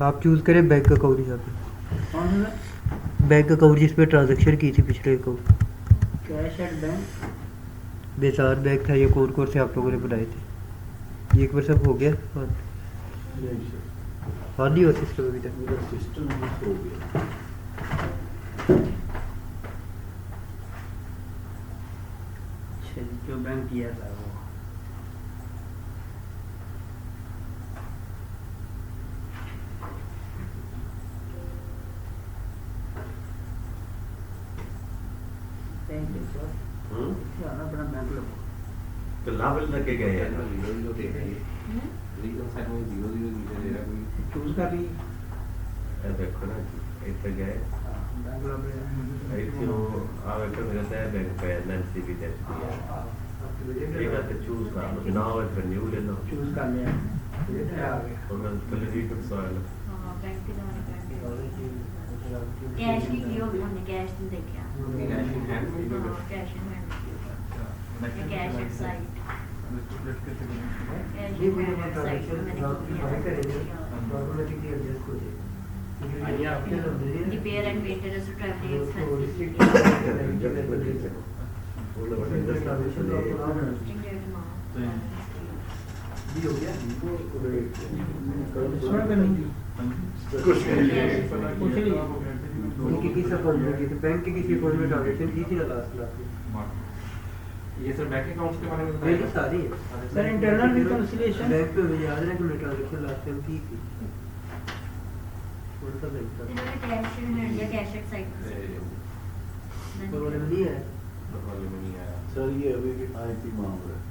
आप चूज़ करें bank account यहाँ पे, कौन सा बैंक अकाउंट जिस पे ट्रांजेक्शन की थी पिछले अकाउंट। Cash at bank? बेसार बैंक था ये, कौन कौन से आप लोगों ने बनाए थे? ये एक बार सब हो गया। हाँ हाँ नहीं हो सिस्टम अभी तक। मेरा सिस्टम हो गया। अच्छा, जो बैंक किया था वो। बैंक क्या अपना बैंक लो। तो लाभ लगे गए हैं ना। लीगल साइड में 0 0 नीचे दे रहा कोई चूज कर ली। देखो ना इतने गए बैंक लो ऐसे वो आवे कर मेरा है बैंक पे एनसी भी दे ये बात चूज कर लो नाउ पे न्यू ले लो चूज कर लिया। ये आ गया। और मैं पहले ही कर सवाल हाँ बैंक के जमाने कैश की लियो भी हमने कैश नहीं देखा। Cash in hand cash in hand cash at side ये कोई ना ट्रांजेक्शन ऑटोमेटिकली एडजस्ट हो जाएगा। Repair and maintenance travelling expenses भी हो गया। कुछ उनकी किस अकाउंट में की थी? बैंक के किसी अकाउंट में ट्रांजेक्शन की थी ना लास्ट में? ये सर बैंक अकाउंट्स के बारे में मेरी सारी है सर इंटरनल रिकंसिलिएशन बैंक पे मुझे याद है कि मैं ट्रांजेक्शन लास्ट टाइम की थी। कौन सा बैंक था? इन्होंने कैश इन हैंड या कैश एट साइड तो वाले में नहीं है। सर ये अभी भी आईटी मांग रहा है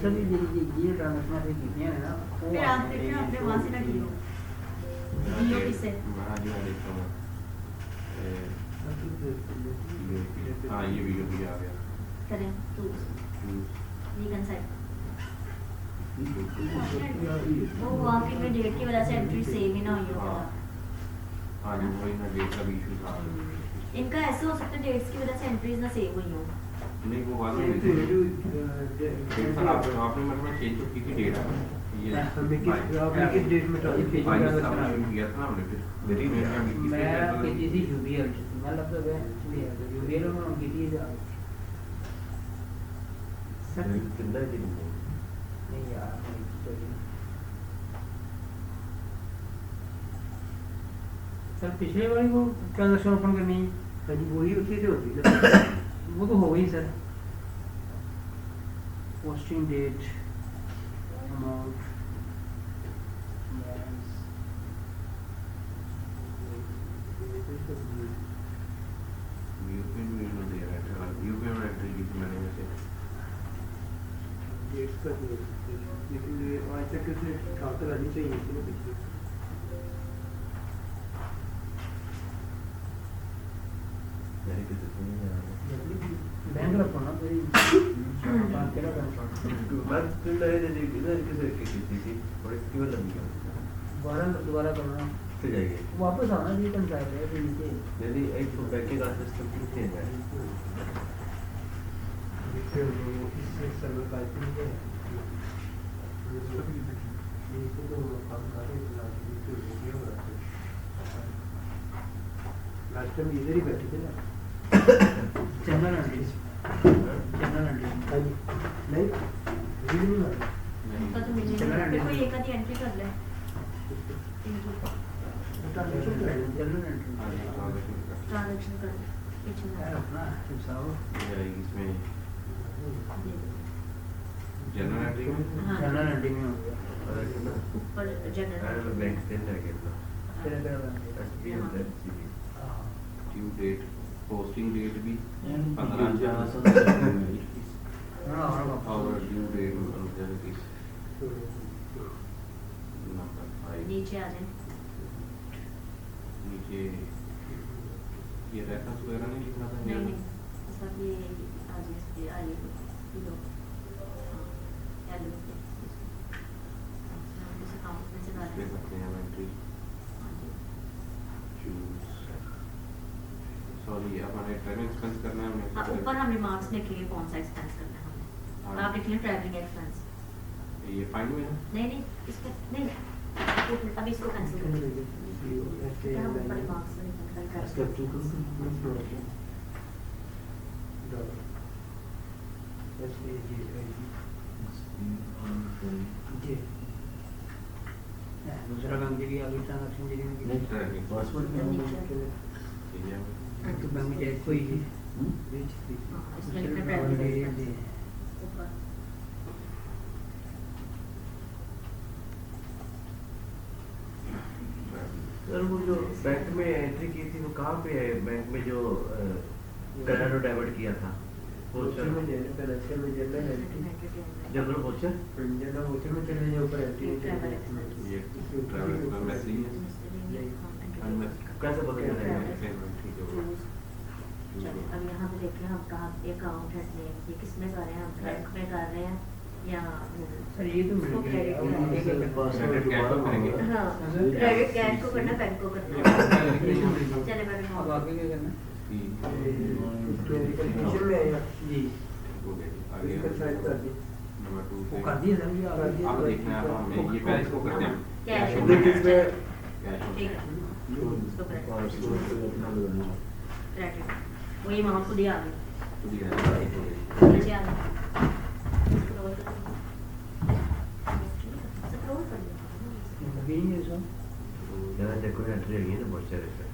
सर ये ट्रांजैक्शन अभी कितने हैं ना फिर आप देखिए आपने वहां से ना लियो लियो किसे हां जी मैं देखता हूं हां ये वीडियो भी आ गया करें चूज रिकंसाइल वो वाकई में डेट की वजह से एंट्री सेम ही ना हुई हो। हां जी वही ना डेट का भी इशू था इनका ऐसे हो सकता है डेट्स की वजह से एंट्रीज ना सेम हुई हो। नहीं वो बात नहीं थी सर आपने मतलब चेंज तो की थी डेट ये हमने किस डेट में ट्रांजेक्शन किया था ना हमने फिर मेरी मैं किसी से यूबीएल मतलब तो यूबीएल में किसी जा सर कितना दिन नहीं यार सर पिछले वाली को ट्रांजैक्शन ओपन करनी हाँ जी वही उसी से होती है ना। वो तो हो गई सर। पोस्टिंग डेट अमाउंट यूपीएन में नहीं दे रहा है यूपीएन में एंट्री की थी मैंने वैसे डेट्स का नहीं है। लेकिन ये आज तक से काउंटर आनी चाहिए थी ना पिछले। मेरे किसी को नहीं आ रहा बैंक रखो ना तेरी बात केड़ा बैंक मैं तो ले दे इधर किसे की थी और क्यों लगी दोबारा करना फिर जाएगी वापस आना जी पंचायत है फिर नीचे यदि एक तो बैंकिंग का सिस्टम कितने है इससे सर्वर का आईपी है। ये तो काम कर रहे हैं लास्ट टाइम इधर ही बैठे थे ना। जनरल एंट्री हाँ जी नहीं रीड नहीं मारा। उनका तो मिल नहीं कोई एक आधी एंट्री कर ले ट्रांजैक्शन जनरल एंट्री ट्रांजैक्शन कर ले पीछे में अपना हिसाब इसमें जनरल एंट्री में हाँ जनरल एंट्री में हो गया ऊपर जनरल बैंक से लगे तेरा तेरा bank SB and SB due date posting date भी 15 और ड्यू डेट नंबर 5 नीचे आ जाए नीचे ये रेफरेंस वगैरह नहीं लिखना था नहीं नहीं सब ये आज इसके आइए लो क्या लो इस अकाउंट में से दे सकते हैं एंट्री चूज सॉरी अपने ट्रैवलिंग एक्सपेंस करना है हाँ हमें ऊपर हम रिमार्क्स लिखेंगे कौन सा एक्सपेंस करना है हमें आप लिख लें ट्रैवलिंग एक्सपेंस ये फाइन में है नहीं नहीं इसका नहीं अभी इसको कैंसिल कर दीजिए क्या हम बड़े मार्क्स से निकल कर दूसरा काम के लिए अभी ट्रांजैक्शन के लिए पासवर्ड तो बैंक में जाए कोई इसमें लिखना प्राइवेट ऊपर सर वो जो बैंक में एंट्री की थी वो कहाँ पे है? बैंक में जो कलर और डेबिट किया था होटल में जाने पर अच्छे में जाना है जनरल वोचर जब होटल में चले जाओ ऊपर एंट्री ये ट्रैवल का मैसेज है कैसे पता चलेगा? चलिए अब यहाँ पे देखिए हम कहाँ अकाउंट है ये किस में कर रहे हैं हम बैंक में कर रहे हैं या सर ये तो इसको मिल credit गया पासवर्ड दोबारा करेंगे। हाँ क्रेडिट कैश को करना बैंक को करना चले मैंने अब आगे क्या करना वेरिफिकेशन में आया जी आगे इसका साइड कर दी नंबर 2 वो कर दिया सर ये आ गया अब देखना है हमें ये पहले इसको करते हैं कैश देखिए इसमें कैश ठीक है इसको पासवर्ड अपना लगाना क्रेडिट वही अमाउंट को दिया आगे तो दिया है नीचे आ गया स्क्रॉल कर दो अभी नहीं है सर यहाँ देखो एंट्री है ना वोचर है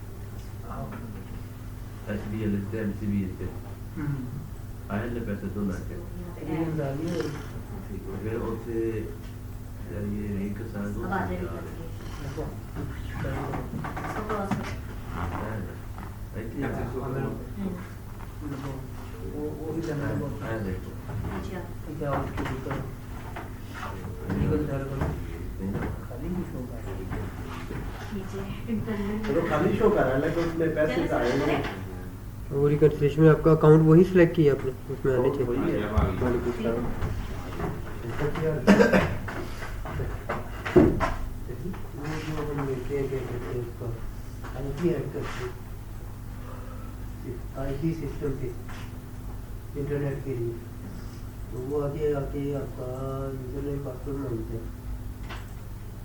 एसबीएल से एमसीबी से आए ने पैसे तो ना के ये डाल दिया फिर उससे ये लिंक के साथ अब आ जाएगा इसको क्रॉस वो भी जाना है आया देखो नीचे आ क्या उसकी दूसरा लीगल धर कर खाली भी शो कर रहा है नीचे इंटरनेट तो खाली शो कर रहा है लेकिन उसमें पैसे तो आए नहीं वो रिकन्सिलेशन में आपका अकाउंट वही सिलेक्ट किया आपने उसमें आने चाहिए वही है वाली पूछता हूँ वो जो अपन लेते हैं क्या कहते हैं उसका आईपी ऐड करते हैं आईपी सिस्टम पे इंटरनेट के लिए तो वो आगे आके आपका यूजर नेम पासवर्ड मांगते हैं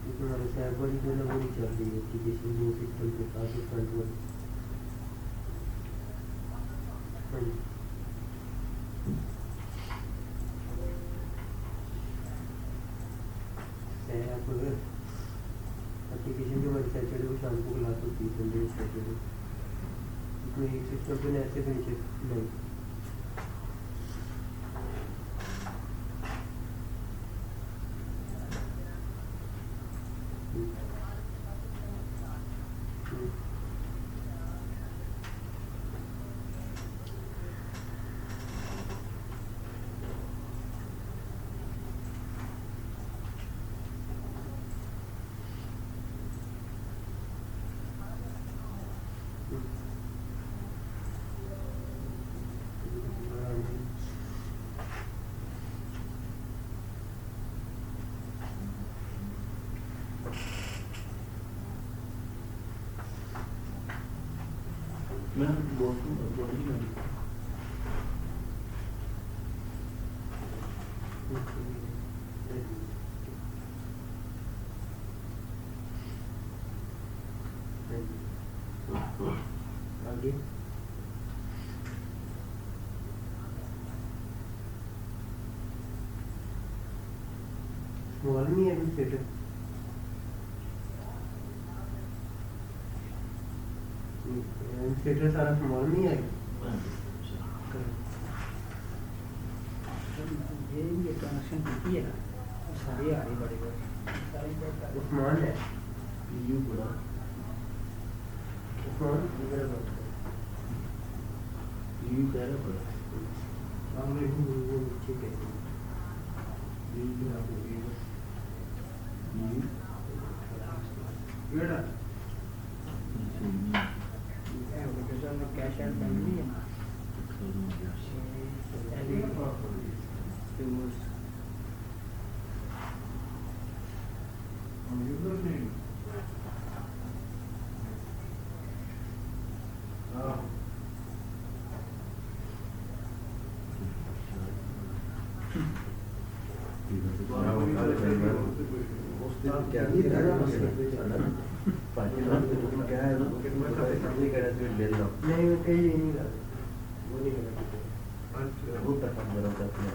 क्योंकि हमारे साइड वाली जो है वो नहीं चल रही है एप्लीकेशन वो सिस्टम के साथ फ्रंट वाली हाँ जी आप एप्लीकेशन जो हमारी सैटरडे को शाम को क्लास होती है संडे सैटरडे उसमें एक सिस्टम पे ऐसे भी नीचे नहीं मैं बोल रही आगे स्मॉल नहीं है एडमिनिस्ट्रेटर एडमिनिस्ट्रेटर सारा स्मॉल नहीं है ये ट्रांजेक्शन की है सारी आ रही बड़ी बड़ी उस्मान है यू बड़ा उस्मान इधर बात यू कह रहा बड़ा सामने वो नीचे कहते हैं यू क्या बोलिए यू बेटा कैश एंड बैंक भी है ना उस दिन आप क्या ये किया तरह है? मसले पे चल रहा है। पार्टी में तुम क्या है ना कि तुम नहीं कह रहे थे ले लो नहीं मैं कहीं ये नहीं लगा वो नहीं लगा वो तक हम बड़ा करते हैं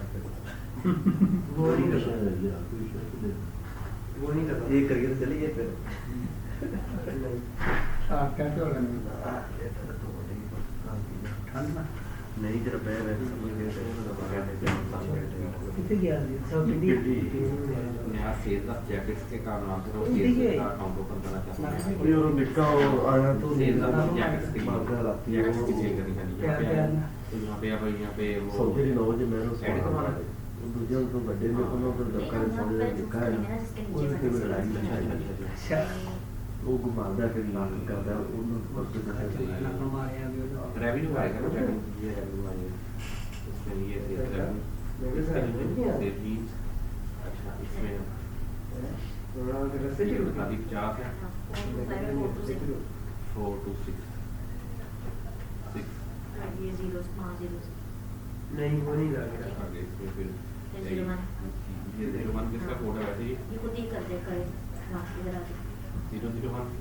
वो नहीं लगा वो नहीं लगा ये करके तो चले गए फिर नहीं कैसे हो रहा है नहीं जरा बैठ रहे समझ गए थे वो तो बगैर नहीं हम काम करते हैं कितने गया सब यहाँ सेल का जैकेट्स के काम नाम से वो ठीक सेल है। का अकाउंट ओपन करना चाहते हैं ये और निक्का और आया तो सेल का जैकेट्स के मार्केट लिए आती है जैकेट्स की सेल करनी चाहिए क्या यहाँ पे क्या तो यहाँ पे अब यहाँ पे वो सौदे की नौ बजे मैंने ऐड करवाना है। दूसरे उनको बर्थडे में कोनो तो धक्का ने सौदे में लिखा है ना उसके में लड़ाई मचाई अच्छा वो घुमाता फिर लाल करता है उन उसके जैसे हमारे यहाँ भी होता है। रेवेन्यू आएगा ना रेवेन्यू ये रेवेन्यू आएगा इसमें ये सेल रेवेन्यू अच्छा इसमें ये बता दी 50 है 4 to 6 ये जीरो 5 जीरो नहीं वो नहीं लग रहा आगे इसमें फिर 01 ये 01 किसका कोड है वैसे ये खुद ही कर दे करे मार्क्स इधर आ 001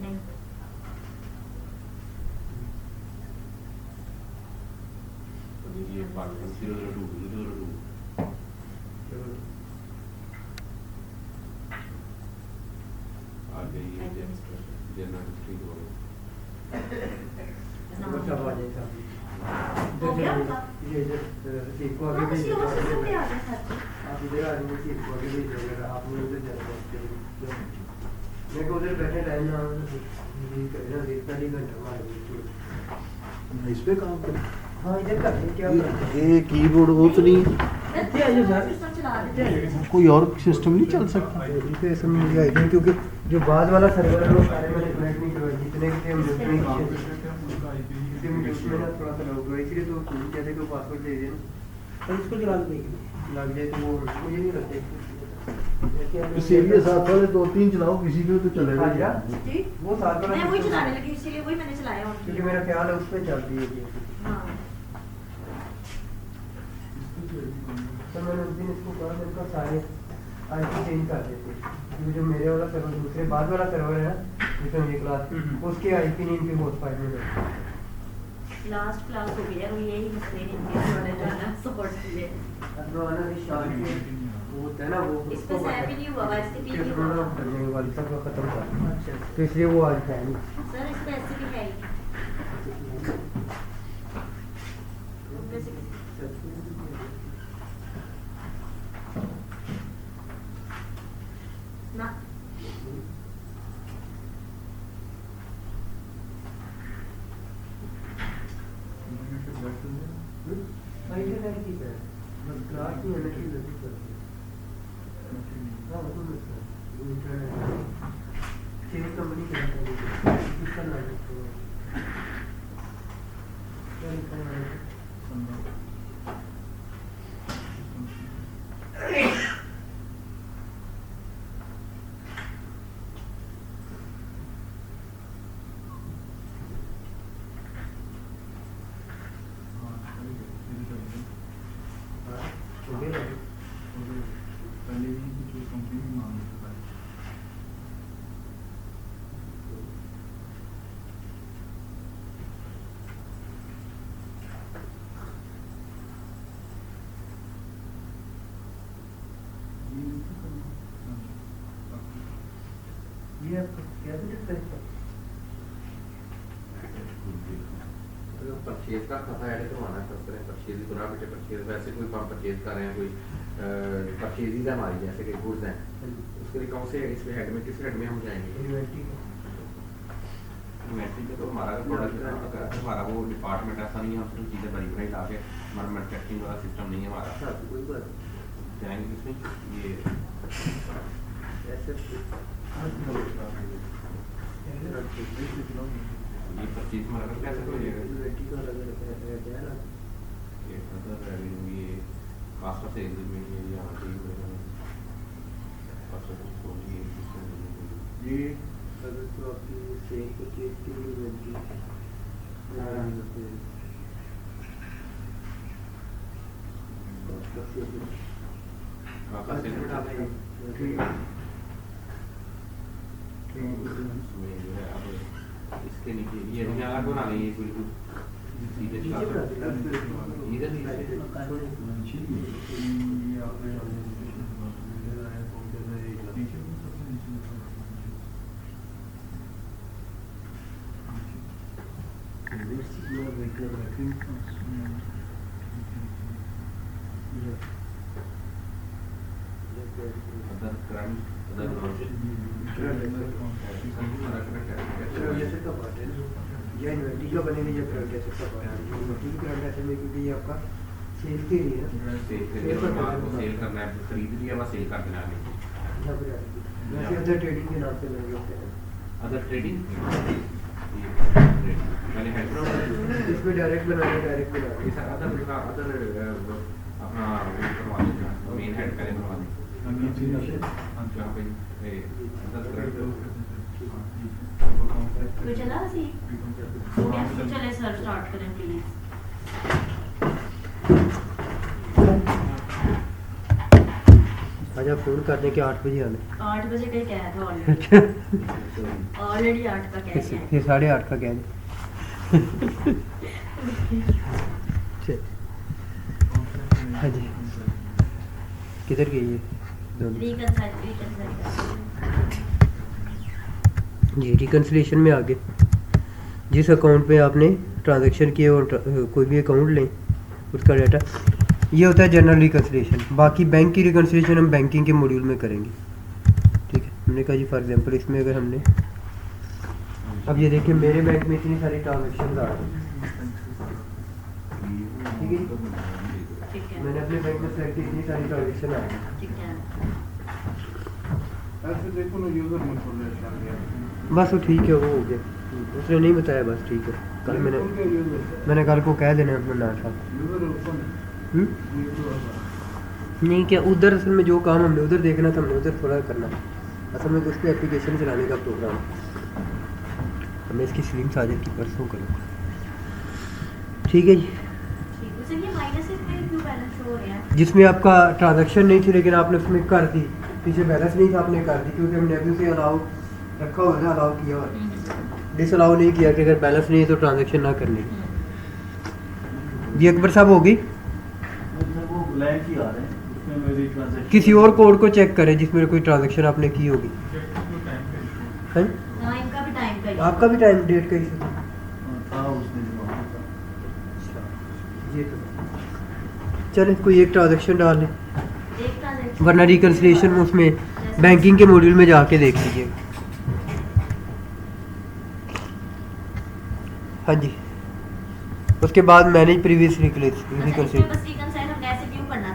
नहीं ये पार्ट 002 आगे ये जनरल हिस्ट्री हो गई वो सब आ जाएगा हो गया आपका? ये सीट को आगे हाँ, भेज किसी और दो। सिस्टम पे आ गया सर आप इधर आ जाइए सीट को आगे भेज दोगे आप मुझे उधर जाना मेरे को उधर बैठने टाइम ना करना देखता नहीं घंटा मार इस पे काम कर हाँ इधर कर दे क्या ये कीबोर्ड वो तो नहीं क्या है ये सर? सिस्टम चला देते हैं कोई और सिस्टम नहीं चल सकता इसे समझ गया है क्योंकि जो बाद वाला सर्वर है वो सारे मैंने कनेक्ट नहीं करवाए जितने के थे हम उसमें ना थोड़ा सा लॉक हुआ इसलिए तो जैसे कोई पासवर्ड दे देना तो इसको चला देंगे लग जाए तो वो मुझे नहीं लगता सीरियस साथ वाले 2-3 चलाओ किसी को तो चलेगा हाँ, क्या? जी वो साथ वाला मैं वही चलाने लगी इसीलिए वही मैंने चलाया और क्योंकि मेरा ख्याल है उस पर चलती है ये हाँ तो मैंने उस दिन इसको कहा मैंने कहा सारे आईपी चेंज कर देते क्योंकि जो मेरे वाला सर्वर दूसरे बाद वाला सर्वर है ना जिसमें ये क्लास उसके आईपी नहीं इनके बहुत फायदे में लास्ट क्लास हो गई है और यही मसले नहीं इनके होने जाना सपोर्ट के लिए अब वाला भी शांति वो होता है ना वो इस पे सैप ही नहीं हुआ हुआ, इसके पी नहीं हुआ हुआ। करने वाली सब खत्म कर तो इसलिए वो आज है नहीं सर इस पे ऐसे भी है ही उनपे से ना भाई ये नहीं की है बस क्लास में होने की जरूरत है हाँ वो तो सर इंटरनेट चेंज कंपनी के किसका नाम है क्या लिखा है हो गया पहले भी कुछ कंपनी में मांग रहा है ये आपको क्या दिखता है परचेज का खाता ऐड करवाना है करते हैं परचेज ही बना बेटे परचेज वैसे कोई हम परचेज कर रहे हैं कोई परचेज हमारी जैसे कि गुड्स हैं उसके लिए कौन से इसमें हेड में किस हेड में हम जाएंगे इन्वेंटरी इन्वेंटरी में तो हमारा प्रोडक्ट अगर हमारा वो डिपार्टमेंट ऐसा नहीं है हम सिर्फ चीज़ें बड़ी बड़ी ला के हमारा मैन्युफैक्चरिंग वाला सिस्टम नहीं है हमारा अच्छा कोई बात जाएंगे इसमें ये ऐसे ये परचेज हमारा कैसे हो जाएगा इन्वेंटरी का अलग अलग है ना ये अदर रेवेन्यू ये कास्ट ऑफ सेल्स में ये यहाँ पे ये अगर तो आपकी सेल परचेज के लिए इन्वेंटरी नीचे नीचे ये नहीं अलग बना लेंगे बिल्कुल सीधे नीचे बना दे इधर नीचे अदर करंट अदर ये इन्वेंटरी का बनेगा ये करंट एसेट का पार्ट है इन्वेंटरी करंट एसेट में क्योंकि ये आपका सेल के लिए है सेल करना है खरीद लिया बस सेल कर देना है यहाँ पर वैसे अदर ट्रेडिंग के नाम से लगे होते हैं अदर ट्रेडिंग मैंने हेड इसमें डायरेक्ट बनाना ये सर अदर अपना वो करवा देगा मेन हेड पहले बनवा दें जहाँ पे अदर करंट कोई चला सी चले सर स्टार्ट करें प्लीज आज आप फोन करने के 8 बजे आने 8 बजे का कह था ऑलरेडी 8 का कह दिया ये 8:30 का कह दे हाँ जी किधर गई है जी रिकन्सिलेशन में आगे जिस अकाउंट पे आपने ट्रांजैक्शन किए और कोई भी अकाउंट लें उसका डाटा ये होता है जनरल रिकन्सिलेशन। बाकी बैंक की रिकन्सिलेशन हम बैंकिंग के मॉड्यूल में करेंगे, ठीक है। हमने कहा जी फॉर एग्जांपल इसमें अगर हमने अब ये देखिए मेरे बैंक में इतनी सारी ट्रांजैक्शन आ रही है, ठीक है। मैंने अपने बैंक में सेलेक्ट की इतनी सारी ट्रांजैक्शन आ रही है, ठीक है। ऐसे देखो ना यूजर मत बोल रहे बस वो ठीक है, वो हो गया, उसने नहीं बताया, बस ठीक है। कल मैंने कल को कह देना अपना नाम था नहीं क्या उधर असल में जो काम हमने उधर देखना था हमने उधर थोड़ा करना, असल में कुछ भी एप्लीकेशन चलाने का प्रोग्राम हमें इसकी स्लिम साझा की परसों करूँगा, ठीक है जी। जिसमें आपका ट्रांजैक्शन नहीं थी लेकिन आपने उसमें कर दी, पीछे बैलेंस नहीं था आपने कर दी क्योंकि हमने अभी उसे अलाउ रखा हुआ है, अलाउ किया हुआ है, डिसअलाउ नहीं किया कि अगर बैलेंस नहीं है तो ट्रांजैक्शन ना करनी। जी अकबर साहब होगी, किसी और कोड को चेक करें जिसमें कोई ट्रांजैक्शन आपने की होगी, है आपका भी टाइम डेट का इशू था ये तो चले कोई एक ट्रांजैक्शन डाल लें, वरना रिकन्सिलिएशन में उसमें बैंकिंग के मॉड्यूल में जाके देख लीजिए। हाँ जी, उसके बाद मैनेज प्रीवियस रिकन्सिलिएशन,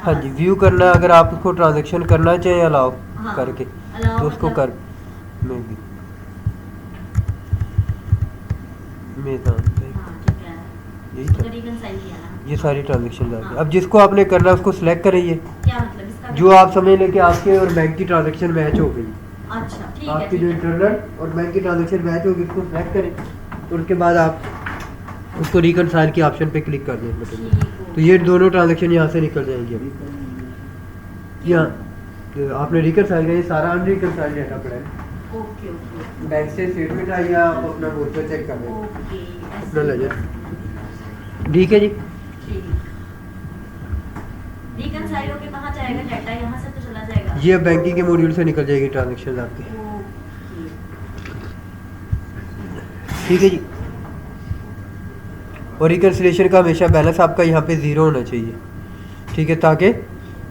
हाँ जी व्यू करना, अगर आप उसको ट्रांजैक्शन करना चाहें अलाउ करके तो उसको कर में भी यही था, ये सारी ट्रांजैक्शन आ गई। अब जिसको आपने करना है उसको सिलेक्ट करिए, जो आप समझ लें कि आपके और बैंक की ट्रांजैक्शन मैच हो गई, अच्छा ठीक है, आपकी जो इंटरनल और बैंक की ट्रांजैक्शन मैच होगी उसको सिलेक्ट करें, तो उसके बाद आप उसको रिकनसाइल के ऑप्शन पे क्लिक कर दें, तो ये दोनों ट्रांजैक्शन यहाँ से निकल जाएंगी। अभी यहाँ तो आपने रिकनसाइल किया, ये सारा अनरिकनसाइल डाटा पड़ा है, ओके ओके बैंक से स्टेटमेंट आई या आप अपना बोर्ड पे चेक कर लें ओके अपना लेजर, ठीक है जी। रिकनसाइल होके कहाँ जाएगा डाटा, यहाँ से तो चला जाएगा, ये बैंकिंग के मॉड्यूल से निकल जाएगी ट्रांजैक्शन आपकी, ठीक है जी। और रिकन्सिलिएशन का हमेशा बैलेंस आपका यहाँ पे ज़ीरो होना चाहिए, ठीक है, ताकि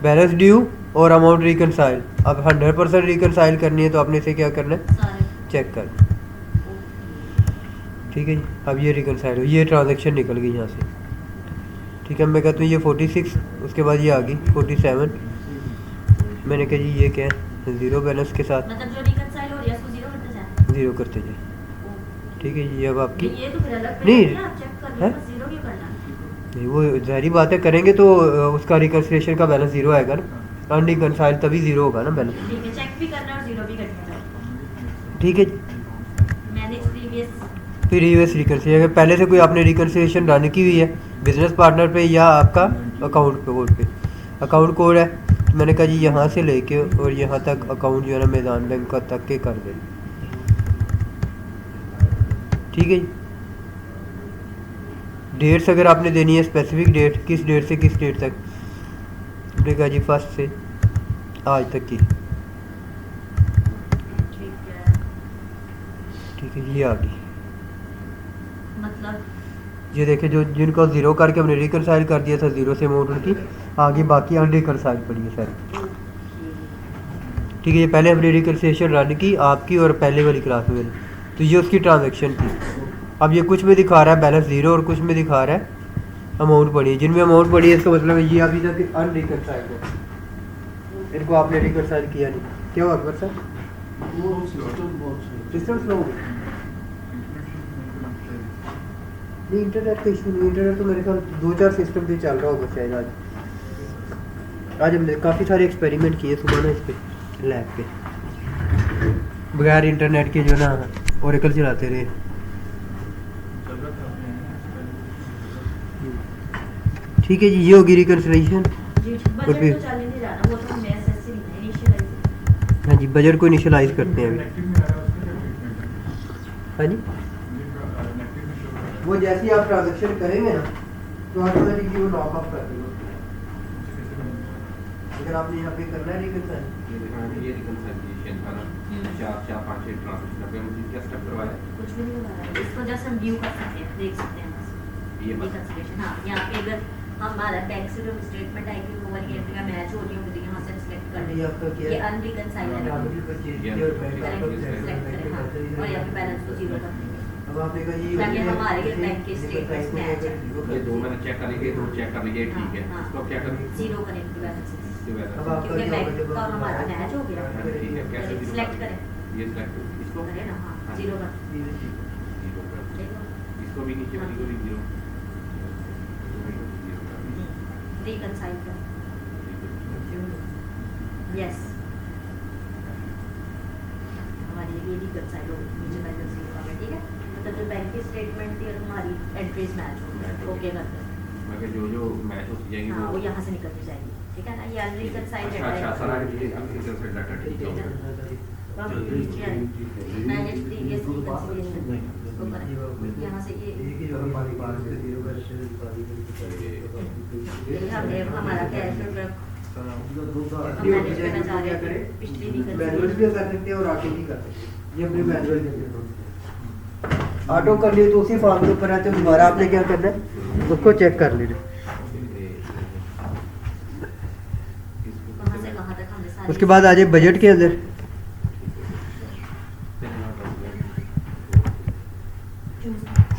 बैलेंस ड्यू और अमाउंट रिकनसाइल, अब 100% रिकनसाइल करनी है तो आपने इसे क्या करना है चेक कर, ठीक है जी। अब ये रिकनसाइल हो, ये ट्रांजैक्शन निकल गई यहाँ से, ठीक है। मैं कहता हूँ ये 46, उसके बाद ये आ गई 47, मैंने कहा जी ये क्या है ज़ीरो बैलेंस के साथ, मतलब जो रिकनसाइल हो रही है उसको ज़ीरो करते जाए, ज़ीरो करते जाए, ठीक है जी। अब आपकी ये तो फिर अलग नहीं आप चेक कर लो, बस ज़ीरो क्यों करना, नहीं वो ज़ाहिरी बात है, करेंगे तो उसका रिकन्सिलिएशन का बैलेंस ज़ीरो आएगा ना, अनरिकनसाइल तभी ज़ीरो होगा ना बैलेंस, ठीक है। चेक भी करना और ज़ीरो भी करना है, ठीक है। मैनेज प्रीवियस प्रीवियस रिकन्सिलिएशन, पहले से कोई आपने रिकन्सिलिएशन रन की हुई है बिजनेस पार्टनर पे या आपका अकाउंट कोड पे, अकाउंट कोड है तो मैंने कहा जी यहाँ से लेके और यहाँ तक अकाउंट जो है ना मैदान बैंक का तक के कर दें, ठीक है जी। डेट्स अगर आपने देनी है स्पेसिफिक डेट, किस डेट से किस डेट तक, आपने कहा जी 1 से आज तक की, ठीक है, ठीक है। ये आ गई, मतलब ये देखे जो जिनको 0 करके हमने रिकनसाइल कर दिया था, 0 से अमाउंट उनकी, आगे बाकी अनरिकनसाइल पड़ी है सारी। ठीक है, ये पहले हमने रिकनसिलेशन रन की आपकी और पहले वाली क्लास में, तो ये उसकी ट्रांजैक्शन थी। अब ये कुछ में दिखा रहा है बैलेंस 0 और कुछ में दिखा रहा है अमाउंट पड़ी है। जिनमें अमाउंट पड़ी है इसका मतलब है ये अभी तक अनरिकनसाइल है, इनको आपने रिकनसाइल किया नहीं। क्या हुआ अकबर सर? वो सिस्टम बहुत सही सिस्टम स्लो हो गया? नहीं, इंटरनेट का इशू नहीं, इंटरनेट तो मेरे ख्याल 2-4 सिस्टम पे चल रहा होगा शायद। आज हमने काफ़ी सारे एक्सपेरिमेंट किए सुबह ना इस पे लैब पे, बगैर इंटरनेट के जो ना ओरेकल चलाते रहे। ठीक है जी, ये होगी रिकन्सिलिएशन। जी बजट तो चल ही नहीं रहा ना, वो तो मैं एसएससी इनिशियलाइज। हाँ जी, बजट को इनिशियलाइज करते हैं अभी। हाँ जी, वो जैसे ही आप ट्रांजेक्शन करेंगे ना तो ऑटोमेटिकली वो लॉक ऑफ कर देगा। अगर आपने यहाँ पे करना है रिकन्सिल, ये देखो ये रिकंसिलिएशन था ना, 4 5 6 ट्रांजैक्शन पे मुझे क्या स्टेप करवाया? कुछ भी नहीं करवाया, इसको जस्ट हम व्यू कर सकते हैं, देख सकते हैं बस ये बस। रिकंसिलिएशन। हाँ, यहाँ पे अगर हमारा बैंक से जो स्टेटमेंट आएगी वो वाली एंट्री का मैच हो रही होगी तो यहाँ से सिलेक्ट कर ये लेंगे, आपका क्या ये है? अनरिकंसाइल्ड है और सेलेक्ट करें। हाँ, और यहाँ पे बैलेंस को 0 कर देंगे अब आपने कहा ये ताकि हमारे बैंक के स्टेटमेंट्स मैच है। ये दो मैंने चेक कर लिए, दो चेक कर लिए, ठीक है। हाँ, इसको क्या करें? 0 करें इनके बैलेंसेस, इसके बाद अब आपका क्योंकि क्या बैंक होगा जब का आप- हमारा मैच हो गया। ठीक है, कैसे zero सिलेक्ट करें? करें, ये सिलेक्ट इसको करें ना, हाँ हाँ। 0 कर जीरो कर, देखो, इसको भी नीचे वाली को भी 0 रिकंसाइल कर, यस हमारी ये रिकंसाइल हो गई, नीचे बैलेंस 0 आ गया। ठीक है, मतलब जो बैंक की स्टेटमेंट थी और हमारी एंट्रीज मैच हो गई, ओके कर दो। मगर जो मैच होती जाएंगी हाँ, वो यहाँ से निकलती जाएगी। ठीक है ना, ये अनरिकंसाइल्ड अच्छा अच्छा सारा ठीक है, अब रिकंसिल डाटा ठीक है। मैनेज प्रीवियस रिकंसिलिएशन इसको करें, यहाँ से ये हमने हमारा कैश और मैनेज करना चाह रहे हैं पिछली मैनुअल भी रिकंसिलिएशन। कर सकते हैं और ऑटो भी कर सकते हैं। ये अपने मैनुअल के अंदर ऑटो कर लिए तो उसी फॉर्म के ऊपर आते हैं, दोबारा आपने क्या करना है उसको चेक कर लेना। कहाँ से कहाँ तक हमने सारी उसके बाद आ जाए बजट के अंदर,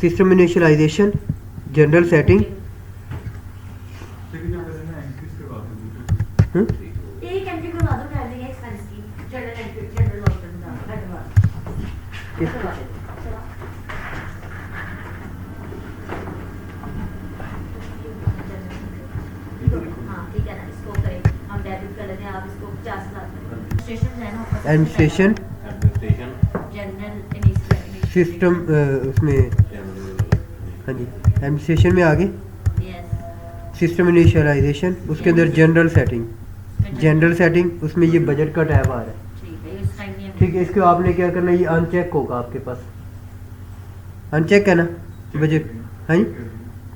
सिस्टम इनिशियलाइजेशन, जनरल सेटिंग। एक एंट्री करवा दो, कर देंगे एक्सपेंस की जनरल एंट्री, जनरल ऑप्शन का घटवा करवा दो। चलो हाँ ठीक है ना, इसको करें हम डेबिट कर लेते हैं, आप इसको 50,000 रजिस्ट्रेशन है ना, administration administration general initiative system उसमें, हाँ जी एडमिनिस्ट्रेशन में आगे यस, सिस्टम इनिशियलाइजेशन, उसके अंदर जनरल सेटिंग, जनरल सेटिंग उसमें ये बजट का टैब आ रहा है। ठीक है, इस टाइम ये ठीक है, इसको आपने क्या करना है, ये अनचेक होगा आपके पास, अनचेक है ना बजट, हाँ जी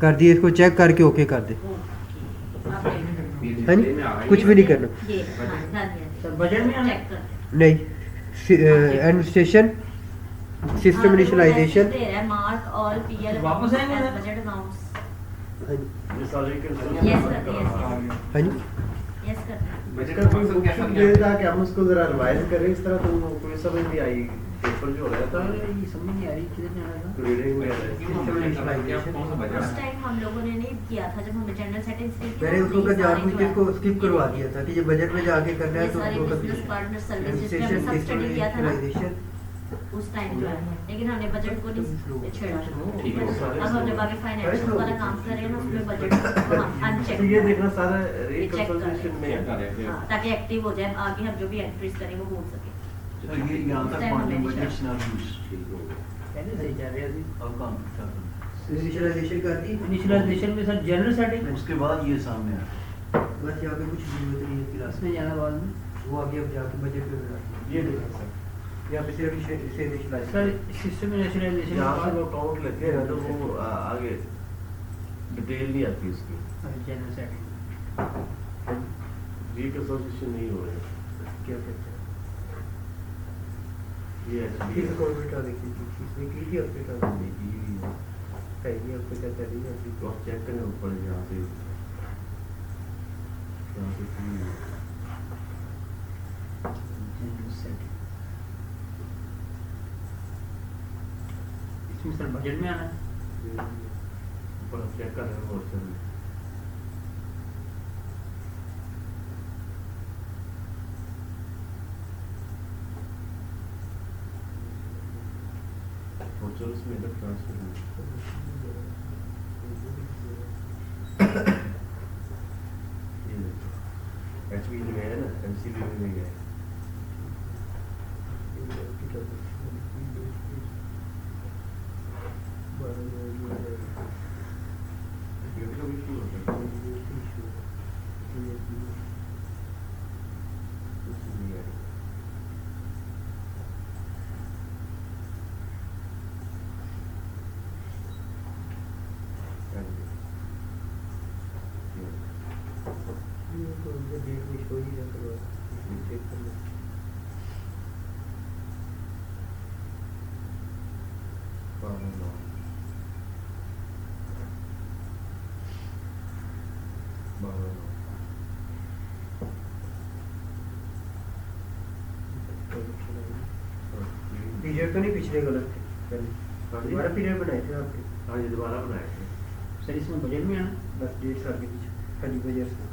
कर दिए, इसको चेक करके ओके कर दे, हाँ जी कुछ भी नहीं करना। ये हाँ ध्यान दिया सर बजट में चेक कर नहीं, एडमिनिस्ट्रेशन सिस्टम इनिशियलाइजेशन, दे रहा है मार्क ऑल पीएल वापस आएंगे ना? बजट अमाउंट्स हाँ जी यस करते हैं, हाँ जी यस करते हैं। बजट इसका का कोई मकसद क्या ऑप्शन था? दे था कि हम उसको जरा रिवाइज करें, इस तरह तो वो कोई समझ नहीं आई, पेपर जो हो रहा था ये समझ नहीं आ रही किधर जाना था। रीडिंग में आ रहा है। क्यों हम बजट कर रहे हैं? क्या कौन सा बजट उस है? टाइम हम लोगों ने नहीं किया था जब हमने जनरल सेटिंग्स की थी, मैंने उसको हमने का ये जान सारे बुझ जो के है, इसको स्किप करवा दिया था कि ये बजट में जाके करना है ये तो सारे उसको बिजनेस पार्टनर सर्विस जिसमें हमने एडमिनिस्ट्रेशन सब सिस्टम स्टडी किया था ना इनिशियलाइजेशन, उस टाइम जो है, लेकिन हमने बजट को नहीं छेड़ा। ठीक है, अब हम जब आगे फाइनेंशियल वाला काम कर रहे हैं ना उसमें बजट को हम अनचेक तो ये देखना सारा चेक कर रिकंसल्टेशन में चेक कर रहे हैं। ताकि एक्टिव हो जाए, आगे हम जो भी एंट्रीज करें वो हो सके। तो ये यहाँ तक पॉइंट बजट सिनेरियोस ठीक हो गया। पहले सही चल रही थी। और काम इनिशियलाइजेशन कर दी, इनिशियलाइजेशन में सर जनरल सेटिंग उसके बाद ये सामने आया, बस यहाँ पे कुछ जरूरत नहीं है क्लास इसमें जाना बाद में। वो आगे अब जाके बजट में बना ये देखना सर यहाँ पे सिर्फ इसे इनिशियलाइज सर सिस्टम इनिशियलाइजेशन यहाँ से वो काउंट लेते हैं ना तो वो आगे डिटेल नहीं आती उसकी। जनरल सेटिंग रिकंसोलिडेशन नहीं हो रहा है। क्या कहते हैं ये किस अकाउंट में ट्रांसफर की थी इसने की थी अपने ट्रांसफर है ये आपको क्या कर रही है अभी तो आप चेक करें ऊपर यहाँ से जनरल सेटिंग इसमें सर बजट में आना है। ऊपर आप चेक कर रहे हैं और सर और उसमें जब ट्रांसफर एचबी में है ना एमसीबी में नहीं है। ये तो इशू होता है कुछ नहीं है। पीरियड तो नहीं पिछले गलत थे पहले दोबारा पीरियड बनाए थे आपके हाँ ये दोबारा बनाए थे। सर इसमें बजट में आना बस 1.5 साल के पीछे खाली बजट से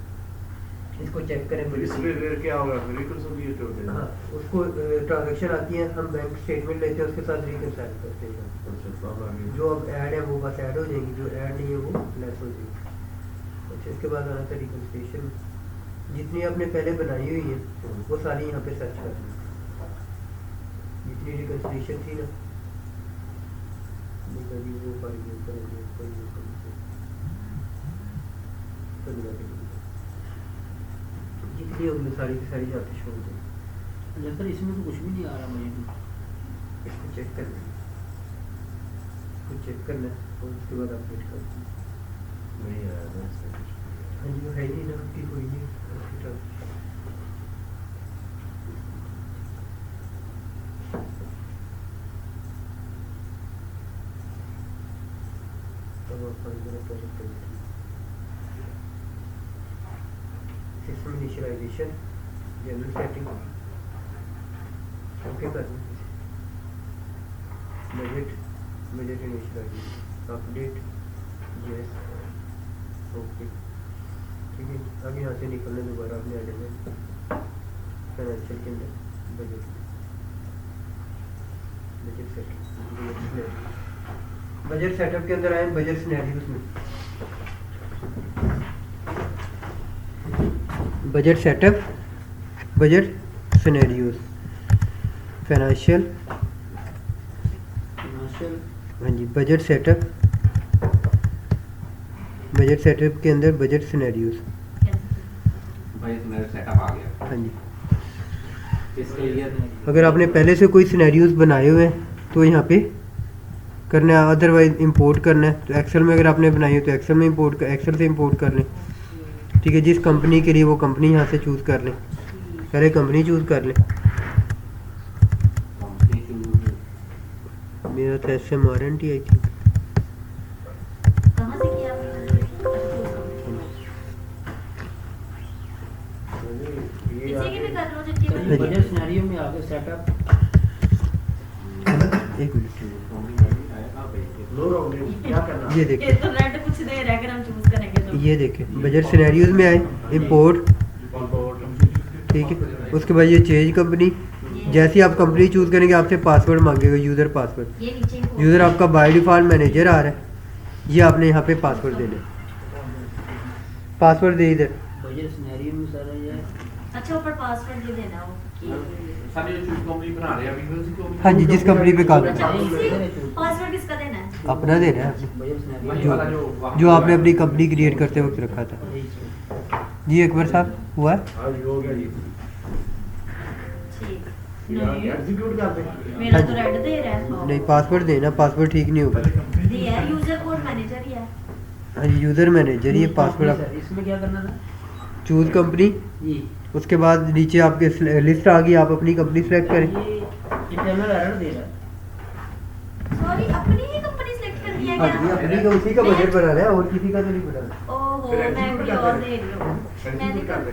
इसको चेक करें तो इसमें फिर क्या होगा फिर रिकंसोलिडेट होते हैं। हाँ उसको ट्रांजैक्शन आती है हम बैंक स्टेटमेंट लेते हैं उसके साथ रिकंसाइल करते हैं अच्छा तो अब आगे जो अब ऐड है वो बस ऐड हो जाएगी जो ऐड नहीं है वो लेस हो जाएगी। अच्छा इसके बाद आना था रिकंसिलिएशन जितनी आपने पहले बनाई हुई है वो सारी यहाँ पे सर्च कर ली जितनी रिकंसिलिएशन थी ना कभी वो करेंगे करेंगे कोई जितनी होगी सारी की सारी यहाँ पे शो हो जाएगी। अच्छा सर इसमें तो कुछ भी नहीं आ रहा बजट में। इसको चेक करना है इसको चेक करना है और उसके बाद अपडेट कर दीजिए। नहीं आया ना इसमें कुछ। हाँ जी वो है नहीं ना आपकी कोई नहीं आपकी तरफ। अब आप जरा प्रोजेक्ट कर दीजिए system initialization general setting okay कर दीजिए budget budget initialization update yes okay ठीक है। अब यहाँ से निकलने दोबारा अपने आ जाएंगे फाइनेंशियल के अंदर budget budget setup budget setup के अंदर आए बजट सिनेरियोस में budget setup budget scenarios financial हाँ जी बजट सेटअप के अंदर बजट सिनेरियोस भाई मेरा सेटअप आ गया। हाँ जी इसके लिए अगर आपने पहले से कोई सिनेरियोस बनाए हुए हैं तो यहाँ पे करना है अदरवाइज इंपोर्ट करना है तो एक्सेल में अगर आपने बनाई हो तो एक्सेल में एक्सेल से इंपोर्ट कर लें ठीक है। जिस कंपनी के लिए वो कंपनी यहाँ से चूज़ कर लें पहले कंपनी चूज़ कर लें मेरा तो SMRNT आई थिंक कहाँ से किया इसी की भी कर लो जितनी सर ये बजट सिनेरियो में आगे सेटअप एक मिनट क्या करना ये ये देखिए तो रेड कुछ दे रहा है अगर हम चूज करेंगे तो ये देखिए बजट सिनेरियोज में आए इंपोर्ट ठीक है। उसके बाद ये चेंज कंपनी जैसे ही आप कंपनी चूज़ करेंगे आपसे पासवर्ड मांगेगा यूज़र पासवर्ड ये नीचे इनको- यूज़र आपका बाय डिफ़ॉल्ट मैनेजर आ रहा है ये आपने यहाँ पे पासवर्ड देना है पासवर्ड दे इधर बजट सिनेरियो में सर ये अच्छा ऊपर पासवर्ड ये देना हो सारे जो चूज कंपनी बना रहे हैं अभी उसी को हाँ जी जिस कंपनी पे काम अच्छा करना इसी पासवर्ड किसका देना है अपना देना है आपने बजट सिनेरियो वही वाला जो जो आपने अपनी कंपनी क्रिएट करते वक्त रखा था जी अकबर साहब हुआ है आज हो गया ये ठीक नहीं। एग्जीक्यूट कर दे। मेरा तो रेड दे रहा है। नहीं पासवर्ड देना, पासवर्ड ठीक नहीं होगा। दे यार यूजर कोड मैनेजर ही है। हाँ यूज़र मैनेजर ये पासवर्ड आप इसमें क्या करना था चूज़ कंपनी, जी उसके बाद नीचे आपके लिस्ट आ गई, आप अपनी कंपनी सेलेक्ट करें। ये इंटरनल एरर दे रहा है सॉरी अपनी ही कंपनी सेलेक्ट कर दिया हाँ जी, क्या? अपनी का उसी का बजट बना रहा है और किसी का तो नहीं बना रहा। ओहो फिर मैं execute कोई कर और दे। दे रही हूँ। मैं एग्जीक्यूट कर दे।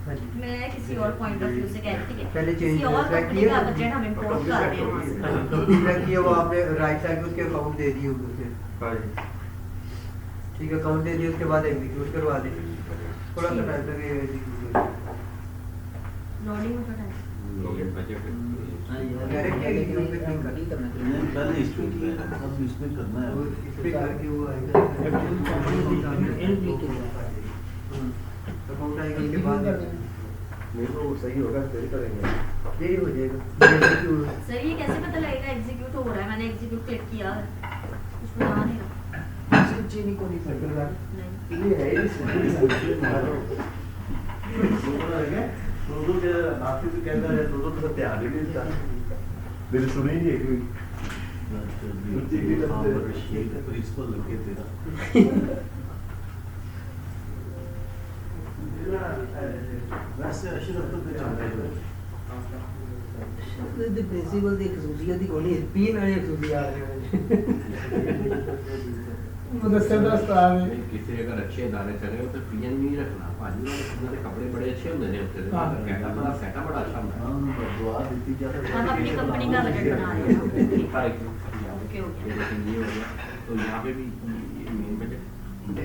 हाँ जी। मैं किसी और पॉइंट ऑफ व्यू से कह रही थी कि पहले change किसी और select कंपनी किया। का बजट हम इंपोर्ट कर रहे हैं वहाँ से। कंपनी सेलेक्ट किया, वो आपने राइट साइड पे उसके अकाउंट दे दिए उसे। हाँ जी। ठीक है, अकाउंट दे दिए, उसके बाद एग्जीक्यूट करवा दें। थोड़ा सा टाइम लगेगा एग्जीक्यूट करने में। लोडिंग में तो टाइम। लोगे बजट। हाँ ये Direct execute पे click करना। नहीं करना नहीं, पहले इसमें किया, अब इसमें करना है। वो इस पे करके वो आएगा। एंड क्लिक करिए अकाउंट आएगा, उसके बाद नहीं तो सही होगा फिर करेंगे। यही हो जाएगा। Execute। सर ये कैसे पता लगेगा एग्जीक्यूट हो रहा है? मैंने एग्जीक्यूट क्लिक किया उसमें आ नहीं रहा। चीनी को नहीं करना नहीं ये है ही मेरे सुने ही नहीं कोई। प्रिंसिपल लगे तेरा। वैसे अशरफ तो चल रहा है। the principal ਦੀ ਖਸੂਸੀਅਤ ਦੀ ਕੋਈ ਪੀਣ ਵਾਲੀ ਖਸੂਸੀਅਤ मुदस्सर ਦਾ ਉਸਤਾਦ ਹੈ किसी अगर अच्छे दाने चले हो तो पीएन नहीं रखना पानी वाले कपड़े बड़े अच्छे होते हैं उसके हाँ। कहना अपना सेटअप बड़ा अच्छा होता हाँ, दुआ देती जा रही है। हम अपनी कंपनी का बजट बना रहे हैं। है ओके हो ये गया। लेकिन ये हो गया तो यहाँ पे भी मेन बजट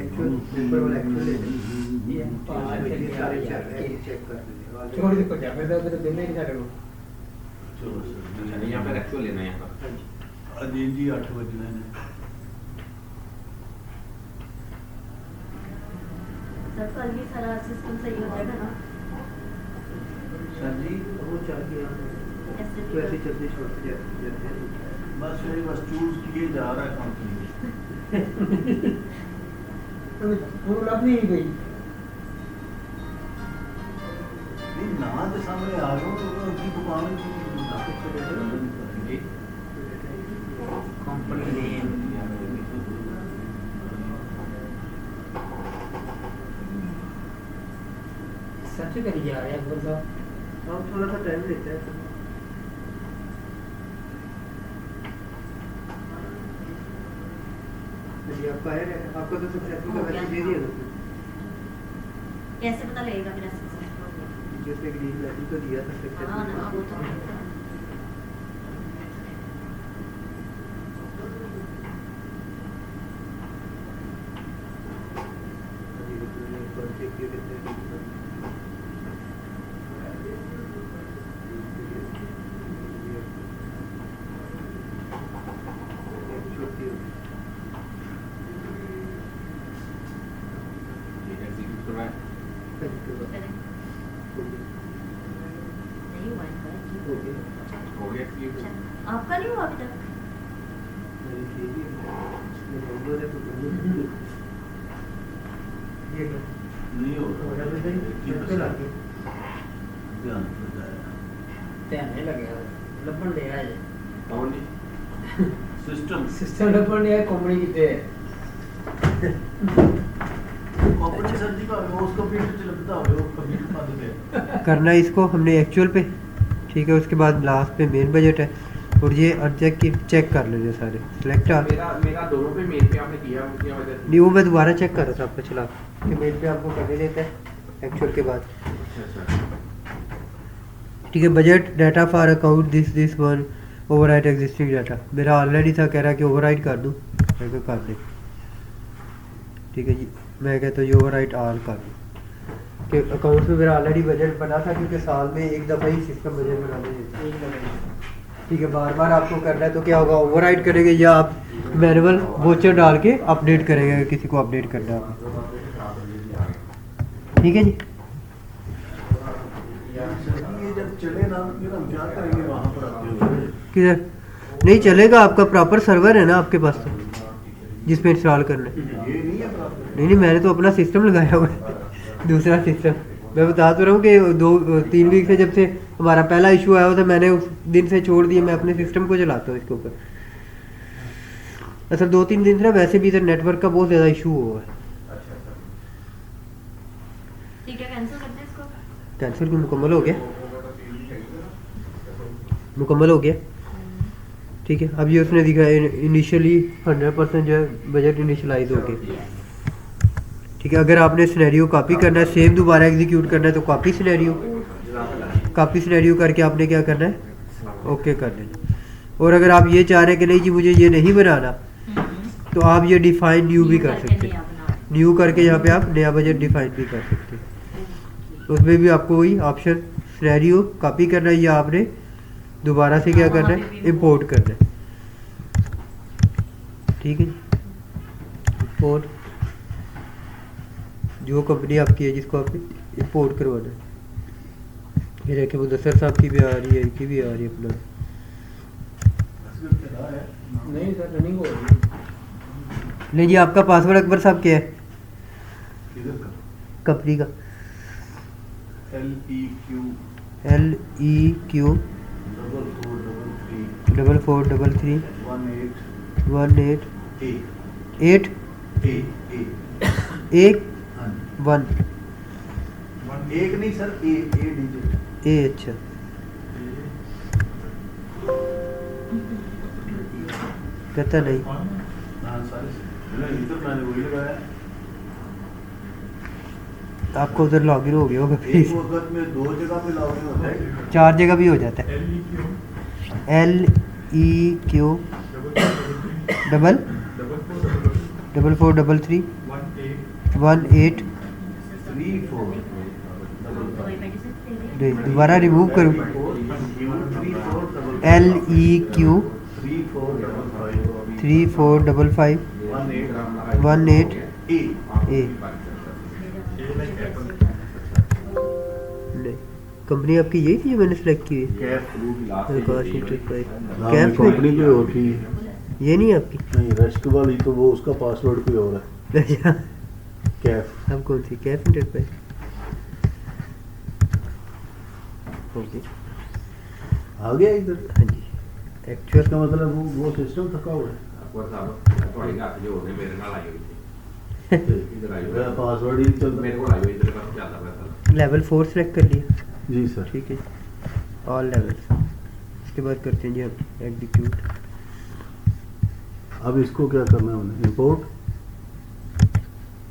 एक्चुअल पेपर वाला एक्चुअल चेक कर लेंगे। छोड़ दे को जावे तो देने ही ਸਾਡੇ ਕੋਲ चलो सर। अच्छा यहाँ पे एक्चुअल लेना है यहाँ पर अजीत जी 8 बजने ने। सर कल भी सारा सिस्टम सही हो जाएगा ना? सर जी वो चल गया, कैसे तो ऐसे चलते छोड़ते जाते हैं। बस वही बस चूज किए जा रहा है कंपनी। वो लग नहीं गई नहीं ना तो सामने आ गया तो उनकी दुकान की कंपनी नेम सर्च करी जा रहे हैं अकबर साहब हम थोड़ा सा टाइम लेते हैं। जी आपका है, आपको तो सक्सेसफुल का मैसेज दे दिया था। कैसे पता लगेगा मेरा सक्सेसफुल हो गया? जिसने ग्रीन मैसेज तो दिया था हाँ ना वो सक्सेसफुल। तो एग्जीक्यूट करना है नहीं हुआ इनका। हो गया execute? अच्छा, आपका नहीं हुआ अभी तक? नहीं हो रहा। ध्यान लगाया। ਧਿਆਨ ਨਹੀਂ ਲੱਗਿਆ ਲੱਭਣ ਦੇ ਆਏ कौन नहीं सिस्टम ਸਿਸਟਮ ਲੱਭਣ ਦੇ ਆਏ ਕੰਪਨੀ ਕਿਤੇ ਹੈ कंपनी सर जी का उस कंप्यूटर चलता है वो कंप्यूटर बंद है। करना है इसको हमने एक्चुअल पे, ठीक है। उसके बाद लास्ट पे मेन बजट है और ये अनचेक की चेक कर लेंगे सारे सिलेक्ट आ। मेरा दोनों पे मेन पे आपने किया क्या वजह से? नहीं वो मैं दोबारा चेक कर रहा था आपको चला कि मेन पे आपको करने देता है एक्चुअल के बाद। अच्छा ठीक है, budget data for account this one overwrite existing data. मेरा ऑलरेडी था, कह रहा कि ओवरराइट कर दूँ, मैं कहा कर दे। ठीक है जी, मैं कहता हूँ ये ओवरराइट ऑल कर दूँ कि अकाउंट में मेरा ऑलरेडी बजट बना था, क्योंकि साल में एक दफ़ा ही सिस्टम बजट बनाने देता है। ठीक है, बार बार आपको करना है तो क्या होगा, ओवरराइट करेंगे या आप मैनुअल वोचर डाल के अपडेट करेंगे अगर किसी को अपडेट करना है आपको। ठीक है जी, ये जब चले ना फिर हम क्या करेंगे वहाँ पर आते हुए। किधर नहीं चलेगा, आपका प्रॉपर सर्वर है ना आपके पास तो जिस पे इंस्टॉल करना है। ये नहीं है प्रॉब्लम। नहीं मैंने तो अपना सिस्टम लगाया हुआ है दूसरा सिस्टम। मैं बता तो रहा हूँ कि 2-3 वीक से जब से हमारा पहला इशू आया था मैंने उस दिन से छोड़ दिया, मैं अपने सिस्टम को चलाता हूँ इसके ऊपर। असल 2-3 दिन से ना वैसे भी इधर नेटवर्क का बहुत ज़्यादा इशू हुआ है। ठीक है, कैंसिल करते हैं इसको। कैंसिल क्यों, मुकम्मल हो गया, मुकम्मल हो गया। ठीक है, अब ये उसने दिखा इनिशियली 100% जो है बजट इनिशलाइज हो गया। ठीक है, अगर आपने सिनेरियो कॉपी करना है, सेम दोबारा एग्जीक्यूट करना है तो कॉपी सिनेरियो करके आपने क्या करना है, ओके कर लेना। और अगर आप ये चाह रहे हैं कि नहीं जी मुझे ये नहीं बनाना, तो आप ये डिफाइन न्यू भी कर सकते हैं। न्यू करके यहाँ पे आप नया बजट डिफाइन भी कर सकते हैं। उसमें भी आपको वही ऑप्शन सिनेरियो कॉपी करना है या आपने दोबारा से क्या करना है, इंपोर्ट करना है। ठीक है, इंपोर्ट जो कंपनी आपकी है जिसको आपने इंपोर्ट करवाना है। ये देखिए मुदस्सर साहब की भी आ रही है, इनकी भी आ रही है अपना। नहीं सर, रनिंग हो रही है। नहीं जी, आपका पासवर्ड अकबर साहब क्या है किधर का? कंपनी का? LEQ 4433 18 8 1 1 एक नहीं सर, ए डिजिट। ए अच्छा, कहता नहीं। हाँ सारे इधर मैंने वही लगाया। आपको उधर लॉगिन हो गया होगा एक प्लीज। वक्त में 2 जगह पे लॉगिन होता है। 4 जगह भी हो जाता है। LEQ 4433 18 नहीं, दोबारा रिमूव करूँ। LEQ 3455 18 A। नहीं, कंपनी आपकी यही थी जो मैंने सेलेक्ट की है। कैफ कंपनी कोई और थी, ये नहीं आपकी? नहीं रेस्ट वाली तो वो उसका पासवर्ड कोई और है। अच्छा, कैफ अब कौन सी? कैफ इंटरप्राइज। ओके, आ गया इधर। हाँ जी, एक्चुअल इसका मतलब वो सिस्टम थका हुआ है। अकबर साहब थोड़ी हाथ जो होने मेरे नाल आई हुई थी, इधर आई मेरा हुई पासवर्ड ही चल मेरे को आई हुई, इधर पास चलता पड़ा था। लेवल 4 सेलेक्ट कर लिया। जी सर। ठीक है, ऑल लेवल्स। इसके बाद करते हैं जी हम एग्जीक्यूट। अब इसको क्या करना है हमने, इंपोर्ट।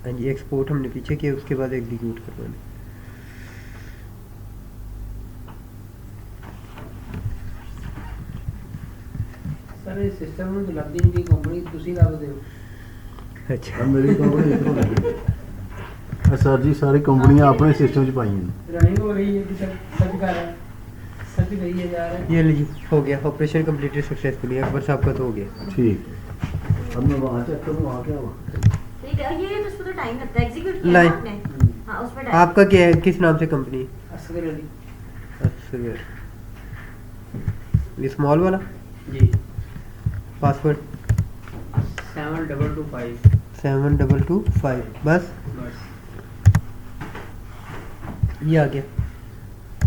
हाँ जी, एक्सपोर्ट हमने पीछे किया, उसके बाद एग्जीक्यूट करवाना। सर इस सिस्टम में तो लगती नहीं कंपनी ਤੁਸੀਂ ਲੱਭ ਦਿਓ। अच्छा, अब मेरी कंपनी इधर लगी है। सर जी सारी कंपनियां अपने सिस्टम च पाई हैं। रनिंग हो रही है कि सर सच कर रहा है, सच गई है जा रहा है। ये लीजिए हो गया, ऑपरेशन कंप्लीटेड सक्सेसफुली। अकबर साहब का तो हो गया। ठीक है, अब मैं वहाँ चेक करूँ वहाँ क्या हुआ। ठीक है, ये तो उसमें तो टाइम लगता है, एग्जीक्यूट किया ना लाइन। आपने। हाँ, उसमें टाइम। आपका क्या है, किस नाम से कंपनी है? असगर अली असगर, ये स्मॉल वाला। जी। पासवर्ड 7225 7225 बस। बस। ये आ गया।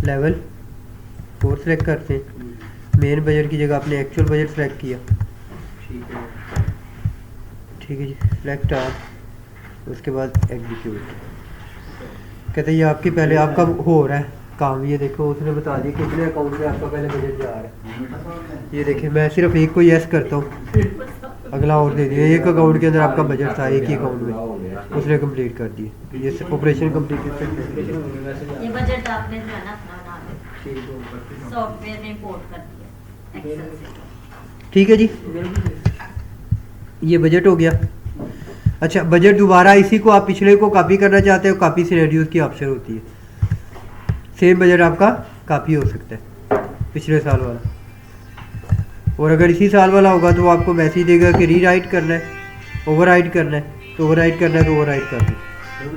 लेवल 4 सेलेक्ट करते हैं। मेन बजट की जगह आपने एक्चुअल बजट सेलेक्ट किया। ठीक है। ठीक है जी, सेलेक्ट ऑल, उसके बाद एग्जीक्यूट। कहते हैं ये आपकी पहले आपका हो रहा है काम। ये देखो उसने बता दिया कितने अकाउंट में आपका पहले बजट जा रहा है। ये देखिए मैं सिर्फ एक को यस करता हूँ, अगला और दे दिया। एक अकाउंट के अंदर आपका बजट था, एक ही अकाउंट में उसने कंप्लीट कर दिया। ये ऑपरेशन कंप्लीट। ये बजट आपने जो है ना अपना बना लिया, सॉफ्टवेयर में इंपोर्ट कर दिया एक्सेल से। ठीक है जी, ये बजट हो गया। अच्छा, बजट दोबारा इसी को आप पिछले को कॉपी करना चाहते हो, कॉपी सिनेरियोज की ऑप्शन होती है। सेम बजट आपका कॉपी हो सकता है पिछले साल वाला। और अगर इसी साल वाला होगा तो वो आपको मैसेज देगा कि रीराइट करना है, ओवरराइट करना है। तो ओवरराइट करना है तो ओवरराइट कर दो।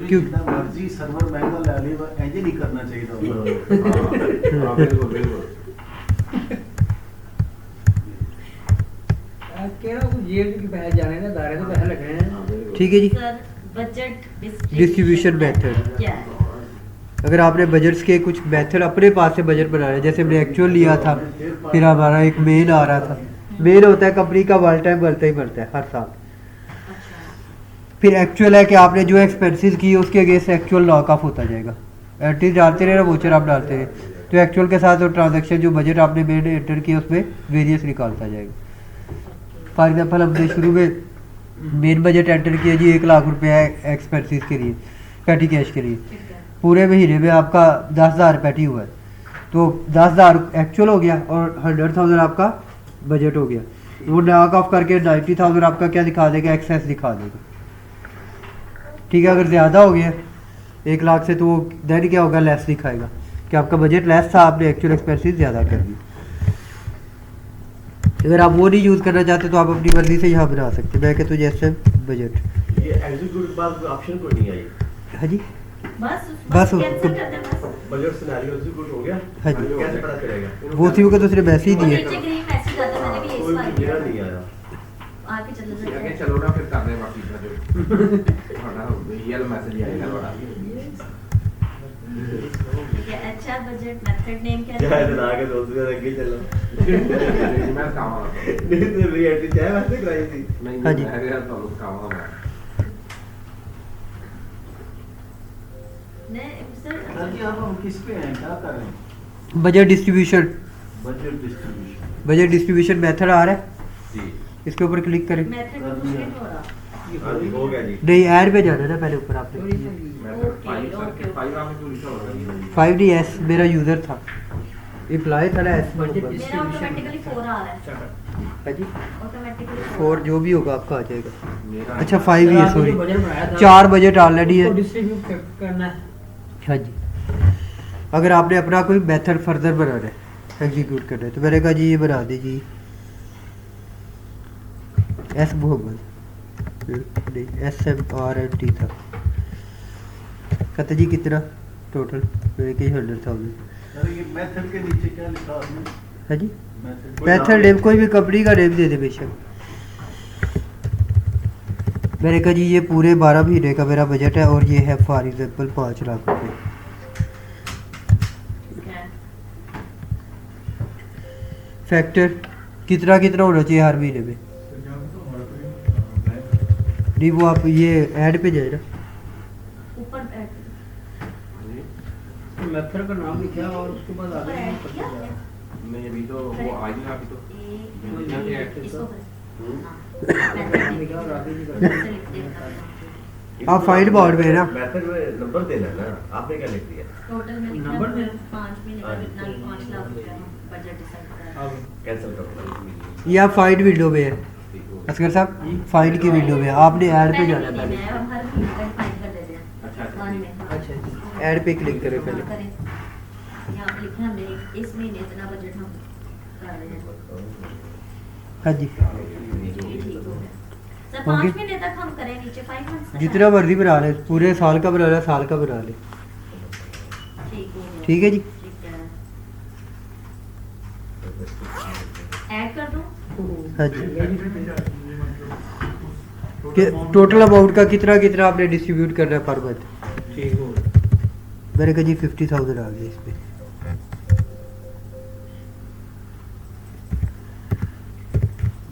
क्यों मर्जी सर्वर महंगा ले ले, ऐसे नहीं करना चाहिए था। हाँ बिल्कुल बिल्कुल। केड़ा को जेब की पैसे जाने ना, दारे तो पैसे लगने हैं। ठीक है जी, सर बजट डिस्ट्रीब्यूशन मेथड। क्या है? अगर आपने बजट्स के कुछ मेथड अपने पास से बजट बना रहे हैं, जैसे हमने एक्चुअल लिया था, फिर हमारा एक मेन आ रहा था। मेन होता है कंपनी का वन टाइम बढ़ता ही बढ़ता है हर साल। फिर एक्चुअल है कि आपने जो एक्सपेंसेस किए उसके अगेंस्ट एक्चुअल लॉक ऑफ होता जाएगा। एंट्रीज डालते रहे ना, वोचर आप डालते रहे, तो एक्चुअल के साथ और ट्रांजैक्शन जो बजट आपने मेन एंटर किया उसमें वेरियस निकालता जाएगा। फॉर एग्जाम्पल हमने शुरू में मेन बजट एंटर किया जी 1 लाख रुपया एक्सपेंसेस के लिए, पेटी कैश के लिए, पूरे महीने में आपका 10,000 पेटी हुआ है, तो 10,000 एक्चुअल हो गया और 100,000 आपका बजट हो गया। वो नॉक ऑफ करके 90,000 आपका क्या दिखा देगा, एक्सेस दिखा देगा। ठीक है, अगर ज़्यादा हो गया 1 लाख से तो वो देन क्या होगा, लेस दिखाएगा कि आपका बजट लेस था, आपने एक्चुअल एक्सपेंसेस ज़्यादा कर दी। अगर आप वो नहीं यूज़ करना चाहते तो आप अपनी मर्जी से यहाँ बना सकते। मैं कहता हूँ जैसे बजट ये एग्जीक्यूट के बाद ऑप्शन कोई नहीं आई। हाँ जी, बस कैंसिल कर दे बस। बजट सिनेरियो एग्जीक्यूट हो गया। हाँ जी। कैसे पता चलेगा? वो उसी वक्त तो सिर्फ ऐसे ही वो दिए। नीचे ग्रीन मैसेज आता है, मैंने भी कोई इस बार मेरा नहीं आया। आके चले आगे जाते चलो ना, फिर कर रहे हैं बाकी का जो हमारा येलो मैसेज आएगा बड़ा। ठीक है। अच्छा बजट मेथड नेम क्या चाहे है? तो ना के दोस्त के आगे चलो। मैं खाऊंगा नहीं तो रिएक्ट चाहे वैसे कराई थी। नहीं हाँ जी। मैं अगर तो लोग खाऊंगा मैं। नहीं सर, सर जी आप हम किस पे हैं, क्या कर रहे हैं? Budget distribution, budget distribution. Budget distribution method आ रहा है, जी। इसके ऊपर क्लिक करें। मेथड को कुछ नहीं हो रहा। हाँ जी, हो गया जी। नहीं, ऐड पे जाना है ना पहले ऊपर आपने। मैं तो ओके, 5 ओके। 5 आपने क्यों लिखा होगा? 5DS मेरा यूज़र था, इम्प्लॉय था ना एस Budget नंबर। मेरा ऑटोमेटिकली 4 आ रहा है। हाँ जी, ऑटोमेटिकली 4 जो भी होगा आपका आ जाएगा। मेरा अच्छा 5 ही है, सॉरी बजट बनाया था 4 बजट ऑलरेडी है। डिस्ट्रीब्यूट करना है। हाँ जी, अगर आपने अपना कोई मेथड फर्दर बनाना है, एग्जीक्यूट करना है, तो मैंने कहा जी ये बना दीजिए एस मोहम्मद, नहीं SMRNT था। कहते जी कितना टोटल, मैंने कही 100,000। सर ये मेथड के नीचे क्या लिखा आपने? हाँ जी, मेथड मेथड नेम कोई भी कंपनी का नेम दे दे बेशक। मैंने कहा जी ये पूरे 12 महीने का मेरा बजट है और ये है फॉर एग्जाम्पल 5 लाख रुपये। फैक्टर कितना कितना होना चाहिए हर महीने में, नहीं वो आप ये ऐड पे जाए ना। ऊपर ऐड मेथड का नाम लिखा और उसके बाद ऊपर आगे ऐड किया है? नहीं अभी तो वो आ ही ना, अभी तो इसको लिखा और आगे भी कर आप फाइंड बोर्ड में है ना, मेथड में नंबर देना है ना, आपने क्या लिख दिया? टोटल में लिखा नंबर है दे। 5 महीने का कितना 5 लाख रुपया बजट डिसाइड करा है। अब कैंसिल कर दो। ये आप फाइंड विंडो में है असगर साहब, फाइंड की विंडो में आपने ऐड पे जाना है पहले पहले। हम हर महीने का फाइंड कर देते हैं। अच्छा, अच्छा, वन में, हाँ। अच्छा ऐड पे क्लिक करें पहले। करें। यहाँ पे लिखा है हमने इस महीने इतना बजट हम कर रहे हैं। हाँ जी, ये ठीक हो गया। Sir 5 Okay. महीने तक हम करें, नीचे 5 मंथ्स तक जितना मर्जी बना ले, पूरे साल का बना ले, साल का बना ले। ठीक हो गया। ठीक है जी। ठीक है। ऐड कर दूं? हाँ जी, कि टोटल अमाउंट का कितना कितना आपने डिस्ट्रीब्यूट करना है पर मंथ। ठीक हो मैंने कहा जी 50,000 आ गया इसमें।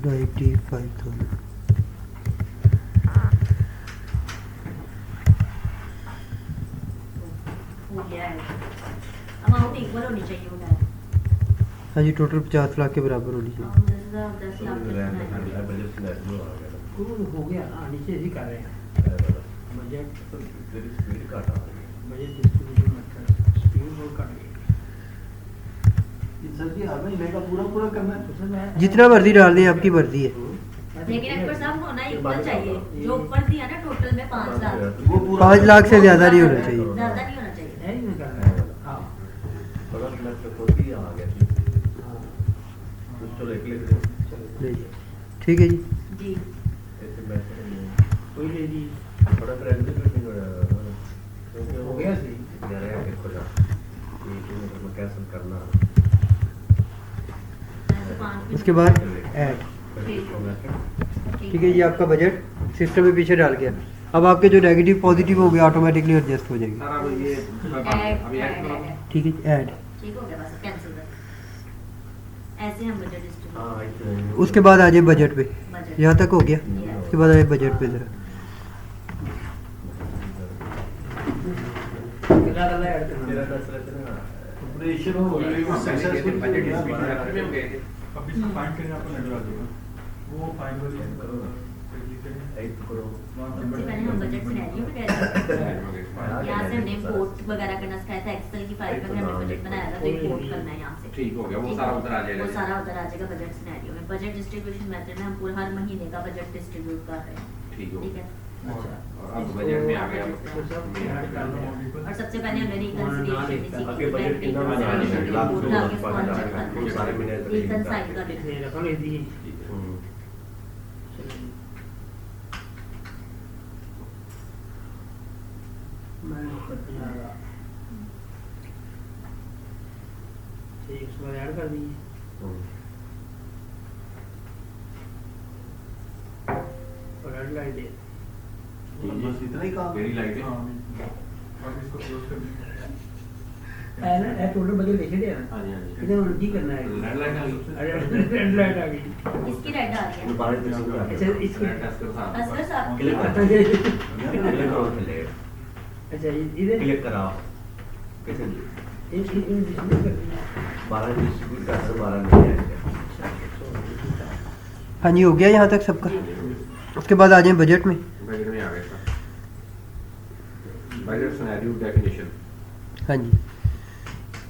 $95,000। हो गया है। अमाउंट इक्वल होनी चाहिए होगा। हाँ जी, टोटल 50 लाख के बराबर होनी चाहिए। 10 लाख तक बनाएंगे। बजट सिनेरियो आ गया। हो गया ना, नीचे ही कर रहे हैं बजट तेरी स्पीड काट आ रही है। बजट डिस्ट्रीब्यूशन मेथड स्पीड बहुत कट गई। सर जी हर महीने का पूरा पूरा करना है। तो सर मैं जितना मर्जी डाल दें, आपकी मर्जी है। लेकिन एक्टर साहब होना इक्वल चाहिए। जो ऊपर दिया ना टोटल में 5 लाख, वो पूरा 5 लाख से ज्यादा नहीं होना चाहिए। ज्यादा नहीं होना चाहिए। नहीं मैं कर रहा हूँ। हाँ बड़ा मेथड खुद ही आ गया थी। कुछ तो लिख दो। नहीं जी, ठीक है जी। जी ऐसे मेथड में कोई ले ली बड़ा फिर एग्जीक्यूट हो हो गया सही। यार यार देखो जा ये तुम्हें कैंसिल करना ऐसे 5 उसके बाद ऐड। ठीक हो गया। ठीक है जी, आपका बजट सिस्टम में पीछे डाल गया। अब आपके जो नेगेटिव पॉजिटिव हो गया ऑटोमेटिकली एडजस्ट हो जाएगी। सर अब ये अभी ऐड करो। ठीक है ऐड। ठीक हो गया, बस कैंसिल कर। ऐसे हम बजट डिस्ट्रीब्यूट हाँ इतना उसके बाद आ जाए बजट पे। बजट यहाँ तक हो गया, उसके बाद आ जाए बजट पे ज़रा। कितना करना ऐड करना ऑपरेशन हो गई वो सक्सेसफुल बजट डिस्ट्रीब्यूशन में गए थे। अब इसको फाइंड करके आपको नजर आ जाएगा वो फाइंड करो एक करो सबसे पहले हम बजट सिनेरियो पे गए थे। यहाँ से हमने इम्पोर्ट वगैरह करना सिखाया था, एक्सेल की फाइल में हमने बजट बनाया था, तो इम्पोर्ट करना है यहाँ से। ठीक हो गया, वो सारा उधर आ जाएगा। वो सारा उधर आ जाएगा बजट सिनेरियो में। बजट डिस्ट्रीब्यूशन मेथड में हम पूरा हर महीने का बजट डिस्ट्रीब्यूट कर रहे हैं। ठीक हो ठीक है। और अब बजट में आ गया। और सबसे पहले हमने रिकंसिलिएशन आगे बजट कितना बना है? लाख दो लाख पाँच लाख वो सारे महीने तक रिकंसाइल कर देते हैं। रकम ले दी मैं करते जाएगा। ठीक, उसके बाद ऐड कर दीजिए और ऐड लाइट दे। बस इतना ही काम वेरी लाइट है। हाँ अब इसको क्लोज कर दीजिए। ऐड ऐड टोटल बजट लिखे दिया ना। हाँ जी हाँ जी। कितने उनकी करना है? रेड लाइट आ गई। रेड लाइट आ गई। इसकी रेड आ रही है। दोबारा किसी को अच्छा इसको रेड टच करो साहब। असगर साहब क्लिक करो क्लिक करो चलेगा अच्छा इधर क्लिक कराओ कैसे इन डिस्प्ले कर दीजिए। 12 डिस्ट्रीब्यूट कर 12 नहीं आएगा। हाँ जी हो गया यहाँ तक सबका। उसके बाद आ जाए बजट में। बजट में आ गया सर। Budget scenario definition. हाँ जी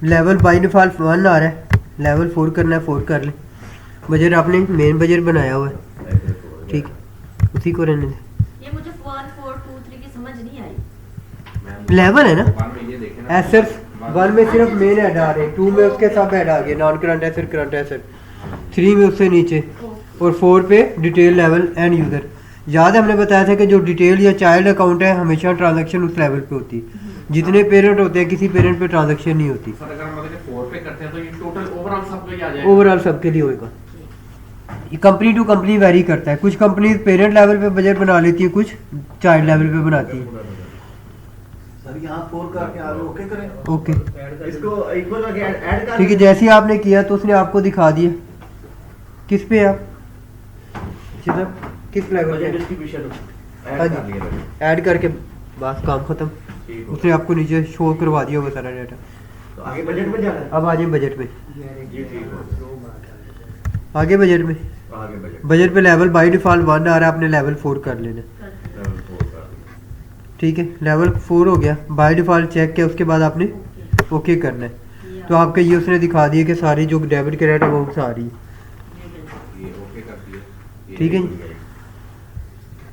लेवल बाई डिफ़ॉल्ट 1 आ रहा है, लेवल 4 करना है 4 कर ले। बजट आपने मेन बजट बनाया हुआ है, ठीक उसी को रहने दें। ये मुझे 1 4 2 3 की समझ नहीं आई। लेवल है ना वन में ये देखे ना। एसेट्स 1 में सिर्फ मेन ऐड आ रहे हैं, 2 में उसके सब ऐड आ गए, non current asset current asset, 3 में उससे नीचे और 4 पे डिटेल लेवल एंड यूज़र। याद है हमने बताया था कि जो डिटेल या चाइल्ड अकाउंट है हमेशा ट्रांजैक्शन उस लेवल पे होती है, जितने पेरेंट होते हैं किसी पेरेंट पे ट्रांजैक्शन नहीं होती। सर अगर हम मतलब 4 पे करते हैं तो ये टोटल ओवरऑल सब पे आ जाएगा। ओवरऑल सबके लिए होएगा। ये कंपनी टू कंपनी वेरी करता है, कुछ कंपनी पेरेंट लेवल पे बजट बना लेती है, कुछ चाइल्ड लेवल पे बनाती है। सर यहाँ 4 करके आगे ओके करें। ओके इसको इक्वल करके ऐड कर ठीक है, जैसे ही आपने किया तो उसने आपको दिखा दिया किस पे आप सीधा किस लेवल पे डिस्ट्रीब्यूशन हाँ जी ऐड करके बस काम खत्म। उसने आपको नीचे शो करवा दिया होगा सारा डाटा। तो आगे बजट में जाना है। अब आ जाए बजट में। ये ठीक हो आगे बजट में आगे बजट पे लेवल बाय डिफ़ॉल्ट 1 आ रहा है, आपने लेवल 4 कर लेना। लेवल 4 कर ठीक है लेवल 4 हो गया, बाय डिफ़ॉल्ट चेक किया, उसके बाद आपने ओके करना है। तो आपके ये उसने दिखा दिया कि सारी जो डेबिट क्रेडिट अमाउंट्स आ रही है। ये ओके कर दिया। ठीक है जी,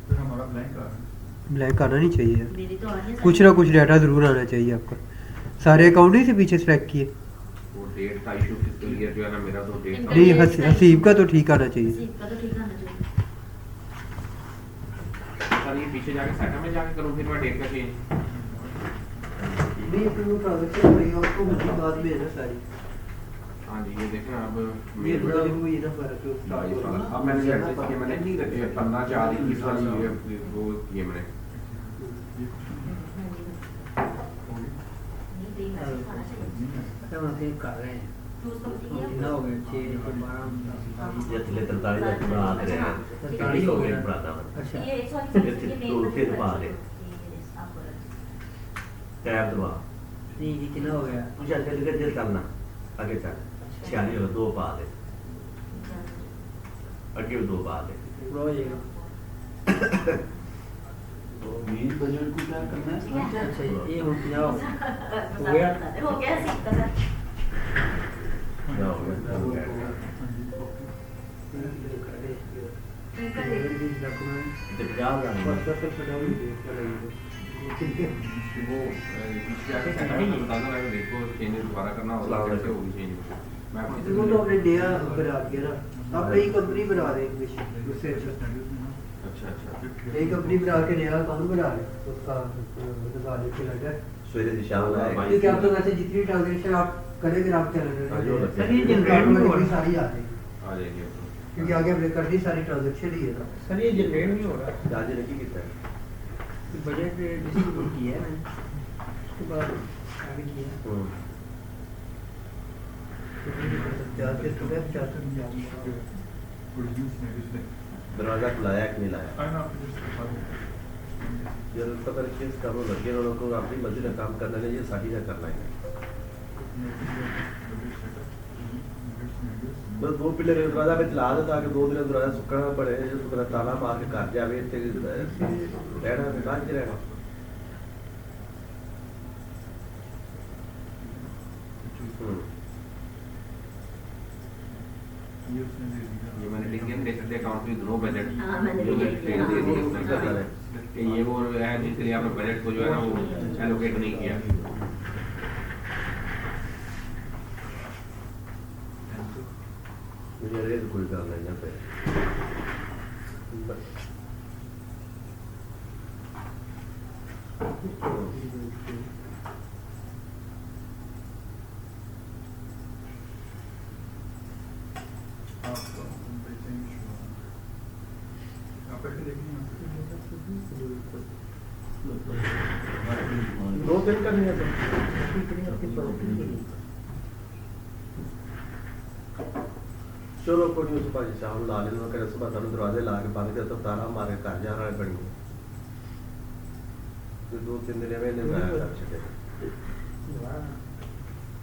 फिर हमारा ब्लैंक आ रहा है। ब्लैंक आना नहीं चाहिए यार, मेरी तो आ रही है कुछ ना कुछ डाटा ज़रूर आना चाहिए आपका। सारे अकाउंट ही से पीछे सेलेक्ट किए वो डेट का इशू फिजिकल ईयर जो है ना मेरा तो डेट का नहीं, हसीब का तो ठीक आना चाहिए। सीट का तो ठीक आना चाहिए। सर ये पीछे जाके सेटअप में जाके करूँ फिर मैं डेट का चेंज। नहीं फिर वो ट्रांजैक्शन होगी आपको उसी बाद में है ना सारी। हाँ जी ये देखना अब ये थोड़ा कोई ना फर्क है स्टार्ट हो रहा है। अब मैंने एडजस्ट किया, मैंने 15 4 21 वाली वो किए मैंने। नहीं तीन मैसेज आना चाहिए। सब हम सेव कर रहे हैं। तो उसको ठीक कितना है। हो गया 6 ये चले 43 तक बना आ रहे हैं। 43 हो गए बनाता हूं। अच्छा ये सॉरी ये ये तो फिर बाद है। आपको टैब दबा नहीं ये कितना हो गया? मुझे आगे लेकर दिल करना आगे चल 46 हो 2 पा दे आगे 2 पा दे हो जाएगा। तो मेन बजट को क्या करना है समझ जाए। अच्छा ये हो गया। हो गया सीट का सर। क्या हो गया हाँ जी, इनका देख तो क्या लगा वो पीछे जाके सेटअप में बताना मैं देखो चेंज दोबारा करना होगा कैसे होगी चेंज। मैं वो तो अपने नया बना दिया ना, अब नई कंपनी बना रहे हैं उससे अच्छा नई कंपनी बना के नया अकाउंट बना रहे हैं उसका बता देते लगा। सवेरे से शाम आएगा क्योंकि आप तो वैसे जितनी ट्रांजैक्शन आप करेंगे आप चल रहे हाँ, जो लगता है। सर ये जनरेट नहीं हो रहा। सारी आ जाएगी आ जाएगी क्योंकि आगे हमने कर दी सारी ट्रांजैक्शन ही है ना। सर ये जनरेट नहीं हो रहा। आज ने की कितना है बजट डिस्ट्रीब्यूट किया है मैंने, उसके बाद आगे किया। दरवाजा खुलाया कि नहीं लाया जब तक किस काम में लगे उन्होंने को अपनी मर्जी का काम करना नहीं, ये साड़ी का करना है। बस दो पिलर दरवाजा पे चला दे ताकि 2 दिन दरवाजा सुकना पड़े, जो सुकना ताला मार के घर जावे ते रहना काज रहना। ये मैंने लिख दिया डेट अकाउंट में नो बजट। हाँ, मैंने भी यही किया। कि ये वो है जिसके लिए आपने बजट को जो है ना वो एलोकेट नहीं किया। मुझे रेज कोई करना है यहाँ पे दो दिन का नहीं है चलो कोई नहीं, सुबह शाम ला लेना कर सुबह तुम दरवाजे ला के बंद कर तो ताला मारे घर जाना है बड़ी तो 2-3 दिन में नहीं कर छे।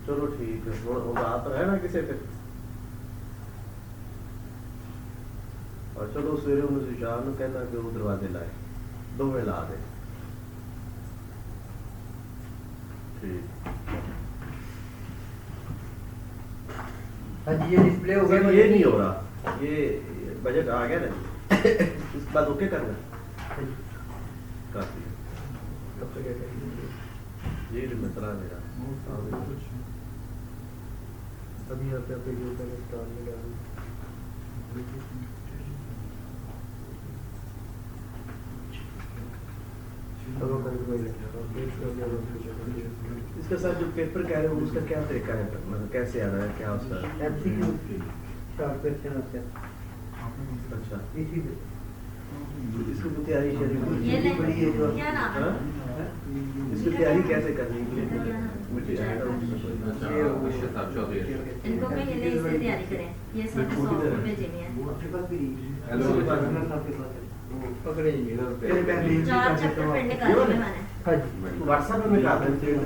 चलो ठीक है, वो रात रहना किसे फिर और चलो सवेरे उन्हें शाम को कहना कि वो दरवाजे लाए, 2 में ला दे। ठीक हाँ जी, ये डिस्प्ले हो सर गया। ये नहीं हो रहा, ये बजट आ गया ना इसके बाद ओके करना काफी ये मसला मेरा अभी यहाँ पे आपके जो का स्टॉल में डालूं। इसके साथ जो पेपर कह रहे हो उसका क्या तरीका है, मतलब कैसे आना है, क्या उसका MCQ शॉर्ट क्वेश्चन होते हैं। अच्छा इसी पे इसकी तो तैयारी ये शरीफ ले, बड़ी है जो क्या नाम है? हाँ? इसकी तैयारी कैसे करनी है मुझे इनको मैं ये इससे तैयारी करें, ये सब 100 भेजेंगे। पकड़ेंगे चार चैप्टर पढ़ने का है मैंने। हाँ जी, व्हाट्सएप में निकाल देते हैं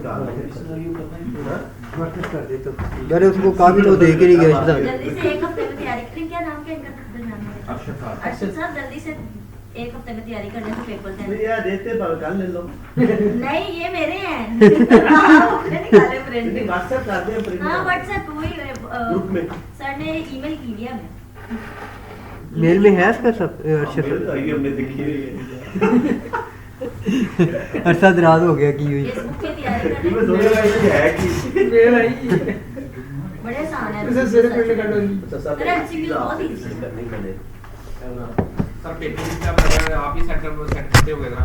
व्हाट्सएप कर दे तो मैंने उसको कहा भी तो दे के नहीं गया इसका। जल्दी से 1 हफ्ते में तैयारी करें। क्या नाम क्या इनका दरमियान में? अर्शद साहब जल्दी से 1 हफ्ते में तैयारी करने से पेपर दें। यार देते पर कल ले लो नहीं, ये मेरे हैं। आपने निकाले प्रिंट। व्हाट्सएप कर दे प्रिंट हाँ, व्हाट्सएप वही ग्रुप में सर ने ईमेल की है हमें। मेल में है इसका सब अर्शद हमने देखी हुई है अरशद रात हो गया की हुई। इस बुक की तैयारी मैं करने सोच रहा है कि मेल आई बड़े आसान है। इसे सिर पे कर दो। अरे MCQ बहुत easy है। करनी पड़े सर पेपर क्या बना आप ही सेट करते होगे ना?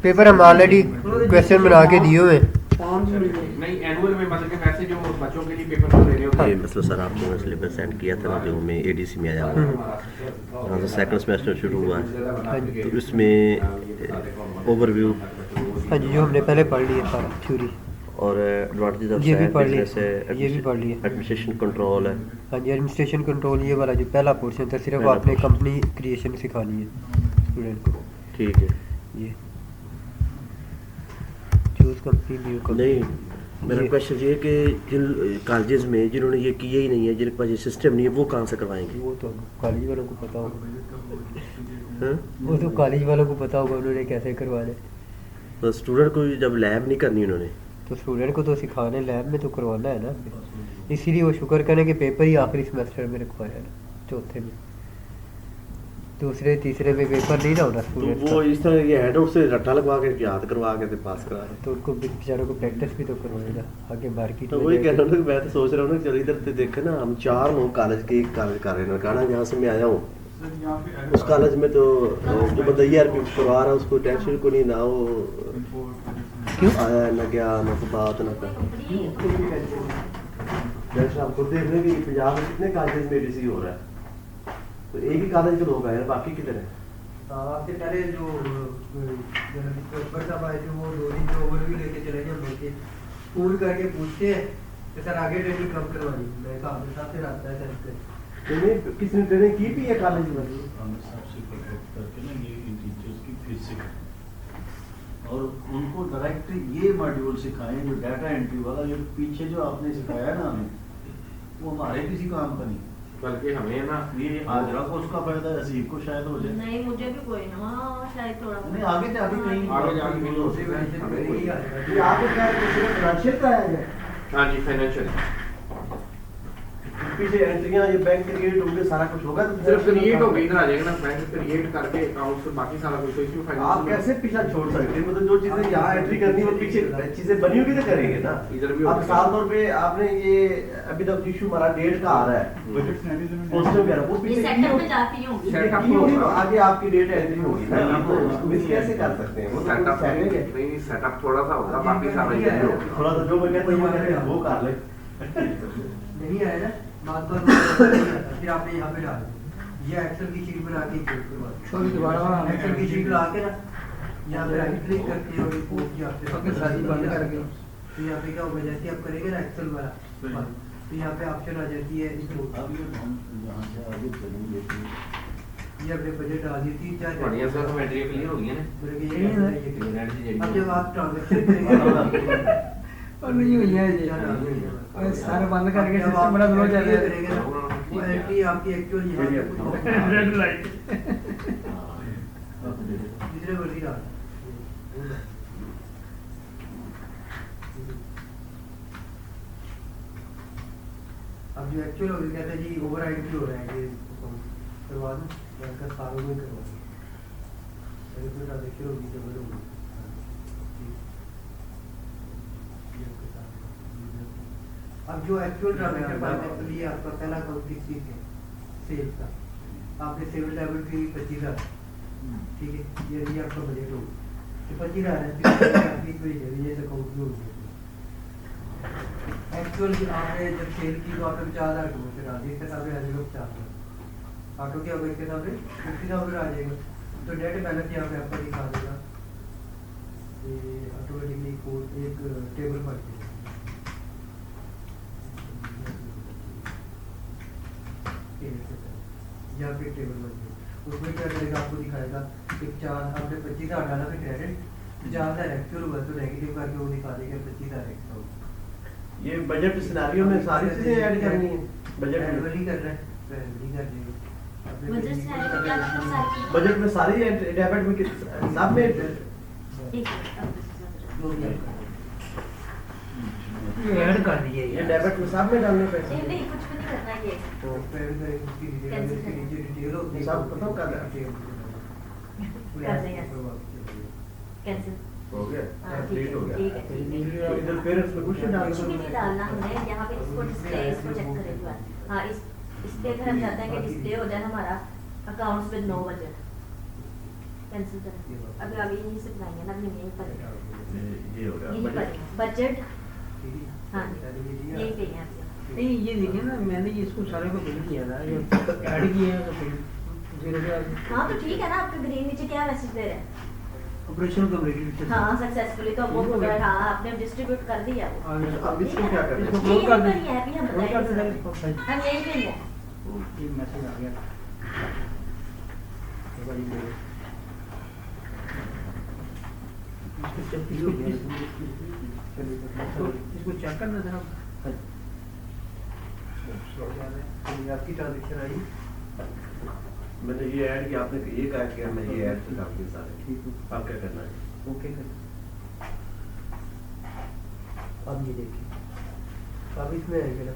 पेपर हम ऑलरेडी क्वेश्चन बना के दिए हुए हैं। नहीं एनुअल में मतलब कि वैसे जो बच्चों के लिए पेपर दे रहे होते ये मतलब सर आपको मैं सिलेबस सेंड किया था ना जो मैं एडीसी में आया हूँ, तो सेकंड सेमेस्टर शुरू हुआ है तो उसमें ओवरव्यू हाँ जी, जो हमने पहले पढ़ लिया सारा थ्योरी और एडवांटेजेस ऑफ ये भी पढ़ लिया, से ये भी पढ़ लिया। एडमिनिस्ट्रेशन कंट्रोल है। हाँ जी, एडमिनिस्ट्रेशन कंट्रोल ये वाला जो पहला पोर्शन था, सिर्फ पहला आपने portion। कंपनी क्रिएशन सिखानी है स्टूडेंट को। ठीक है, ये चूज कंपनी व्यू नहीं मेरा ये- क्वेश्चन ये है कि जिन कॉलेजेस में जिन्होंने ये किया ही नहीं है, जिनके पास ये सिस्टम नहीं है, वो कहाँ से करवाएंगे? वो तो कॉलेज वालों को पता होगा। हाँ? वो तो कॉलेज वालों को पता होगा उन्होंने कैसे करवाने। तो स्टूडेंट को जब लैब नहीं करनी उन्होंने, तो स्टूडेंट को तो सिखाने लैब में तो करवाना है ना। इसीलिए वो शुक्र करें कि पेपर ही आखिरी सेमेस्टर में रखवाया है ना, चौथे में। दूसरे तीसरे में पेपर नहीं ना होना तो स्टूडेंट वो इस तरह ये हैंडआउट से रट्टा लगवा के याद करवा के तो पास करा रहे। तो उनको बेचारों को प्रैक्टिस भी तो करवाएगा आगे मार्केट तो में वही जाके। कह रहा हूँ ना कि मैं तो सोच रहा हूँ ना चलो इधर से देखे ना, हम 4 लोग कॉलेज के एक कॉलेज कर रहे हैं नरकाना, जहाँ से मैं आया हूँ उस कॉलेज में तो जो बंदा ERP करवा रहा है उसको टेंशन को नहीं ना, वो क्यों आया न गया न तो बात न कर। जैसे आप खुद देख रहे हैं कि पंजाब में कितने कॉलेज में DC हो रहा है, तो एक ही कॉलेज के लोग आए हैं, बाकी किधर है? आपसे पहले जो साहब आए थे वो 2 दिन जो ओवरव्यू लेके चले गए बोल के स्कूल करके पूछते हैं कि सर आगे ट्रेनिंग कब करवानी। मैं कहा आपके साथ फिर आता है सर से ट्रेनिंग किसने ट्रेनिंग की भी है कॉलेज में? आमिर साहब से कॉन्टेक्ट करके ना ये इन टीचर्स की फीस से और उनको डायरेक्ट ये मॉड्यूल सिखाएं जो डाटा एंट्री वाला, जो पीछे जो आपने सिखाया ना हमें, वो हमारे किसी काम का नहीं, बल्कि हमें ना ये हाजरा को उसका फायदा है, असीब को शायद हो जाए। नहीं मुझे भी कोई ना, हाँ शायद थोड़ा नहीं आगे जाके कहीं आगे जाके कहीं हो सकता है। ये आपको क्या फाइनेंशियल का है? हाँ जी, फाइनेंशियल पीछे एंट्रियां ये बैंक क्रिएट होंगे सारा कुछ होगा तो सिर्फ क्रिएट हो गई ना आ जाएगा ना, बैंक क्रिएट करके अकाउंट से बाकी सारा कुछ, तो इसमें फाइनेंशियल आप कैसे पीछा छोड़ सकते हैं? मतलब जो चीजें यहाँ एंट्री करनी है वो पीछे चीजें बनी होगी तो करेंगे ना। इधर भी अब साल तौर पे आपने ये अभी तक इशू हमारा डेट का आ रहा है पोस्टर वगैरह वो ये पीछे सेटअप में जाती हूँ। सेटअप की होगी तो होगा। आगे आपकी डेट एंट्री होगी ना, तो उसको मिस कैसे कर सकते हैं? वो तो सेटअप सेटिंग है। नहीं, सेटअप थोड़ा सा होगा, बाकी सारा इधर ही होगा। थोड़ा सा जो मैं कहता हूँ वो कहते हैं वो कर ले। नहीं आया ना बात बात नहीं आता, फिर आपने यहाँ पे डाल दिया। ये एक्सेल की शीट बना के छोड़ दोबारा एक्सेल की शीट ला के ना यहाँ पे राइट क्लिक करके और रिपोर्ट यहाँ पे ओके, शादी बंद करके। तो यहाँ पे क्या होगा, जैसे आप करेंगे ना एक्सेल वाला तो यहाँ पे ऑप्शन आ जाती है रिपोर्ट। अब ये हम यहाँ से आगे चलेंगे ये अपने बजट आ गई 3-4 बढ़िया सर, हमें एंट्री क्लियर हो गई है ना। अब जब आप ट्रांजेक्शन करेंगे और नहीं हुई है ये सारे बंद करके सिस्टम बड़ा स्लो चल रहा है। वो एंट्री आपकी एक्चुअल यहाँ पे कुछ रेड लाइट दूसरे वर्दी डाल। अब जो एक्चुअल हो गया था जी ओवरराइड भी हो रहा है, ये करवा दूं बैंक का सारों में करवा दूं, अगर कोई ट्रांजेक्शन होगी तो बोलो। अब जो एक्चुअल ट्रांजेक्शन पाने के लिए आपका पहला अकाउंट किस चीज है, सेल्स का। आपने सेल लेवल की 25,000, ठीक है, ये भी आपका बजट हो तो 25,000 है, आपकी कोई ये अकाउंट में होगी। एक्चुअल आपने जब सेल की तो आपने 50,000 को चला दिया, इसके सामने आ जाएगा 50,000। ऑटो क्या होगा, इसके सामने 50,000 आ जाएगा, तो डेट बैलेंस यहाँ पे आपका दिखा देगा। ऑटोमेटिकली कोड एक टेबल बन जाएगा, यहाँ पे टेबल बन गई, उसमें क्या करेगा, आपको दिखाएगा कि 4 आपने 25,000 डाला फिर क्रेडिट, 50,000 एक्चुअल हुआ तो नेगेटिव करके वो दिखा देगा 25,000 एक्स्ट्रा। ये बजट सिनेरियो में सारी चीजें ऐड करनी है। बजट एनुअली कर रहे हैं, एनुअली कर देंगे। बजट से आगे क्या मतलब सारी बजट में सारी डेबिट में सब में ठीक है। जो भी आपका ये ऐड कर दिए ये ये डेबिट में सब में डालने पैसे। नहीं नहीं कुछ भी नहीं करना ये। तो पेड करेंगे उसकी डिटेल, उसकी नीचे डिटेल होती है, सब खत्म कर दें। कर देंगे। कैंसिल हो गया, हाँ कंप्लीट हो गया। ठीक है ठीक है। तो इधर पेरेंट्स में कुछ नहीं कुछ भी नहीं डालना। डालना हमने, यहाँ पे इसको डिस्प्ले इसको चेक करें एक बार। हाँ इस पे अगर हम चाहते हैं कि डिस्प्ले हो जाए हमारा accounts with no budget, cancel करें। अभी अभी यहीं से बनाएंगे ना, अभी यहीं पर ये हो यहीं गया पर बजट। हाँ यही पे है अभी। नहीं ये देखिए ना, मैंने ये इसको सारे को बिल किया था, जो ऐड किए हैं तो फिर 0 पे आ गए। हाँ तो ठीक है ना, आपके ग्रीन नीचे क्या मैसेज दे रहे हैं? Operation completed. हाँ सक्सेसफुली, तो वो हो गया। हाँ आपने डिस्ट्रीब्यूट कर दिया वो। अब इसको क्या करना है? इसको यही क्लोज कर पर दें। ही है, अभी हम क्लोज कर दें बताएंगे। इसको साइड। हम यही पे ही है। ये मैसेज आ गया। ये वाली मेरे। इसको चेक करना जरा। आपकी ट्रांजेक्शन आई, मैंने ये ऐड किया, आपने ये कहा कि मैं ये ऐड कर आपके सारे। ठीक है, अब क्या करना है? ओके कर। अब ये देखिए, अब इसमें आएंगे ना,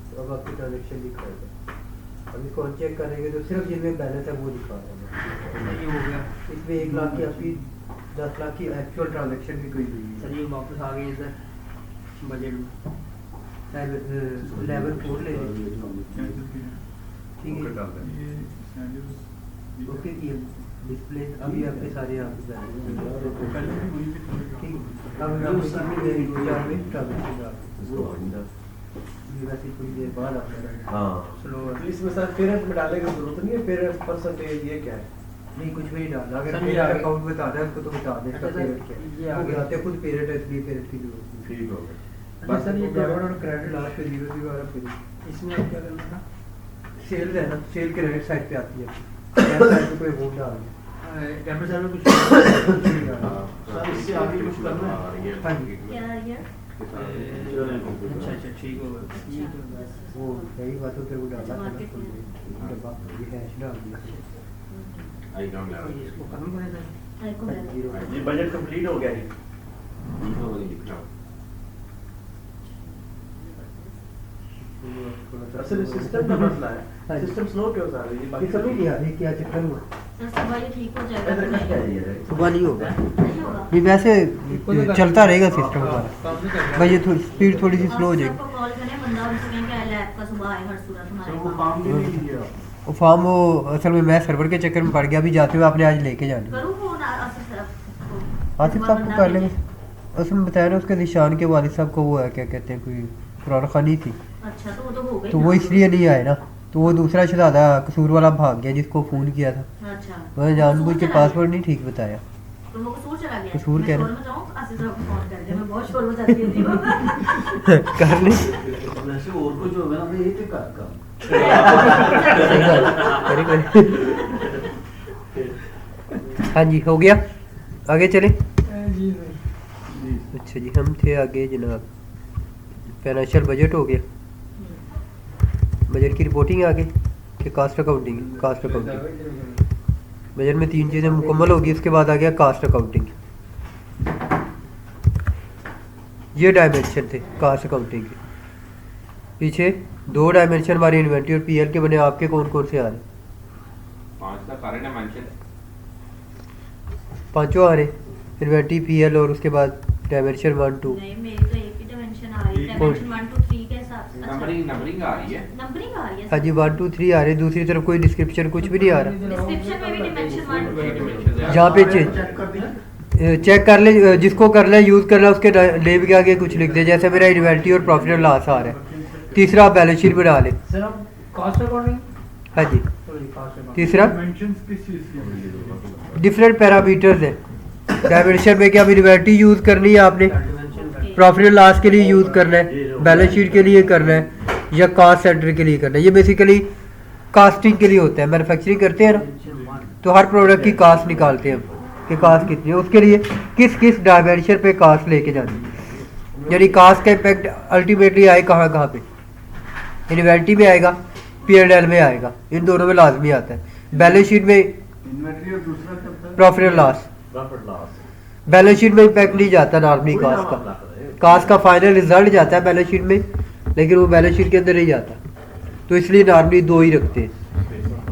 तो अब आपकी ट्रांजेक्शन दिखाएगा। अब इसको अनचेक करेंगे तो सिर्फ जिनमें बैलेंस है वो दिखा रहा है। ये हो गया इसमें 1 लाख की आपकी 10 लाख की एक्चुअल ट्रांजेक्शन भी कोई हुई है। सर, ये वापस आ गए इधर बजट में। लेवल 4 ले लीजिए, ठीक ओके है, डाल दें। ओके किए डिस्प्ले अभी आपके सारे आप ठीक है। अब हम सामने में ट्रांजेक्शन इसको आइंदा। ये वैसे थोड़ी देर बाद आता है। हाँ स्लो तो इसमें सर पेरेंट्स में डालने की जरूरत नहीं है। पेरेंट्स परसेंटेज ये क्या है? नहीं कुछ भी नहीं डालना, अगर सर, पेरेंट ये आगे- अकाउंट बता दे उसको तो बता दे इसका अच्छा, पेरेंट क्या ये है, वो आगे- बताते हैं खुद पेरेंट है इसलिए पेरेंट की जरूरत नहीं। ठीक हो गया। बस सर ये डेबिट और क्रेडिट लास्ट पे 0 और फिर इसमें अब क्या करना था? सेल है ना, सेल क्रेडिट साइड पे आती है, लेफ्ट साइड पे कोई अमाउंट डाल दे, डेबिट साइड में कुछ नहीं डालना। सर इससे आगे कुछ करना है? हाँ जी। क्या ये अच्छा अच्छा ठीक होगा। वो यही बात होती है, वो डाला था ना मार्केट में। डब्बा, ये हैश डाल दिया। आई काउंट तो इसको खत्म कर दें। आइको है ये बजट कंप्लीट हो गया है। असल सिस्टम का मसला हाँ है, जी। सिस्टम स्लो क्यों जा रही है? ये कभी नहीं आ रही, क्या चक्कर हुआ? सर सुबह ये ठीक हो जाएगा इधर का क्या है ये? सुबह नहीं होगा, नहीं होगा ये वैसे चलता रहेगा सिस्टम का, बस ये स्पीड थोड़ी सी स्लो हो जाएगी। आपको कॉल करें बंदा उनसे कहें कि लैब का सुबह आए हर सूरत सर हमारे वो पास। काम भी नहीं किया। वो फॉर्म वो असल में मैं सर्वर के चक्कर में पड़ गया, अभी जाते हुए आपने आज लेके जाना। करूँ फोन आसिफ साहब आसिफ साहब को कर लेंगे, उसमें बताया ना उसके निशान के वालिद साहब को वो है क्या कहते हैं, कोई कुरान खानी थी, अच्छा तो वो तो हो गई तो ना। वो इसलिए नहीं आए ना, तो वो दूसरा शहजादा कसूर वाला भाग गया जिसको फ़ोन किया था, अच्छा वह जानबूझ के कसूर चला पासवर्ड नहीं ठीक बताया। गया। तो वो कसूर चला गया कसूर मैं कह शोर रहे- में जाऊँ आसिफ साहब को फोन कर दे, मैं बहुत शोर मचाती हूँ कर ले वैसे और कुछ होगा ना मैं एक ही कर काम। सही बात, करे करे। हाँ जी हो गया, आगे चले। जी। अच्छा जी हम थे आगे जनाब, फाइनेंशियल बजट हो गया, बजट की रिपोर्टिंग आगे कि cost accounting. Cost accounting budget में 3 चीज़ें मुकम्मल होगी, उसके बाद आ गया कास्ट अकाउंटिंग। ये डायमेंशन थे कास्ट अकाउंटिंग के, पीछे 2 डायमेंशन हमारे इन्वेंटरी और पीएल के बने, आपके कौन कौन से आ रहे? 5 का सारे डायमेंशन पांचों आ रहे, इन्वेंटरी पीएल और उसके बाद डायमेंशन 1 2। नहीं मेरी तो एक ही डिमेंशन आ रही है, डायमेंशन 1 2 3 के हिसाब से। अच्छा, नंबरिंग आ रही है। नंबरिंग आ रही है हाँ जी 1 2 3 आ रहे, दूसरी तरफ कोई डिस्क्रिप्शन कुछ भी नहीं आ रहा। डिस्क्रिप्शन में भी डिमेंशन 1 2 जहाँ पे चेक कर दिया। चेक कर ले, जिसको करना है यूज़ करना है उसके नेम के आगे कुछ लिख दे, जैसे मेरा इन्वेंटरी और प्रॉफिट एंड लॉस आ रहा है। तीसरा आप बैलेंस शीट बना ले। सर अब कॉस्ट अकॉर्डिंग हाँ जी कॉस्ट तीसरा मेंशंस किस चीज़ की? डिफरेंट पैरामीटर्स हैं, डायमेंशन में क्या इन्वेंटरी यूज़ करनी है आपने, प्रॉफिट एंड लॉस के लिए यूज़ करना है, बैलेंस शीट के लिए करना है, या कास्ट सेंटर के लिए करना है। ये बेसिकली कास्टिंग के लिए होता है, मैन्युफैक्चरिंग करते हैं ना तो हर प्रोडक्ट की कास्ट निकालते हैं हम कि कास्ट कितनी है, उसके लिए किस किस डायमेंशन पे कास्ट लेके जानी है, यानी कास्ट का इम्पैक्ट अल्टीमेटली आए कहाँ कहाँ पे, इन्वेंटरी में आएगा, P&L में आएगा, इन दोनों में लाजमी आता है। बैलेंस शीट में इन्वेंटरी और दूसरा क्या होता है? Profit and loss, profit loss balance sheet में इम्पैक्ट नहीं जाता नॉर्मली कास्ट का, कास्ट का फाइनल रिजल्ट जाता है बैलेंस शीट में, लेकिन वो बैलेंस शीट के अंदर नहीं जाता, तो इसलिए नॉर्मली 2 ही रखते हैं।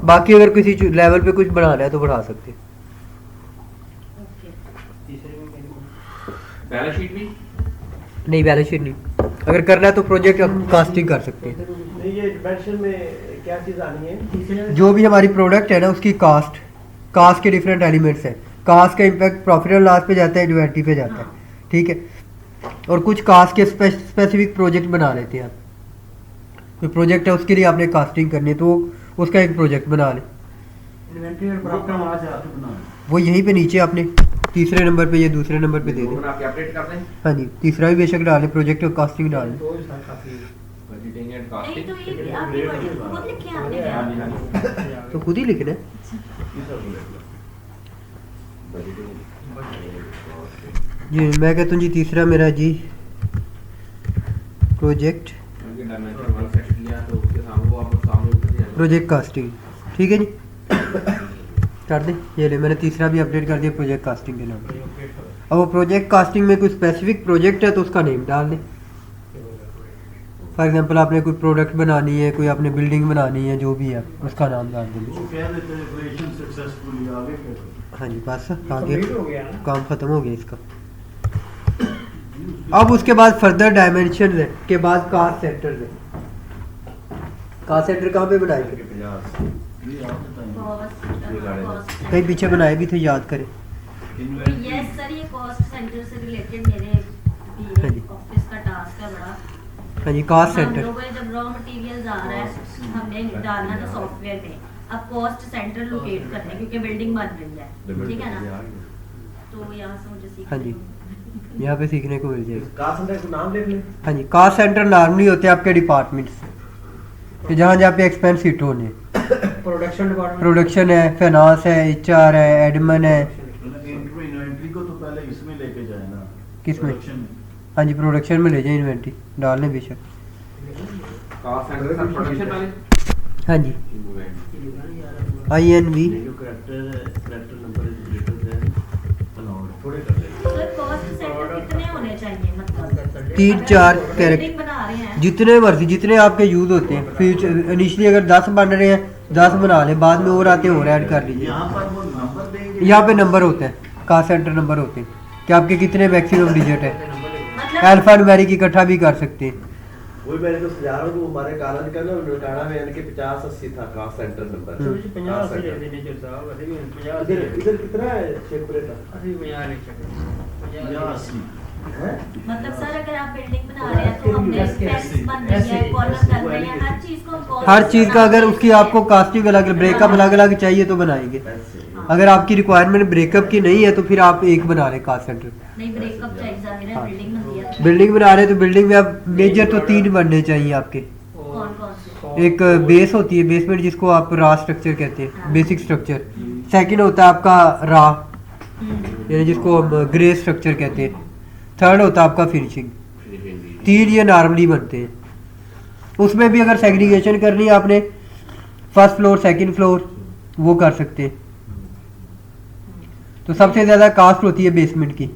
बाकी अगर किसी लेवल पे कुछ बढ़ाना है तो बढ़ा सकते हैं। बैलेंस शीट भी नहीं बैलेंस शीट नहीं, अगर करना है तो प्रोजेक्ट कास्टिंग कर सकते हैं। नहीं ये डिमेंशन में क्या चीज़ आनी है? जो भी हमारी प्रोडक्ट है ना उसकी कास्ट के डिफरेंट एलिमेंट्स हैं, कास्ट का इम्पैक्ट प्रॉफिट एंड लॉस पे जाता है, इन्वेंटरी पे जाता है, ठीक है। और कुछ कास्ट के स्पेसिफिक प्रोजेक्ट बना लेते हैं आप, कोई प्रोजेक्ट है उसके लिए आपने कास्टिंग करनी है तो उसका एक प्रोजेक्ट बना लें, इन्वेंटरी और प्रॉफिट वहाँ से आके बना। वो यहीं पे नीचे आपने तीसरे नंबर पे या दूसरे नंबर पे दे दोनों दें। में आपके अपडेट कर दें। हाँ जी तीसरा भी बेशक डालें, प्रोजेक्ट और कास्टिंग डालें। बजटिंग एंड नहीं कास्टिंग। तो ये आपने खुद लिखे हैं आपने हाँ जी, हाँ जी। तो खुद ही लिखना है। जी मैं कहता हूँ जी तीसरा मेरा जी प्रोजेक्ट क्योंकि डायमेंशन 1 सेक्शन लिया तो उसके सामने वो आपको सामने ऊपर से जाएगा। प्रोजेक्ट कास्टिंग, ठीक है जी कर दें। ये ले मैंने तीसरा भी अपडेट कर दिया प्रोजेक्ट कास्टिंग के नाम पे। अब वो प्रोजेक्ट कास्टिंग में कोई स्पेसिफिक प्रोजेक्ट है तो उसका नेम डाल दें। फॉर एग्जांपल आपने कोई प्रोडक्ट बनानी है, कोई आपने बिल्डिंग बनानी है, जो भी है उसका नाम डाल दें। वो कह देते हैं ऑपरेशन सक्सेसफुली आगे फिर हाँ जी बस आगे कंप्लीट हो गया ना। काम खत्म हो गया इसका। अब उसके बाद फर्दर डायमेंशन है के बाद कास्ट सेंटर है। कास्ट सेंटर कहाँ पे बनाएंगे? ये आप बताएं। कहीं पीछे बनाए भी थे, याद करें। यस सर ये कॉस्ट सेंटर से रिलेटेड मेरे हाँ जी। ऑफिस का टास्क है बड़ा। हाँ जी कास्ट हम सेंटर लोगों ने जब रॉ मटेरियल्स आ रहा है हमने डालना था सॉफ्टवेयर में, अब कॉस्ट सेंटर लोकेट करना है क्योंकि बिल्डिंग बन रही है, ठीक है ना? तो यहाँ से मुझे सीखना हाँ जी। है। यहाँ पे सीखने को मिल जाएगा। कास्ट सेंटर का नाम लिख लें। हाँ जी, कास्ट सेंटर नॉर्मली होते हैं आपके डिपार्टमेंट्स कि जहाँ जहाँ पे एक्सपेंस हिट होने, प्रोडक्शन डिपार्टमेंट, प्रोडक्शन है, फाइनेंस है, HR है, एडमिन है। इन्वेंट्री को तो पहले इसमें लेके जाए ना, किसमें? प्रोडक्शन में। हाँ जी, प्रोडक्शन में ले जाए इन्वेंट्री डालने बेशक। कॉस्ट सेंटर का प्रोडक्शन वाले हाँ जी, इन्वेंट INV। जो character number is greater than allowed थोड़े कर देंगे। तो कॉस्ट सेंटर कितने होने चाहिए, मतलब 3-4 बिल्डिंग कैरेक्टर बना रहे हैं जितने मर्जी, जितने आपके यूज होते हैं। फ्यूचर इनिशियली अगर 10 बन रहे हैं 10 बना लें, बाद में और आते हैं और ऐड कर लीजिए। यहाँ पर वो नंबर देंगे, यहाँ पे नंबर होते हैं, कास्ट सेंटर नंबर होते हैं कि आपके कितने मैक्सिमम डिजिट है। मतलब अल्फा न्यूमेरिक इकट्ठा भी कर सकते हैं। वही मैंने तो समझा रहा हूँ कि हमारे कॉलेज का ना ननकाना में यानी कि 50-80 था कास्ट सेंटर नंबर। हम्म। 50 से लेते हैं साहब, वैसे भी 50 इधर इधर कितना है शेखपुरे का? 80 50 नहीं चक्कर या 80। मतलब सर अगर आप बिल्डिंग बना रहे हैं तो हमने ऐसे- स्पेस बन रही है, ऐसे- कॉलम बन रहे हैं, हर चीज को हम cost हर चीज का अगर बना उसकी रहे हैं। आपको कास्टिंग अलग, ब्रेकअप अलग अलग चाहिए तो बनाएंगे। अगर आपकी रिक्वायरमेंट ब्रेकअप की नहीं है तो फिर आप एक बना रहे कास्ट सेंटर। नहीं ब्रेकअप चाहिए जाहिर है, हाँ। बिल्डिंग बनती है। बिल्डिंग बना रहे तो बिल्डिंग में आप मेजर तो 3 बनने चाहिए आपके। कौन कौन से? एक बेस होती है, बेसमेंट जिसको आप रा स्ट्रक्चर कहते हैं, बेसिक स्ट्रक्चर। सेकंड होता है आपका रा, यानी जिसको हम ग्रे स्ट्रक्चर कहते हैं। थर्ड होता है आपका फिनिशिंग। 3 ये नॉर्मली बनते हैं। उसमें भी अगर सेग्रीगेशन करनी है आपने, फर्स्ट फ्लोर सेकंड फ्लोर, वो कर सकते हैं। तो सबसे ज़्यादा कास्ट होती है बेसमेंट की,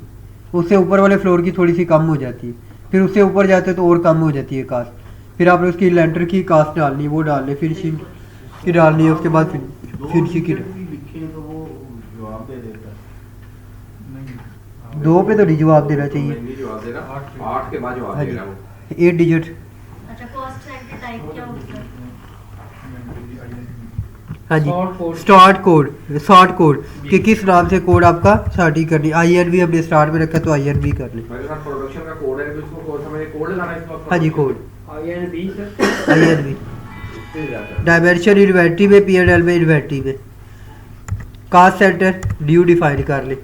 उससे ऊपर वाले फ्लोर की थोड़ी सी कम हो जाती है, फिर उससे ऊपर जाते तो और कम हो जाती है कास्ट। फिर आपने उसकी लेंटर की कास्ट डालनी है, वो डालनी है, फिनिशिंग की डालनी है, उसके बाद फिनिशिंग की लिखे तो वो जवाब दे देता है। 2 पे तो नहीं जवाब देना चाहिए। नहीं जवाब देगा, 8 के बाद जवाब हाँ देगा वो। जी, 8 डिजिट। अच्छा कॉस्ट सेंटर टाइप क्या होगा? हाँ जी, Sort code। स्टार्ट कोड कि किस नाम से कोड आपका स्टार्टिंग करनी। INV हमने स्टार्ट में रखा तो INV कर ले। मेरे साथ प्रोडक्शन का कोड है तो इसको कोड समझे, कोड लगाना है इसको। हाँ जी, code INV sir, INV। Dimension inventory में, P&L में, इन्वेंट्री में। कास्ट सेंटर ड्यू डिफाइन कर ले,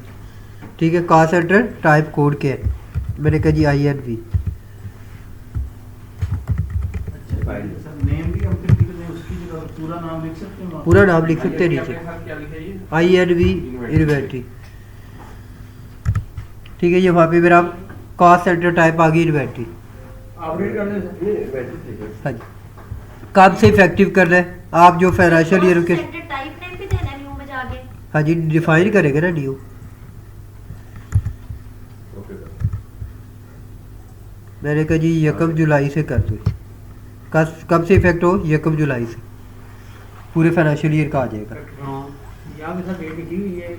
ठीक है। कास्ट सेंटर टाइप कोड क्या है, मैंने कहा जी INV। अच्छा सर, नेम भी हम फिर लिख दें, उसकी जगह पूरा नाम लिख सकते हैं वहाँ? पूरा नाम लिख सकते हैं आपके नीचे, साथ क्या लिखा है ये? INV इन्वेंट्री, ठीक है। ये वहाँ पे मेरा कास्ट सेंटर टाइप आ गई इन्वेंट्री। अपडेट कर दें सर। हाँ जी, कब से इफेक्टिव करना है आप जो फाइनेंशियल ईयर के। कॉस्ट सेंटर टाइप नेम भी देना है न्यू में जाके। हाँ जी, डिफाइन करेगा ना न्यू। Okay sir. मैंने कहा जी 1 जुलाई से कर दो। कब से इफेक्ट हो? 1 जुलाई से, पूरे फाइनेंशियल ईयर का आ जाएगा। हाँ, यहाँ पे सर डेट लिखी हुई है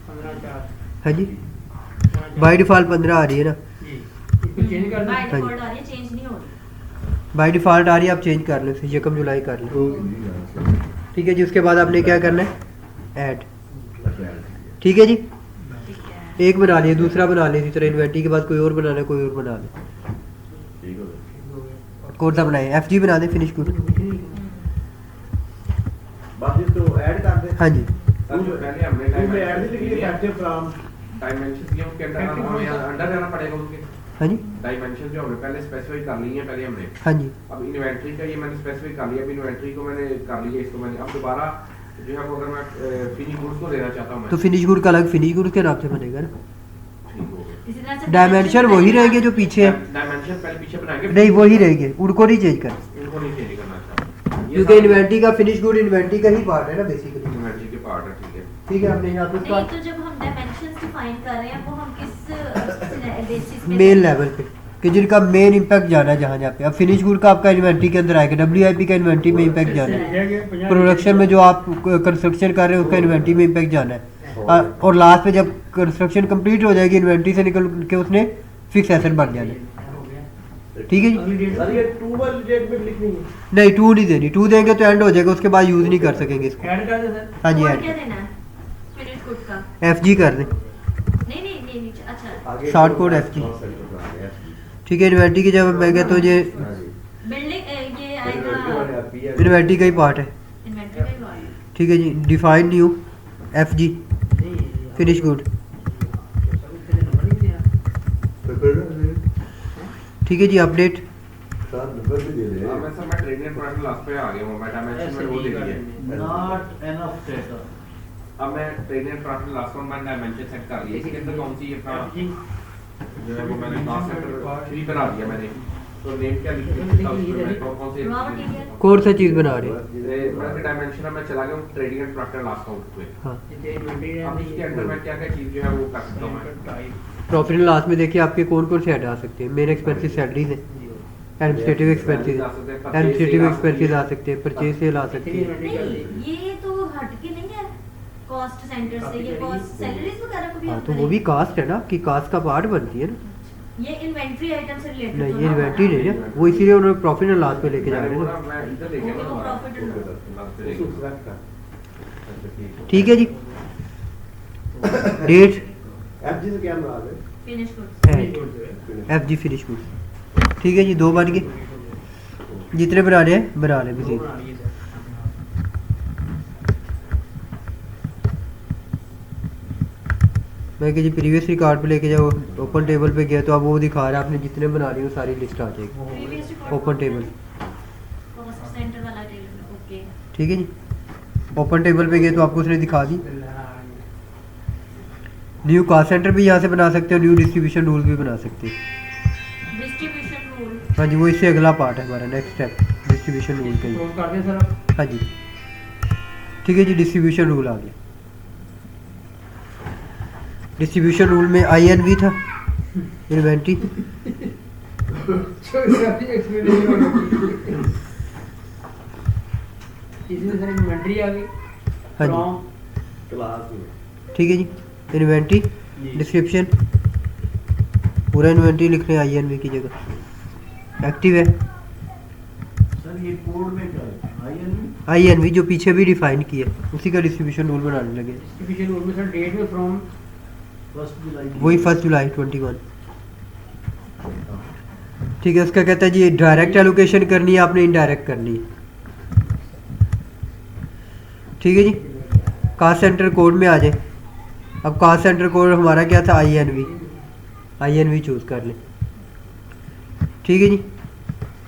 15/4। हाँ जी, बाय डिफ़ॉल्ट 15 आ रही है ना। जी, इसको चेंज कर दें। बाय हाँ जी। डिफॉल्ट आ रही है, चेंज नहीं हो रही। बाय डिफ़ॉल्ट आ रही है, आप चेंज कर लें, 1 जुलाई कर लें, ठीक है जी। उसके बाद आपने क्या करना है, ऐड, ठीक है जी। ठीक है। एक बना लिया, दूसरा बना लिया, इसी तरह इन्वेंट्री के बाद कोई और बनाना है, कोई और बना ले। ठीक हो गया। कौन सा बनाए? FG बना दे, फिनिश गुड। बाकी इसको ऐड कर दे। हाँ जी, सर जो पहले हमने उसमें ऐड नहीं लिखी है effective from। डायमेंशंस ये उसके अंदर हमें अंडर रहना पड़ेगा उनके। हाँ जी, डायमेंशन जो हमने पहले स्पेसिफाई कर ली है पहले हमने। हाँ जी, अब इन्वेंट्री का ये मैंने स्पेसिफाई कर लिया, अब इन्वेंट्री को मैंने कर लिया, इसको मैंने अब दोबारा जो है वो अगर मैं फिनिश गुड्स को देना चाहता हूं मैं तो फिनिश गुड का अलग फिनिश गुड के नाम से बनेगा ना। ठीक हो गया। इसी तरह से डायमेंशन वही रहेंगे जो पीछे है, डायमेंशन पहले पीछे बनाएंगे, नहीं वही रहेंगे, उनको नहीं चेंज कर, इनको नहीं चेंज करना चाहता क्योंकि इन्वेंट्री का फिनिश गुड इन्वेंट्री का ही पार्ट है ना बेसिकली। इन्वेंट्री के पार्ट है, ठीक है। ठीक है, हमने यहाँ पे नहीं तो जब हम डायमेंशंस डिफाइन कर रहे हैं वो हम किस बेसिस पे मेन लेवल पे कि जिनका मेन इम्पैक्ट जाना है जहाँ जहाँ पे। अब फिनिश गुड का आपका इन्वेंट्री के अंदर आएगा, WIP का इन्वेंट्री में इम्पैक्ट जाना है, प्रोडक्शन में जो आप कंस्ट्रक्शन कर रहे हैं उसका इन्वेंट्री में इम्पैक्ट जाना है, और लास्ट में जब कंस्ट्रक्शन कंप्लीट हो जाएगी इन्वेंट्री से निकल के उसने फिक्स एसेट बन जाना है, ठीक है जी। अगली डेट सर ये 2 वाली डेट में लिखनी है। नहीं 2 नहीं देनी, 2 देंगे तो एंड हो जाएगा, उसके बाद यूज़ नहीं कर सकेंगे इसको। ऐड कर दें सर। हाँ जी, और ऐड क्या देना है फिनिश गुड का? FG कर दें, नहीं नहीं नहीं नीचे, अच्छा आगे Short code FG। call center का है, FG। ठीक है। इन्वेंट्री की जब मैं कहता हूँ ये हाँ जी। बिल्डिंग ये इन्वेंट्री वाले आएगा आप ही है। इन्वेंट्री का ही पार्ट है, इन्वेंटरी का ही हुआ है। ठीक ठीक है जी, define new FG finish good, ठीक है जी, अपडेट सर नंबर भी दे रहे हाँ, हैं। मैं सर मैं ट्रेडिंग प्रोडक्ट लास्ट पे आ गया हूँ, मैं डायमेंशन में वो दे दिया है। Not enough data. अब मैं ट्रेडिंग प्रोडक्ट लास्ट में मैंने डायमेंशन सेट कर लिया, इसके अंदर कौन सी अपना जो है वो मैंने कॉस्ट सेंटर 3 बना दिया मैंने, तो नेम क्या लिख दिया उसमें मैं कौन से रॉ मटेरियल कौन सा चीज़ बना रहे हैं? मैं डायमेंशन में चला गया हूँ trading and product last count पे। हाँ, अब इसके अंदर मैं क्या क्या चीज़ जो है वो कर सकता हूँ मैं। प्रॉफिट एंड लॉस में देखिए आपके कौन कौन से ऐड आ सकते हैं। मेन एक्सपेंसेस सैलरीज है, एडमिनिस्ट्रेटिव एक्सपेंसेस, एडमिनिस्ट्रेटिव एक्सपेंसेस आ सकते हैं, परचेज सेल आ सकती है। नहीं, ये तो हटके नहीं है कॉस्ट सेंटर से, ये कॉस्ट सैलरीज वगैरह को भी हाँ, हम तो वो भी करेंगे। कास्ट है ना, कि कास्ट का पार्ट बनती है ना। ये इन्वेंट्री आइटम से रिलेटेड नहीं, ये इन्वेंट्री नहीं है, वो इसीलिए उन्होंने प्रॉफिट एंड लॉस पे लेके जा रहे हैं ना। मैं इधर देखा वो तो ना profit and loss। ठीक है जी, डेट FG से क्या मराद है? Finish goods. FG finish good, ठीक है जी, 2 बन गए। जितने बना रहे हैं बना लें मजीद। मैं कि जी प्रीवियस रिकॉर्ड पे लेके जाओ, ओपन टेबल पे गया तो अब वो दिखा रहा है आपने जितने बना रही हो सारी लिस्ट आ जाएगी previous record open table, cost centre वाला टेबल। ओके, ठीक है जी। ओपन टेबल पे गए तो आपको उसने दिखा दी। न्यू कॉस्ट सेंटर भी यहाँ से बना सकते हो, न्यू डिस्ट्रीब्यूशन रूल भी बना सकते हो। Distribution rule. हाँ जी, वो इससे अगला पार्ट है हमारा, नेक्स्ट स्टेप डिस्ट्रीब्यूशन रूल का ही। हाँ जी, ठीक है जी, डिस्ट्रीब्यूशन रूल आ गया। डिस्ट्रीब्यूशन रूल में INV था, इन्वेंट्री, हाँ जी, क्लास में ठीक है जी, इन्वेंट्री डिस्क्रिप्शन, पूरा इन्वेंट्री लिख रहे हैं INV की जगह। एक्टिव है सर ये कोड में क्या है? INV जो पीछे भी डिफाइन किया, उसी का डिस्ट्रीब्यूशन रूल बनाने लगे। डिस्ट्रीब्यूशन रूल में सर डेट में फ्रॉम 1 जुलाई। वही 1 जुलाई 21, ठीक है। उसका कहता है जी डायरेक्ट एलोकेशन करनी है आपने, इनडायरेक्ट करनी है, ठीक है जी। कास्ट सेंटर कोड में आ जाए। अब कास्ट सेंटर कोड हमारा क्या था? INV चूज कर लें, ठीक है जी।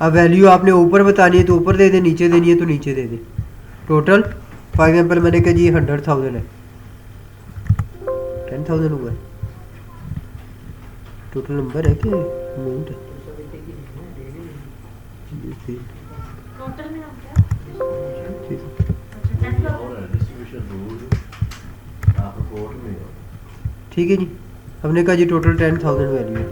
अब वैल्यू आपने ऊपर बतानी है तो ऊपर दे दे, नीचे देनी है तो नीचे दे दे। टोटल फॉर एग्जांपल मैंने कहा जी 100,000 है, 10,000 हुआ है, टोटल नंबर है कि अमाउंट है? टोटल में हम क्या? ठीक है। अच्छा, 10 लोग। और डिस्ट्रीब्यूशन रूल आप कोड में हो। ठीक है जी, हमने कहा जी टोटल 10,000 वैल्यू है।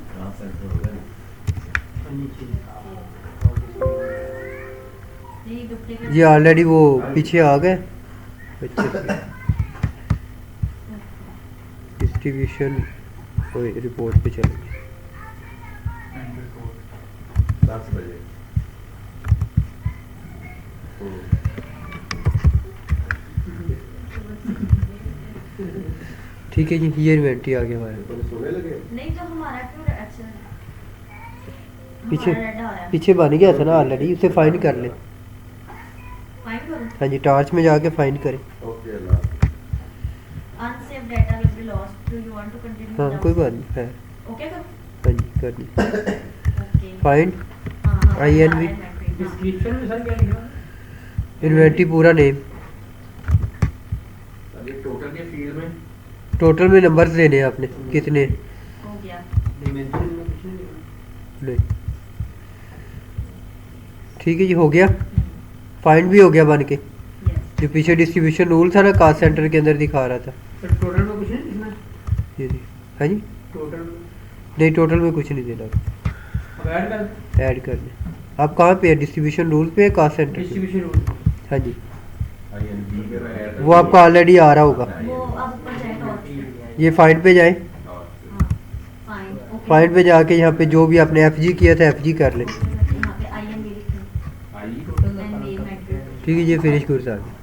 कहाँ सेंटर हो गया? नहीं, डुप्लीकेट। ये ऑलरेडी वो पीछे आ गए अच्छे से। डिस्ट्रीब्यूशन रिपोर्ट पे चलेंगे। 10 बजे। ठीक है जी, ये इन्वेंट्री आ गया हमारे तो सोने लगे। नहीं तो हमारा क्यों अच्छा पीछे हमारा रेड आ रहा है। पीछे बन गया था ना ऑलरेडी, उसे फाइंड कर ले। फाइंड करो। हाँ जी, टॉर्च में जाके फाइंड करें। ओके अल्लाह। Unsaved data will be lost. Do you want to continue? हाँ कोई बात नहीं है। ओके करो। हाँ जी कर दी। ओके। फाइंड हां INV। डिस्क्रिप्शन में सर क्या लिखा है? इन्वेंट्री पूरा नेम, अभी टोटल के फील्ड में टोटल में नंबर्स देने हैं आपने कितने। हो गया। डिमेंशन में कुछ नहीं लिखा। नहीं, ठीक है जी, हो गया। फाइंड भी हो गया बन के। यस। जो पीछे डिस्ट्रीब्यूशन रूल था ना कास्ट सेंटर के अंदर दिखा रहा था सर टोटल में कुछ नहीं लिखना? ये जी। हाँ जी, टोटल में नहीं टोटल में कुछ नहीं देना, अब ऐड कर ऐड कर दें। आप कहाँ पे है? डिस्ट्रीब्यूशन रूल पे, कास्ट सेंटर पे? Distribution rule. हाँ जी, INV के ऐड वो आपका ऑलरेडी आ रहा होगा। वो अब ऊपर जाए टॉप। ये फाइंड पे जाए, हां, फाइंड। ओके। फाइंड पे जाके यहाँ पे जो भी आपने FG किया था FG कर ले। यहाँ पे INV लिखना। आई टोटल एंड नेम एंट्री। ठीक है, ये फिनिश कोर्स आ गया।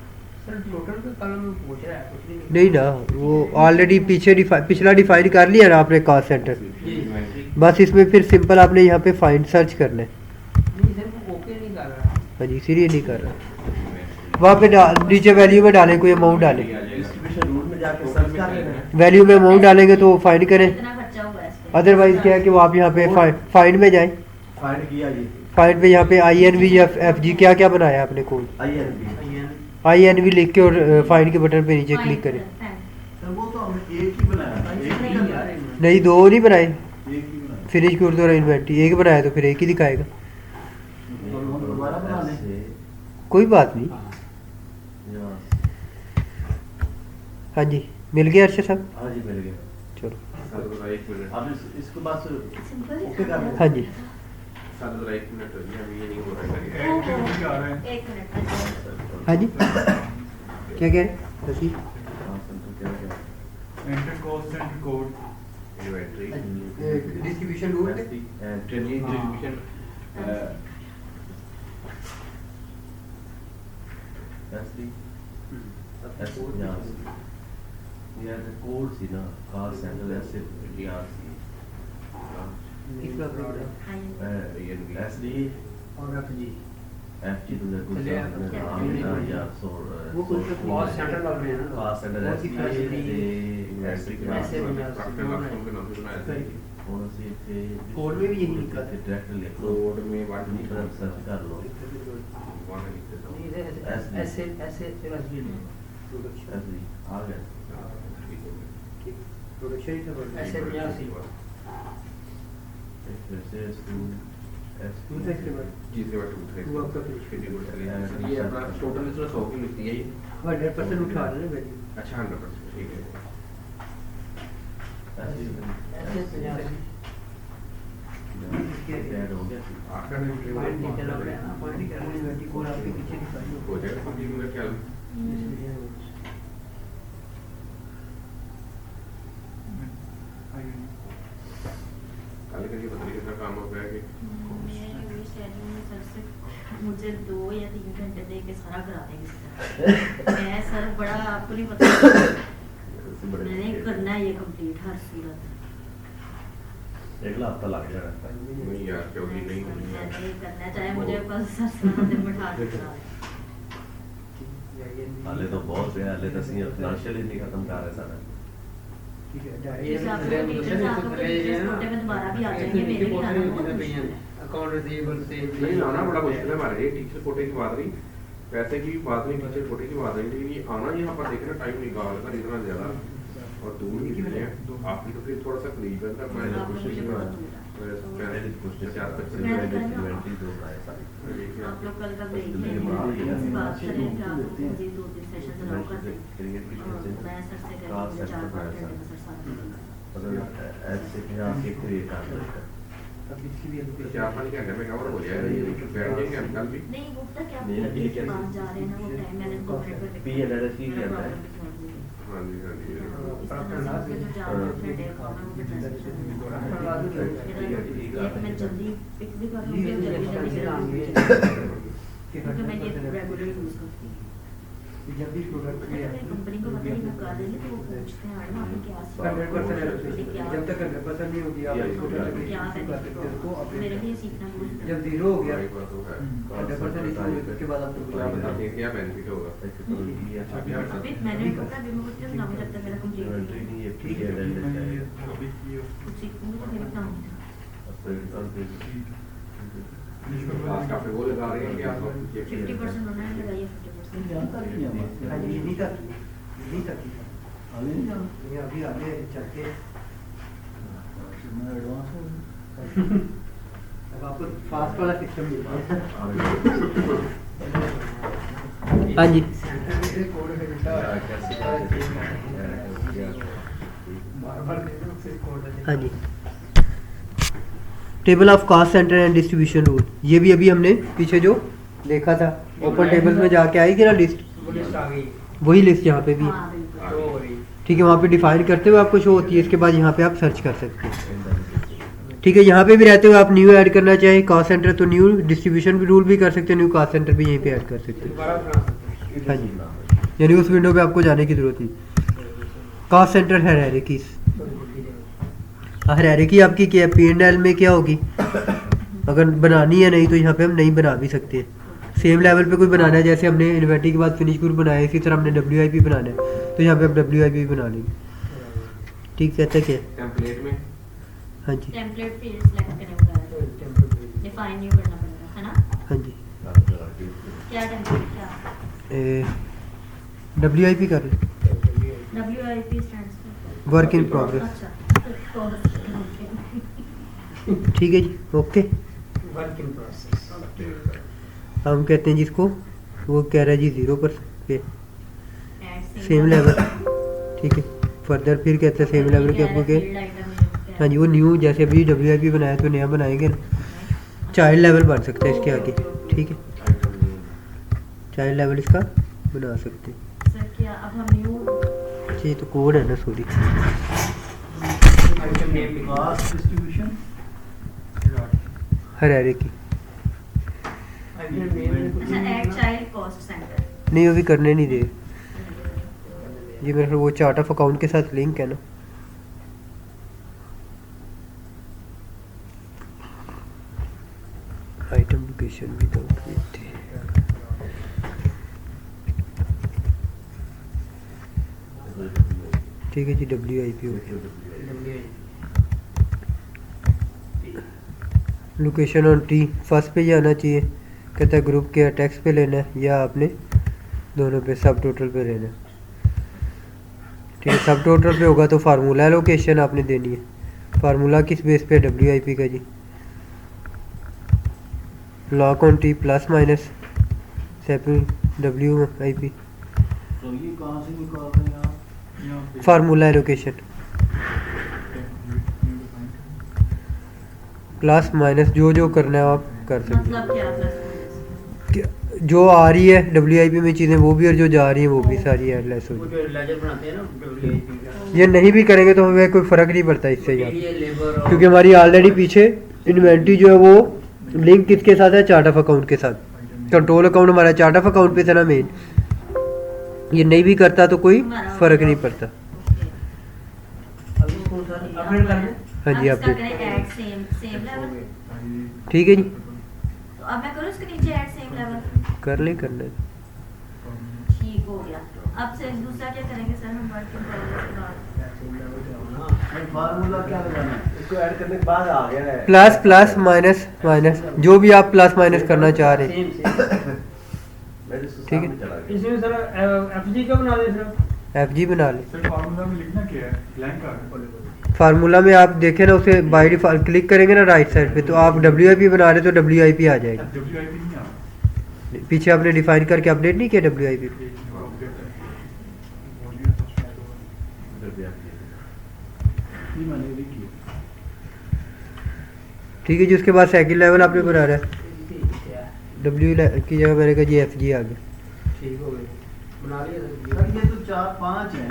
सर टोटल का कॉलम पूछ रहा है, कुछ नहीं लिखा। नहीं ना, वो ऑलरेडी पीछे पिछला डिफाइन कर लिया ना आपने कास्ट सेंटर। बस इसमें फिर सिंपल आपने यहाँ पे फाइंड सर्च करना है। हाँ जी इसीलिए नहीं कर रहा। वहाँ पे नीचे वैल्यू में डालें, कोई अमाउंट डालें, डिस्ट्रीब्यूशन रूल में जाके सर्च कर लेना है। वैल्यू में अमाउंट डालेंगे तो फाइंड करें, कितना खर्चा हुआ है इस पे? अदरवाइज क्या है कि वो आप यहाँ पे फाइंड में जाएं, फाइंड किया ये फाइंड पे यहाँ पे INV या FG क्या क्या बनाया आपने कोड, INV लिख के और फाइंड के बटन पे नीचे क्लिक करें। सर वो तो हमने एक ही बनाया, एक ही बनाया, नहीं दो नहीं बनाए, एक ही बनाया। फिनिश कोड और इन्वेंटरी एक बनाया तो फिर एक ही दिखाएगा, और हम दोबारा बना लें। कोई बात नहीं। हाँ जी मिल गया अर्शद साहब, हाँ जी मिल गया। चलो सर जरा एक मिनट, अब इसके बाद से सिंपल ओके कर लें। हाँ जी सर जरा एक मिनट, अभी ये नहीं हो रहा है। एक मिनट। हाँ जी क्या कह रहे हैं Rashid? Enter cost and code. Inventory distribution rule में डिस्ट्रीब्यूशन कोड सी ना कास्ट सेंटर ऐसे SD और FG FG तो देखो चलिए, या वो कुछ कॉस्ट सेंटर लग रहे हैं ना, कास्ट सेंटर बहुत ही खास SD नहीं। इन्वेंटरी के ऐसे नाम भी अपने लास्ट के नाम से बनाया था। कौन सी थे कोड में भी यही लिखा था। डायरेक्ट लिख लो कोड में वन अपनी तरफ सर्च कर लो वन लिखते था। नहीं, ऐसे ऐसे ऐसे FG प्रोडक्शन SD आ गया प्रोडक्शन ही था, ऐसे 82 फिर से टू से इसके जिसके बाद टू वो आपका सर ये अपना टोटल इसमें 100 की लिखती है ये। 100% उठा रहे हैं वैल्यू। अच्छा 100% ठीक है। ऐसे 82 ऐड हो गया आपका नहीं पॉइंट नीचे लग रहे हैं ना, पॉइंट ही कर रहे हैं, वैल्यू कोड आपके पीछे दिखाई हो जाएगा कंप्लीट मेरा ख्याल। कल करके पता नहीं कितना काम हो गया कि मुझे 2 या 3 घंटे दे के सारा करा देंगे सर। मैं सर बड़ा आपको नहीं पता, मैंने करना है ये कंप्लीट हर सूरत। अगला हफ्ता लग जाएगा नहीं यार क्योंकि नहीं मैंने करना चाहे मुझे बस सर सारा दिन बैठा के करा हाले तो बहुत है, हाले तो असं फाइनेंशियल ही नहीं खत्म कर रहे सारा। ठीक है जैसे आप लोग टीचर्स आप लोग टीचर्स कोटे में दोबारा भी आ जाएंगे, मेरे भी आना बहुत अकाउंट रिसीवेबल से नहीं आना बड़ा मुश्किल है हमारे लिए। टीचर कोटे की बात नहीं, पैसे की बात नहीं, टीचर कोटे की बात नहीं, लेकिन ये आना यहाँ पर देखना टाइम निकाल कर इतना ज्यादा और दूर भी नहीं है। आपकी तो फिर थोड़ा सा करीब है ना, मैं कोशिश पहले कोशिश 4-25 इन्वेंटरी दो बनाए सारी आप लोग कल का ब्रेक लेंगे, इस बात करें कि आप लोग मुझे 2-3 सेशन अलाउ कर दें। क्रिएट की मैं सर से करेंगे 4-5 घंटे में सर सारा मतलब ऐसे कि आप एक क्रिएट कर सकते हैं। अब इसकी भी तो 4-5 घंटे में कवर हो जाएगा ये। तो बैठ जाएंगे हम कल भी। नहीं वो पता क्या नहीं, आप ये क्या बाहर जा रहे हैं ना, वो टाइम मैंने कॉर्पोरेट पे P and LS की क्या है? हाँ जी हाँ जी इस तरह से जो जा रहे हैं डे काम है मुझे ट्रांसलेशन मैं जल्दी पिक भी कर लूंगी और जल्दी जल्दी क्योंकि मैं ये रेगुलर यूज करती हूँ। जब भी प्रोडक्ट कंपनी को पता नहीं वो कर देंगे तो वो पूछते हैं मैडम आपने क्या 100% जब तक 100% नहीं होगी आप इसको क्या कर सकते हो तो मेरे लिए सीखना बहुत जब जीरो हो गया एक बात तो है। 100% इसके बाद आप क्या बताते हैं क्या बेनिफिट होगा? अभी मैंने पता अभी मैं कुछ ना जब तक मेरा कंप्लीट नहीं है ठीक है कुछ सीखूंगी तो मेरे काम लास्ट आप वो लगा रहे हैं कि आप 50% उन्होंने लगाई है 50%। हाँ जी नहीं तक नहीं तक ये अभी आगे चल के अब आपको फास्ट वाला सिस्टम मिल रहा है। हाँ जी कोड है बार-बार कोड है। हाँ जी table of cost center and distribution rule, ये भी अभी हमने पीछे जो देखा था ओपन टेबल्स में जाके आएगी ना लिस्ट, वो लिस्ट आ गई वही लिस्ट यहाँ पे भी है। हाँ बिल्कुल। तो हो रही ठीक है, वहाँ पे डिफाइन करते हुए आपको शो होती है, इसके बाद यहाँ पे आप सर्च कर सकते हैं। ठीक है, यहाँ पे भी रहते हुए आप न्यू ऐड करना चाहें कास्ट सेंटर तो न्यू, डिस्ट्रीब्यूशन भी रूल भी कर सकते हैं, न्यू कास्ट सेंटर भी यहीं पे ऐड कर सकते हैं। दोबारा बना सकते हैं। हाँ जी, यानी उस विंडो पे आपको जाने की जरूरत नहीं। कास्ट सेंटर हायरार्कीज़, हायरार्की आपकी क्या है, P&L में क्या होगी, अगर बनानी है नहीं तो यहाँ पे हम नहीं बना भी सकते हैं। सेम लेवल पे कोई बनाना है, जैसे हमने इन्वेंटरी के बाद फिनिश ग्रुप बनाया, इसी तरह हमने WIP बनाना है, तो यहाँ पे हम WIP बना लेंगे। ठीक कहते क्या? टेम्पलेट में हाँ जी, टेम्पलेट फील्ड सेलेक्ट करने वगैरह डिफाइन नहीं करना पड़ेगा, है ना? हाँ जी, क्या टेम्पलेट क्या WIP कर लें, WIP stands for work in progress. अच्छा तो ठीक है जी, ओके। Work in process. हम कहते हैं जिसको, वो कह रहा है जी 0% पे ऐड सेम लेवल। ठीक है, फर्दर फिर कहते हैं सेम लेवल के आपको के, हाँ जी वो न्यू, जैसे अभी WIP बनाया तो नया बनाएंगे ना, चाइल्ड लेवल बन सकता है इसके आगे। ठीक है, चाइल्ड लेवल इसका बना सकते हैं। सर क्या अब हम न्यू अच्छा ये तो कोड है ना, सॉरी। आइटम नेम लिखो। Cost distribution hierarchy item name अच्छा ऐड चाइल्ड कॉस्ट सेंटर नहीं, वो भी करने नहीं दे ये मेरे ख्याल वो चार्ट ऑफ अकाउंट के साथ लिंक है ना। आइटम लोकेशन भी तो ठीक है जी, WIP हो गया। लोकेशन ऑन टी फर्स्ट पे ही आना चाहिए, कहता है ग्रुप के टेक्स्ट पे लेना है या आपने दोनों पे सब टोटल पे लेना है। ठीक है, सब टोटल पे होगा तो फार्मूला लोकेशन आपने देनी है। फार्मूला किस बेस पे? WIP का जी, lock on T plus minus separate WIP तो ये कहाँ से निकाल रहे हैं आप? यहाँ पे फार्मूला लोकेशन प्लस माइनस जो करना है आप कर सकते मतलब क्या प्लस हैं। जो आ रही है WIP में चीज़ें वो भी, और जो जा रही है वो भी सारी ऐड लेस हो वो जाए। जो लेजर बनाते हैं ना WIP का, ये नहीं भी करेंगे तो हमें कोई फ़र्क नहीं पड़ता इससे यार, ये लेबर और क्योंकि हमारी ऑलरेडी पीछे इन्वेंट्री जो है वो लिंक किसके साथ है? चार्ट ऑफ अकाउंट के साथ। कंट्रोल अकाउंट हमारा चार्ट ऑफ अकाउंट पे था ना मेन, ये नहीं भी करता तो कोई फ़र्क नहीं पड़ता। अब इसको सर अपडेट कर दें। हाँ जी, अब इसका अपडेट करें ऐड सेम लेवल, ठीक है जी, तो अब मैं करूँ इसके नीचे ऐड सेम लेवल, कर लें, करना है। ठीक हो गया। अब से दूसरा क्या करेंगे सर हम वर्क इन प्रोग्रेस के बाद? फार्मूला क्या लगाना है? इसको ऐड करने के बाद आ गया है प्लस प्लस माइनस माइनस, जो भी आप प्लस माइनस करना चाह रहे हैं। सेम मेरे से ठीक है। सामने चला गया। इसमें सर FG का बना दें सर। FG बना लें। सर फार्मूला में लिखना क्या है? ब्लैंक आ गया। फार्मूला में आप देखें ना, उसे बाय डिफॉल्ट क्लिक करेंगे ना राइट साइड पे, तो आप WIP बना रहे तो WIP आ जाएगा। WIP नहीं आ रहा। पीछे आपने डिफाइन करके अपडेट नहीं किया WIP। ये मैंने भी किया। ठीक है जी, उसके बाद सेकंड लेवल आपने बना रहा है, W की जगह मेरे का जी FG आ गया। ठीक हो गया, बना लिया सर सर। ये तो 4-5 हैं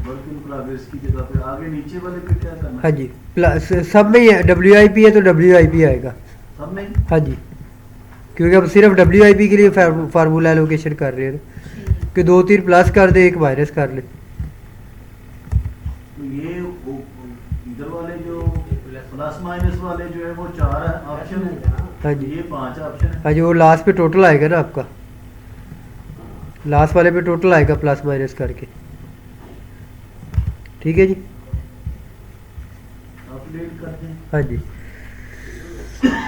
वर्क इन प्रोग्रेस की जगह पे, आगे नीचे वाले पे क्या करना? हाँ जी, प्लस सब में ही है, WIP है तो WIP आएगा। सब में? हाँ जी, क्योंकि अब सिर्फ WIP के लिए फार्मूला एलोकेशन कर रहे हैं कि 2-3 प्लस कर दे, 1 माइनस कर ले। तो ये इधर वाले जो प्लस माइनस वाले जो है वो 4 ऑप्शन है, हाँ जी, ये 5 ऑप्शन है। हाँ जी, वो लास्ट पे टोटल आएगा ना आपका, लास्ट वाले पे टोटल आएगा प्लस माइनस करके। ठीक है जी, अपडेट कर दें। हाँ जी,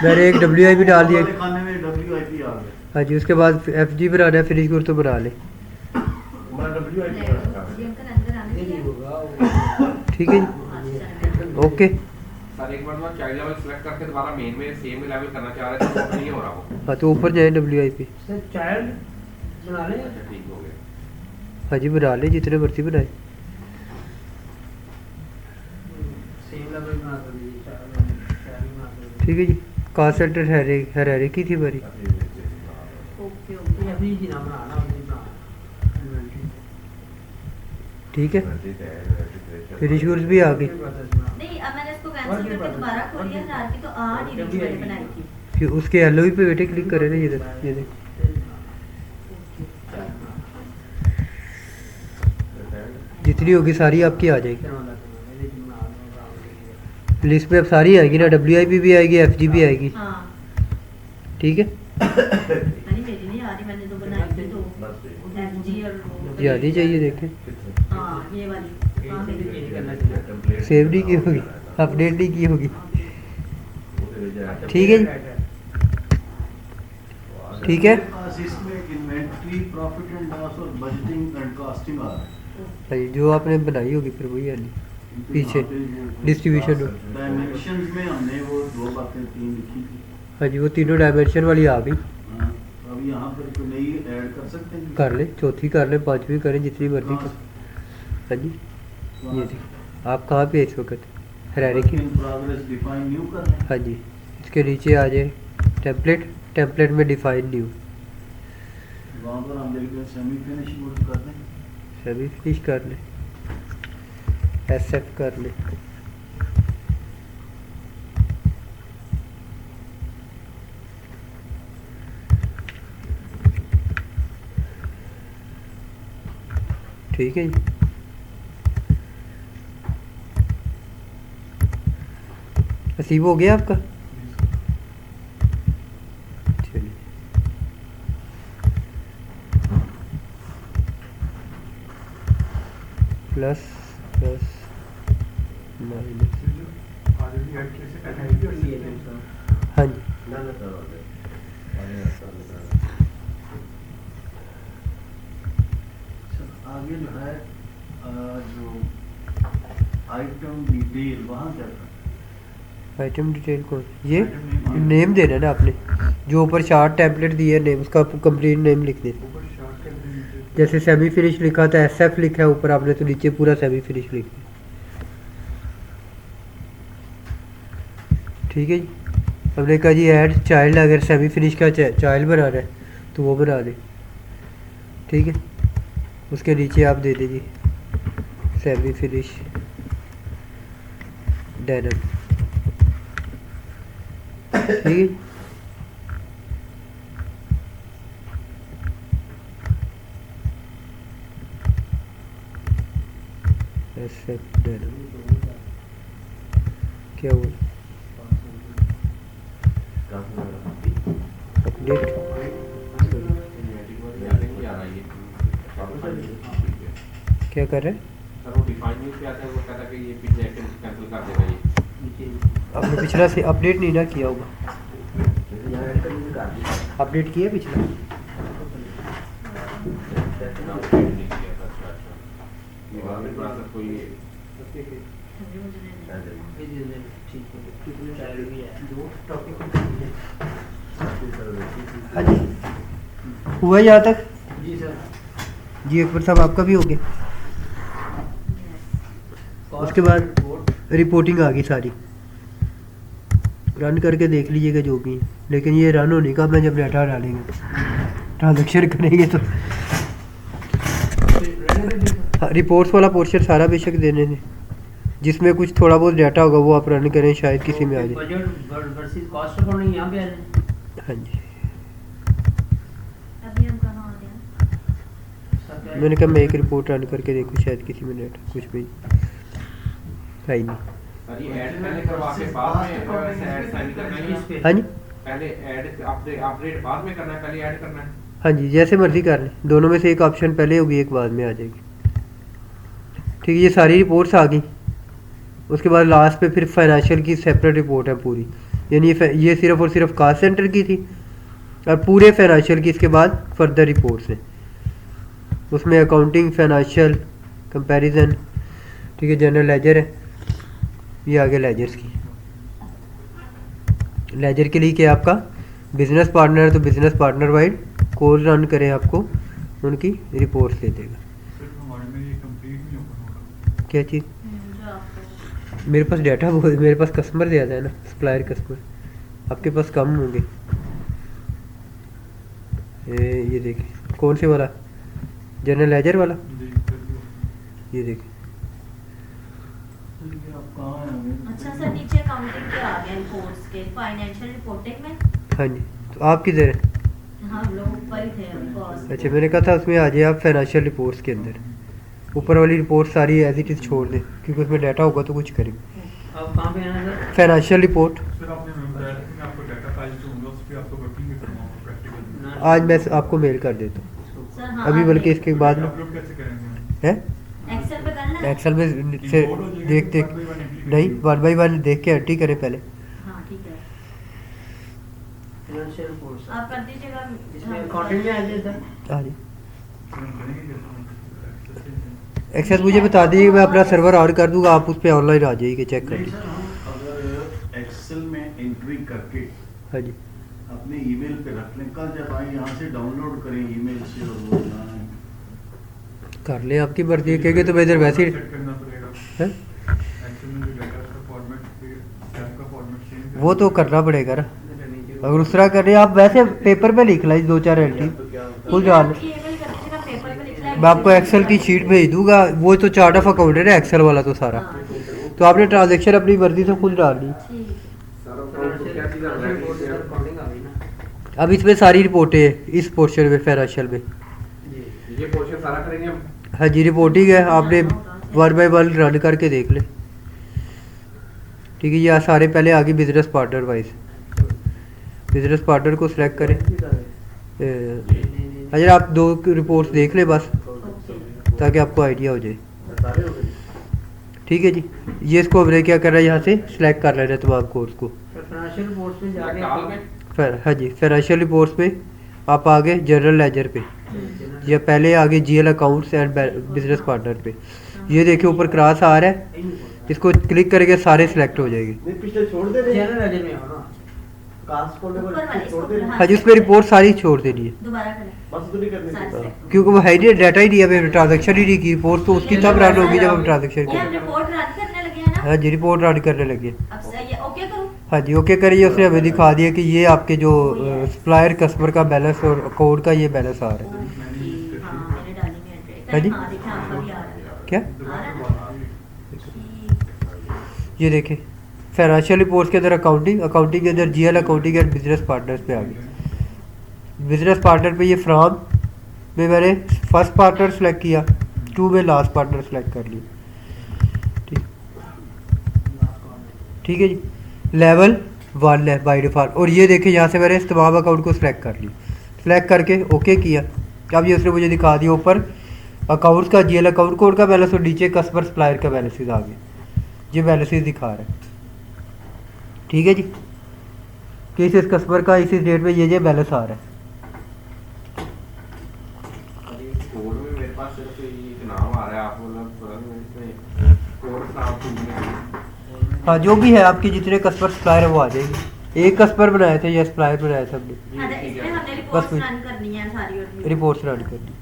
मैंने एक WIP डाल दिया। वाले खाने में WIP आ गया। हाँ जी, उसके बाद FG बनाना है, फिनिश गुड तो बना ले। हमारा WIP जी का अंकल अंदर आने नहीं दीजिए। होगा ठीक है जी, अच्छा, ओके। सर एक बार मैं चाइल्ड लेवल सेलेक्ट करके दोबारा मेन में सेम लेवल करना चाह रहे थे, तो नहीं हो रहा वो। हाँ तो ऊपर जाए WIP। सर चाइल्ड बना लें। अच्छा ठीक हो गया। हाँ जी, बना ले जितने मर्जी बनाए। सेम लेवल बना कर दीजिए, चाइल्ड बना कर ठीक है जी, कॉस्ट सेंटर हायरार्की थी हमारी। Okay okay. दीजिए। अभी जी ना बनाना, अभी बना इन्वेंटरी। ठीक है, फिनिश गुड्स भी आ गई। नहीं अब मैंने इसको कैंसिल करके दोबारा खोली है, हालांकि तो आ नहीं रही थी, मैंने बनाई थी। फिर उसके LOE पे बेटे क्लिक करें ना, ये देख जितनी होगी सारी आपकी आ जाएगी लिस्ट पे। अब सारी आएगी ना, WIP भी आएगी, FG भी आएगी। हाँ ठीक है, नहीं मेरी नहीं आ सारी मैंने तो बनाई थी तो बस FG और वो- ये आनी चाहिए देखें। हाँ ये वाली हाँ मेरी सेव नहीं की होगी, अपडेट नहीं की होगी। ठीक है जी, ठीक है। मेरे पास इसमें इन्वेंटरी, प्रॉफिट एंड लॉस और बजटिंग एंड कॉस्टिंग आ रहा है। भाई जो आपने बनाई होगी फिर वही आनी पीछे डिस्ट्रीब्यूशन। डायमेंशंस में हमने वो 2 बातें 3 लिखी थी। हाँ जी, वो तीनों डायमेंशन वाली आ गई। हाँ, अब यहाँ पर कोई नई ऐड कर सकते हैं? कर ले, चौथी कर ले, पांचवी करें, जितनी मर्जी कहाँ कर। हाँ जी, कहाँ ये से? देखिए आप कहाँ पे हैं इस वक्त? हरारी की। Work in progress define new कर रहे हैं। हाँ जी, इसके नीचे आ जाए टेम्पलेट, टेम्पलेट में डिफाइन न्यू, वहाँ पर हम देखते हैं सेमी फिनिश मोड कर दें। सभी फिनिश कर ले, SF कर ले। ठीक है जी, नसीब हो गया आपका। चलिए, plus plus minus. Already add कैसे ऐड और CLM हाँ जी, ना ना सर आगे जो है जो आइटम डिटेल वहाँ क्या करना आइटम डिटेल को ये Item name, नेम देना ना आपने, जो ऊपर चार्ट टेम्पलेट दिया है नेम, उसका कंप्लीट नेम लिख देना। ऊपर शॉर्ट कर देंगे। जैसे सेमी फिनिश लिखा था, SF लिखा है ऊपर आपने, तो नीचे पूरा सेमी फिनिश लिख दिया। ठीक है जी, हमने कहा जी ऐड चाइल्ड, अगर सेमी फिनिश का चाइल्ड बनाना है तो वो बना दे। ठीक है, उसके नीचे आप दे दीजिए सेमी फिनिश डेनिम। ठीक है, SF डेनिम क्या हुआ? अपडेट क्या कर रहे हैं? सर वो डिफाइन नहीं किया था, वो कहता कि ये पीछे कैंसिल कर देगा ये। आपने पिछला से अपडेट नहीं ना किया होगा, अपडेट किया पिछला? ये वाला भी थोड़ा सा कोई हाँ जी, हुआ यहाँ तक? जी सर। जी अकबर साहब आपका भी हो गया। उसके बाद रिपोर्टिंग आ गई सारी, रन करके देख लीजिएगा जो भी है, लेकिन ये रन होने का मैं जब डाटा डालेंगे ट्रांजेक्शन करेंगे तो रिपोर्ट्स वाला पोर्शन सारा बेशक देने हैं, जिसमें कुछ थोड़ा बहुत डाटा होगा वो आप रन करें, शायद किसी में आ जाए। बजट वर्सेस कॉस्ट अकाउंटिंग यहाँ पे आ जाए। हाँ जी, अभी हम कहाँ आ गए? मैंने कहा मैं एक रिपोर्ट रन करके देखूँ, शायद किसी में डाटा कुछ भी है ही नहीं। सर ये ऐड पहले करवा के बाद में ऐड साइन करना है किस पे? हाँ जी, पहले ऐड अपडेट बाद में करना है, पहले ऐड करना है। हाँ जी, जैसे मर्जी कर लें, दोनों में से एक ऑप्शन पहले होगी, एक बाद में आ जाएगी। ठीक है, ये सारी रिपोर्ट्स आ गई। उसके बाद लास्ट पे फिर फाइनेंशियल की सेपरेट रिपोर्ट है पूरी, यानी ये सिर्फ और सिर्फ कास्ट सेंटर की थी, और पूरे फाइनेंशियल की इसके बाद फर्दर रिपोर्ट्स हैं, उसमें अकाउंटिंग, फाइनेंशियल, कंपैरिजन। ठीक है, जनरल लेजर है, ये आगे लेजर्स की। लेजर के लिए क्या आपका बिजनेस पार्टनर है, तो business partner wide code run करें, आपको उनकी रिपोर्ट्स दे देगा। सिर्फ हमारे में ये कंप्लीट नहीं ओपन होगा। क्या चीज़? जो आपको मेरे पास डाटा बहुत, मेरे पास कस्टमर ज़्यादा है ना, सप्लायर कस्टमर, आपके पास कम होंगे। ये देखिए, कौन से वाला? जनरल लेजर वाला, जी कर दो। ये देखिए। आप कहाँ हैं अभी? अच्छा सर, नीचे अकाउंटिंग के आ गया रिपोर्ट्स के, फाइनेंशियल रिपोर्टिंग में हाँ जी, तो आप किधर हैं? हम लोग ऊपर ही थे अभी कॉस्ट। अच्छा, मैंने कहा था उसमें आ जाए आप फाइनेंशियल रिपोर्ट्स के अंदर, ऊपर वाली रिपोर्ट सारी एज इट इज़ छोड़ दें, क्योंकि उसमें डाटा होगा तो कुछ करें। अब कहाँ पे आना है सर? फाइनेंशियल रिपोर्ट, सर आपने बताया था कि मैं आपको डाटा फाइल दूंगा उस पे आपको वर्किंग भी करवाऊंगा प्रैक्टिकल। आज मैं आपको मेल कर देता हूँ सर हाँ अभी, बल्कि इसके बाद में अपलोड कैसे करेंगे हम? है एक्सेल पे करना है। एक्सेल में से देख देख नहीं 1 बाय 1 देख के एंट्री करें पहले। हाँ ठीक है, फाइनेंशियल रिपोर्ट्स आप कर दीजिएगा। इसमें अकाउंटिंग में आ जाता है। हाँ जी हम करेंगे कैसे? एक्सेस मुझे बता दीजिए, मैं अपना सर्वर ऑन कर दूंगा, आप उस पर ऑनलाइन आ जाइए चेक कर नहीं लीजिए। सर, हम अगर एक्सेल में एंट्री करके हाँ जी अपने ईमेल पे रख लें, कल जब आए यहाँ से डाउनलोड करें ईमेल से और वो बनाएं। कर ले, आपकी मर्जी है, क्योंकि तो मैं इधर वैसे ही सेट करना पड़ेगा हैं? एक्चुअल में जो डाटा का फॉर्मेट स्टैम्प का फॉर्मेट चेंज वो तो करना पड़ेगा ना, अगर उस तरह कर रहे हैं आप वैसे पेपर पे लिख लाई 2-4 एंट्री खुद जान। ईमेल कर दीजिएगा, पेपर पे लिख लें। मैं आपको एक्सेल की शीट भेज दूंगा, वो तो चार्ट ऑफ अकाउंट है ना एक्सेल वाला तो सारा, हाँ, ठीक है। तो आपने ट्रांजेक्शन अपनी मर्जी से खुद डालनी। ठीक है। सर अब क्या चीज़ आ रही है? अकाउंटिंग आ गई ना अब इसमें सारी रिपोर्टें हैं इस पोर्शन में, फाइनेंशियल में। जी। ये पोर्शन सारा करेंगे हम। हाँ जी रिपोर्टिंग है, आपने 1 बाय 1 रन करके देख ले। ठीक है, ये सारे पहले आगे business partner wise, business partner को सिलेक्ट करें। अगर आप 2 रिपोर्ट्स देख ले बस, ताकि आपको आइडिया हो जाए। सारे हो गए। ठीक है जी, ये इसको हमने क्या करना है, यहाँ से सिलेक्ट कर लेना है तमाम कोर्स को। फाइनेंशियल रिपोर्ट्स में जाके डाल के फिर हाँ जी फाइनेंशियल रिपोर्ट्स पे आप आगे जनरल लेजर पे, या पहले आगे GL accounts and business partner पे, ये देखिए ऊपर क्रॉस आ रहा है, इसको क्लिक करके सारे सिलेक्ट हो जाएंगे। नहीं पिछले छोड़ दे रहे जनरल लेजर में हो ना, कास्ट को ऊपर वाले छोड़ दे रहे हाँ जी उसमें रिपोर्ट सारी छोड़ देनी है, दोबारा करें। बस तो नहीं करने सारे की। select। क्योंकि वो है नहीं, डाटा ही नहीं है, ट्रांजेक्शन ही नहीं की, रिपोर्ट तो उसकी तब रन होगी जब हम ट्रांजेक्शन ये हम करें। रिपोर्ट रन करने लगे हैं ना। हाँ जी रिपोर्ट रन करने लगे। अब से ये ओके करूँ। हाँ जी ओके करिए, उसने हमें दिखा दिया कि ये आपके जो सप्लायर कस्टमर का बैलेंस और अकाउंट का ये बैलेंस आ रहा है। हाँ मैंने डाली में एंट्री। हाँ जी। हाँ देखा आपका भी आ रहा है। क्या आ रहा है ना? ये देखें फाइनेंशियल रिपोर्ट्स के अंदर अकाउंटिंग, अकाउंटिंग के अंदर GL accounting and business partners पे आ गए। बिजनेस पार्टनर पे ये फ्रॉम में मैंने फर्स्ट पार्टनर सेलेक्ट किया, 2 में लास्ट पार्टनर सेलेक्ट कर लिया। ठीक है जी, लेवल 1 है बाय डिफॉल्ट। और ये देखें यहाँ से मैंने इस तमाम अकाउंट को सिलेक्ट कर लिया, सिलेक्ट करके ओके किया। अब ये उसने मुझे दिखा दिया ऊपर अकाउंट्स का जीएल अकाउंट कोड का बैलेंस और नीचे कस्टमर सप्लायर का बैलेंसेस आ गए, ये बैलेंसेस दिखा रहा है। ठीक है जी, कि इस कस्टमर का इस डेट में ये बैलेंस आ रहा है। कोड में मेरे पास सिर्फ एक नाम आ रहा है, आप मतलब इसमें कोड नाम ढूंढने। हाँ जो भी है आपके जितने कस्टमर सप्लायर है वो आ जाएंगे। एक कस्टमर बनाए थे या सप्लायर बनाए थे हमने, हाँ, तो इसमें हमने बस रिपोर्ट्स वही। रन करनी है सारी और रिपोर्ट्स रन कर दी।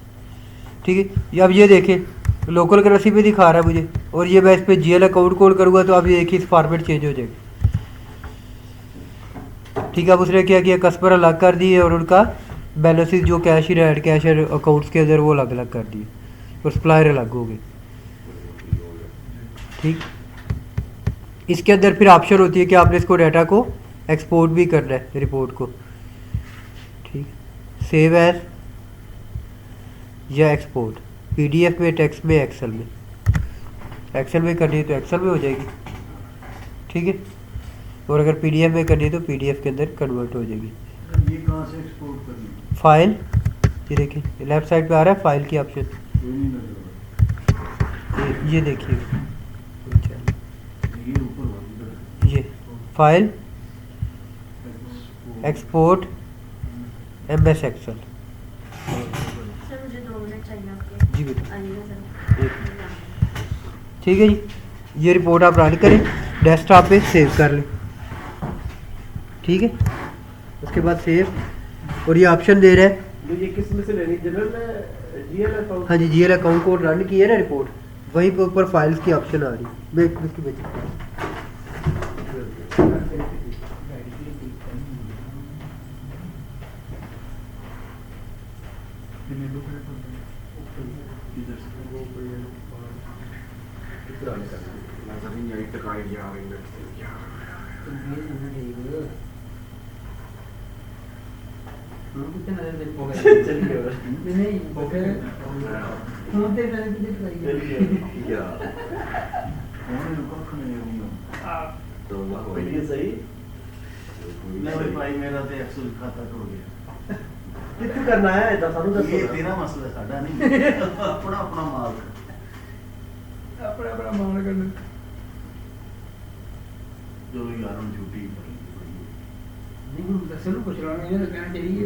ठीक है, ये अब ये देखें लोकल करेंसी पे दिखा रहा है मुझे, और ये मैं इस पर जीएल अकाउंट कोड करूँगा तो अब ये देखिए इस फॉर्मेट चेंज हो जाएगा। ठीक है, अब उसने क्या किया, कस्टमर अलग कर दिए और उनका बैलेंसेस जो cash in hand cash accounts के अंदर वो अलग अलग कर दिए, और सप्लायर अलग हो गए। ठीक, इसके अंदर फिर ऑप्शन होती है कि आपने इसको डाटा को एक्सपोर्ट भी करना है रिपोर्ट को। ठीक, सेव एज या एक्सपोर्ट, पीडीएफ में, टेक्स्ट में, एक्सेल में। एक्सेल में करनी है तो एक्सेल में हो जाएगी। ठीक है, और अगर पीडीएफ में करनी है तो पीडीएफ के अंदर कन्वर्ट हो जाएगी। ये कहाँ से एक्सपोर्ट करनी है? फाइल, ये देखिए लेफ्ट साइड पे आ रहा है फाइल की ऑप्शन, कोई नहीं नजर आ ये देखिए रहा। ये ऊपर वाली ये file export MS Excel. Sir मुझे 2 मिनट चाहिए आपके। जी बेटा। आइएगा सर। ठीक है जी, ये रिपोर्ट आप रन करें, डेस्कटॉप पे सेव कर लें। ठीक है, उसके बाद सेव, और ये ऑप्शन दे रहा है। तो ये किस में से लेनी, जनरल जीएल अकाउंट? हाँ जी, जीएल अकाउंट कोड रन किया ना रिपोर्ट, वहीं पे ऊपर फाइल्स की ऑप्शन आ रही है। तो ये सही। मैं भाई भाई मेरा तो एक्सेल खाता टूट गया कितने करना है इधर सानू दस ये तेरा मसला साडा नहीं अपना अपना माल अपना अपना मान करना जो यार हम झूठी नहीं हम दरअसल कुछ रहा है कहना चाहिए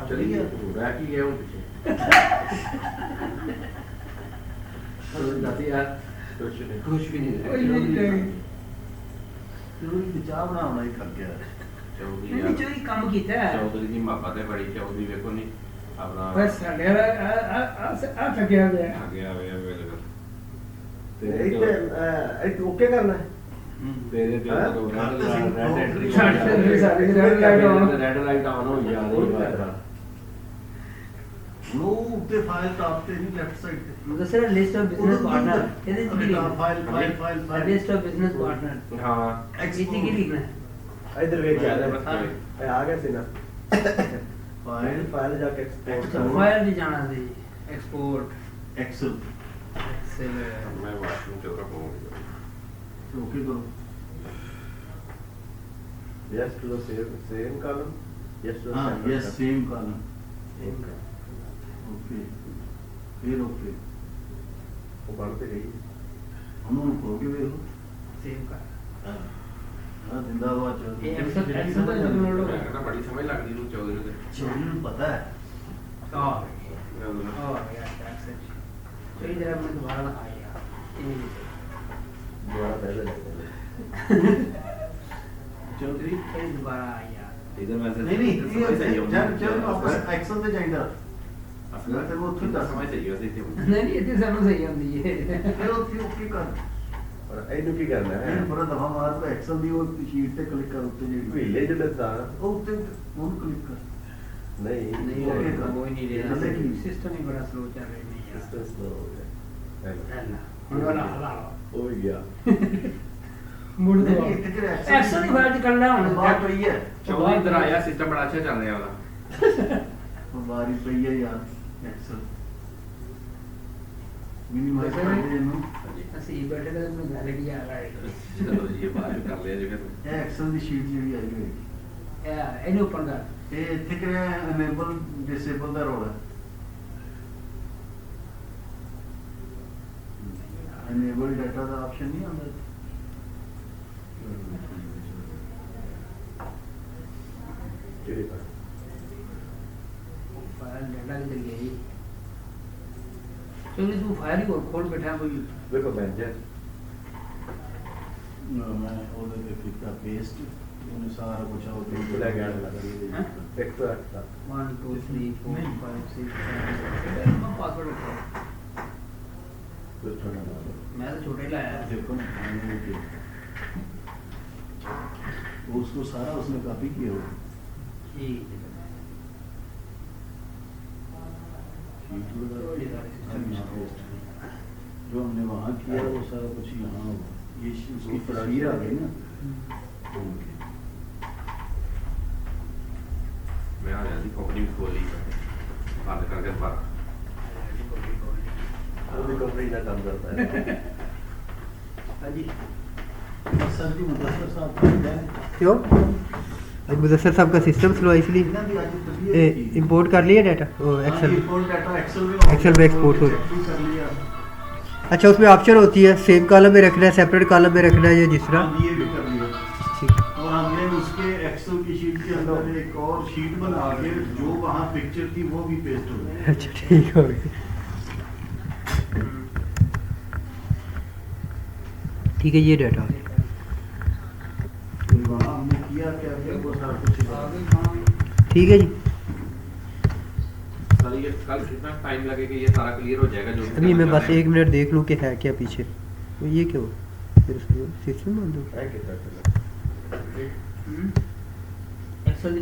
चली गया तो रह की गया हूं पीछे जाती यार कुछ भी नहीं जरूरी चाह बनाना ही थक गया चौधरी नहीं जो ही काम कीता है चौधरी ਦੀ ਮਾਪਾ ਤੇ ਬੜੀ ਚੌਧਰੀ ਵੇਖੋ ਨਹੀਂ ਆਪਣਾ बस ਸਾਡੇ आ थकिया गया ਆ ਗਿਆ ਹੋਇਆ ਬਿਲਕੁਲ एक ओके करना है ਤੇਰੇ ਤੇ ਹੈਂ? ਉਹ ਘਰ ਤੇ Singh red red light on। Red light on ਹੋ ਜਾ ਰਹੀ ਹੈ नो ऊपर फाइल टॉप पे नहीं लेफ्ट साइड पे Mudassir list of business partner ਇਹਦੇ ਚ ਕੀ ਲਿਖਣਾ file file file file list of business partner ਹਾਂ ਇੱਥੇ ਕੀ ਲਿਖਣਾ ਹੈ इधर वेट जा रहा है आ गया सी ना फाइल फाइल जाके एक्सपोर्ट फाइल नहीं जाना सी एक्सपोर्ट एक्सेल एक्सेल ਮੈਂ ਵਾਸ਼ਰੂਮ ਚ ਉਹਦਾ ਪਹੁੰਚ ਗਿਆ ओके करो yes to the same column yes to the हाँ यस सेम कॉलम ओके फिर ओके वो बढ़ते गई उन्होंने खोके वे हो सेव कर हाँ जिंदाबाद ये चौधरी एक्सेल एक्सेल का डाउनलोड ਮੈਂ ਕਹਿੰਦਾ ਬੜੀ ਸਮਝ ਲੱਗਦੀ ਨੂੰ ਚੌਧਰੀ ਦੇ चौधरी ने पता है और यार एक्सेल चलिए जरा मैं दोबारा लगाया दोबारा पहले लगता चौधरी फिर दोबारा आया इधर वैसे नहीं नहीं समझ सही ये होगी। जब जब वापस एक्सेल पे जाएगा ਅਸਲ मैं तेरे को उत्थे दस ਸਮਝ ਸਹੀ ਹੋਈ ਸੀ नहीं नहीं इतनी समझ सही होती है फिर ओके ओके कर और इनु की करना है ये बड़ा दफा मार को एक्सेल दी वो शीट पे क्लिक कर उत्ते जेडी वीले जो था ओ उत्ते वो क्लिक कर नहीं नहीं ओके वो कर। ही नहीं रहा जैसे कि सिस्टम ही बड़ा स्लो चल रहा है नहीं यार सिस्टम स्लो हो गया हला हला हो गया मुड़ दो नहीं इतने के एक्सेल ही बात करना बात वही है ਚੌਧਰੀ ਇਧਰ ਆਇਆ ਸਿਸਟਮ ਬੜਾ ਅੱਛਾ ਚੱਲ ਰਿਹਾ ਉਹਦਾ बारी पई है यार एक्सेल मिनिमाइज कर दे इनु ਅਸੀਂ ਬੈਠੇ ਤਾਂ ਮੈਨੂੰ ਗੱਲ ਕੀ ਆ ਰਹਾ ਹੈ ਚਲੋ ਜੀ ਇਹ ਬਾਅਦ ਵਿੱਚ ਕਰ ਲਿਆ ਜੀ ਫਿਰ ਇਹ ਐਕਸਲ ਦੀ ਸ਼ੀਟ ਜਿਹੜੀ ਆਈ ਹੋਈ ਇਹਨੂੰ ਓਪਨ ਕਰ ਇਹ ਇੱਥੇ ਕਿਹੜਾ ਅਨੇਬਲ ਡਿਸੇਬਲ ਦਾ ਰੋਲ ਹੈ ਅਨੇਬਲ ਡਾਟਾ ਦਾ ਆਪਸ਼ਨ ਨਹੀਂ ਆਉਂਦਾ चलिए पर फाइल डाटा किधर गई चलिए तू फाइल ही खोल बैठा कोई देखो मैनेजर ਮੈਂ ਉਹਦੇ ਤੇ ਕੀਤਾ ਪੇਸਟ ਉਹਨੇ ਸਾਰਾ ਕੁਝ ਆਉਟ बिल्कुल आ गया लगा हाँ? एक तो अच्छा 1 2 3 4 5 6 7 मैं पासवर्ड रखा कुछ थोड़ा ना मैं तो छोटे लाया देखो ना मैंने किया उसको सारा उसने कॉपी किया हुआ ठीक है शीट लगा के हम यहाँ पेस्ट किया। जो हमने वहाँ किया वो सारा कुछ यहाँ हुआ ये उसकी तस्वीर आ गई ना ਮੈਂ ਆ ਗਿਆ ਸੀ ਕੰਪਨੀ ਖੋਲੀ ਬੰਦ ਕਰਕੇ ਬਾਹਰ वो भी कंपनी ना काम करता है हाँ जी सर जी मुदस्सिर साहब कर जाए क्यों आज मुदस्सिर साहब का सिस्टम स्लो है इसलिए इतना भी आज तबीयत थी। इंपोर्ट कर लिया डाटा वो हाँ, एक्सेल ये import data Excel में Excel में export हो check भी कर लिया अच्छा उसमें ऑप्शन होती है सेम कॉलम में रखना है सेपरेट कॉलम में रखना है या जिस तरह हाँ, ये भी कर लिया ठीक और हमने उसके एक्सेल की शीट के अंदर एक और शीट बना के जो वहाँ पिक्चर थी वो भी पेस्ट हो गई अच्छा ठीक हो गया ठीक है ये डाटा तो वहाँ हमने किया क्या वो सारा कुछ ठीक है जी सर ये कल कितना टाइम लगेगा ये सारा क्लियर हो जाएगा जो भी अभी मैं करना बस चाह रहे 1 मिनट देख लूँ कि है क्या पीछे तो ये क्यों फिर सिस्टम बंद हो है कितना एक्सेल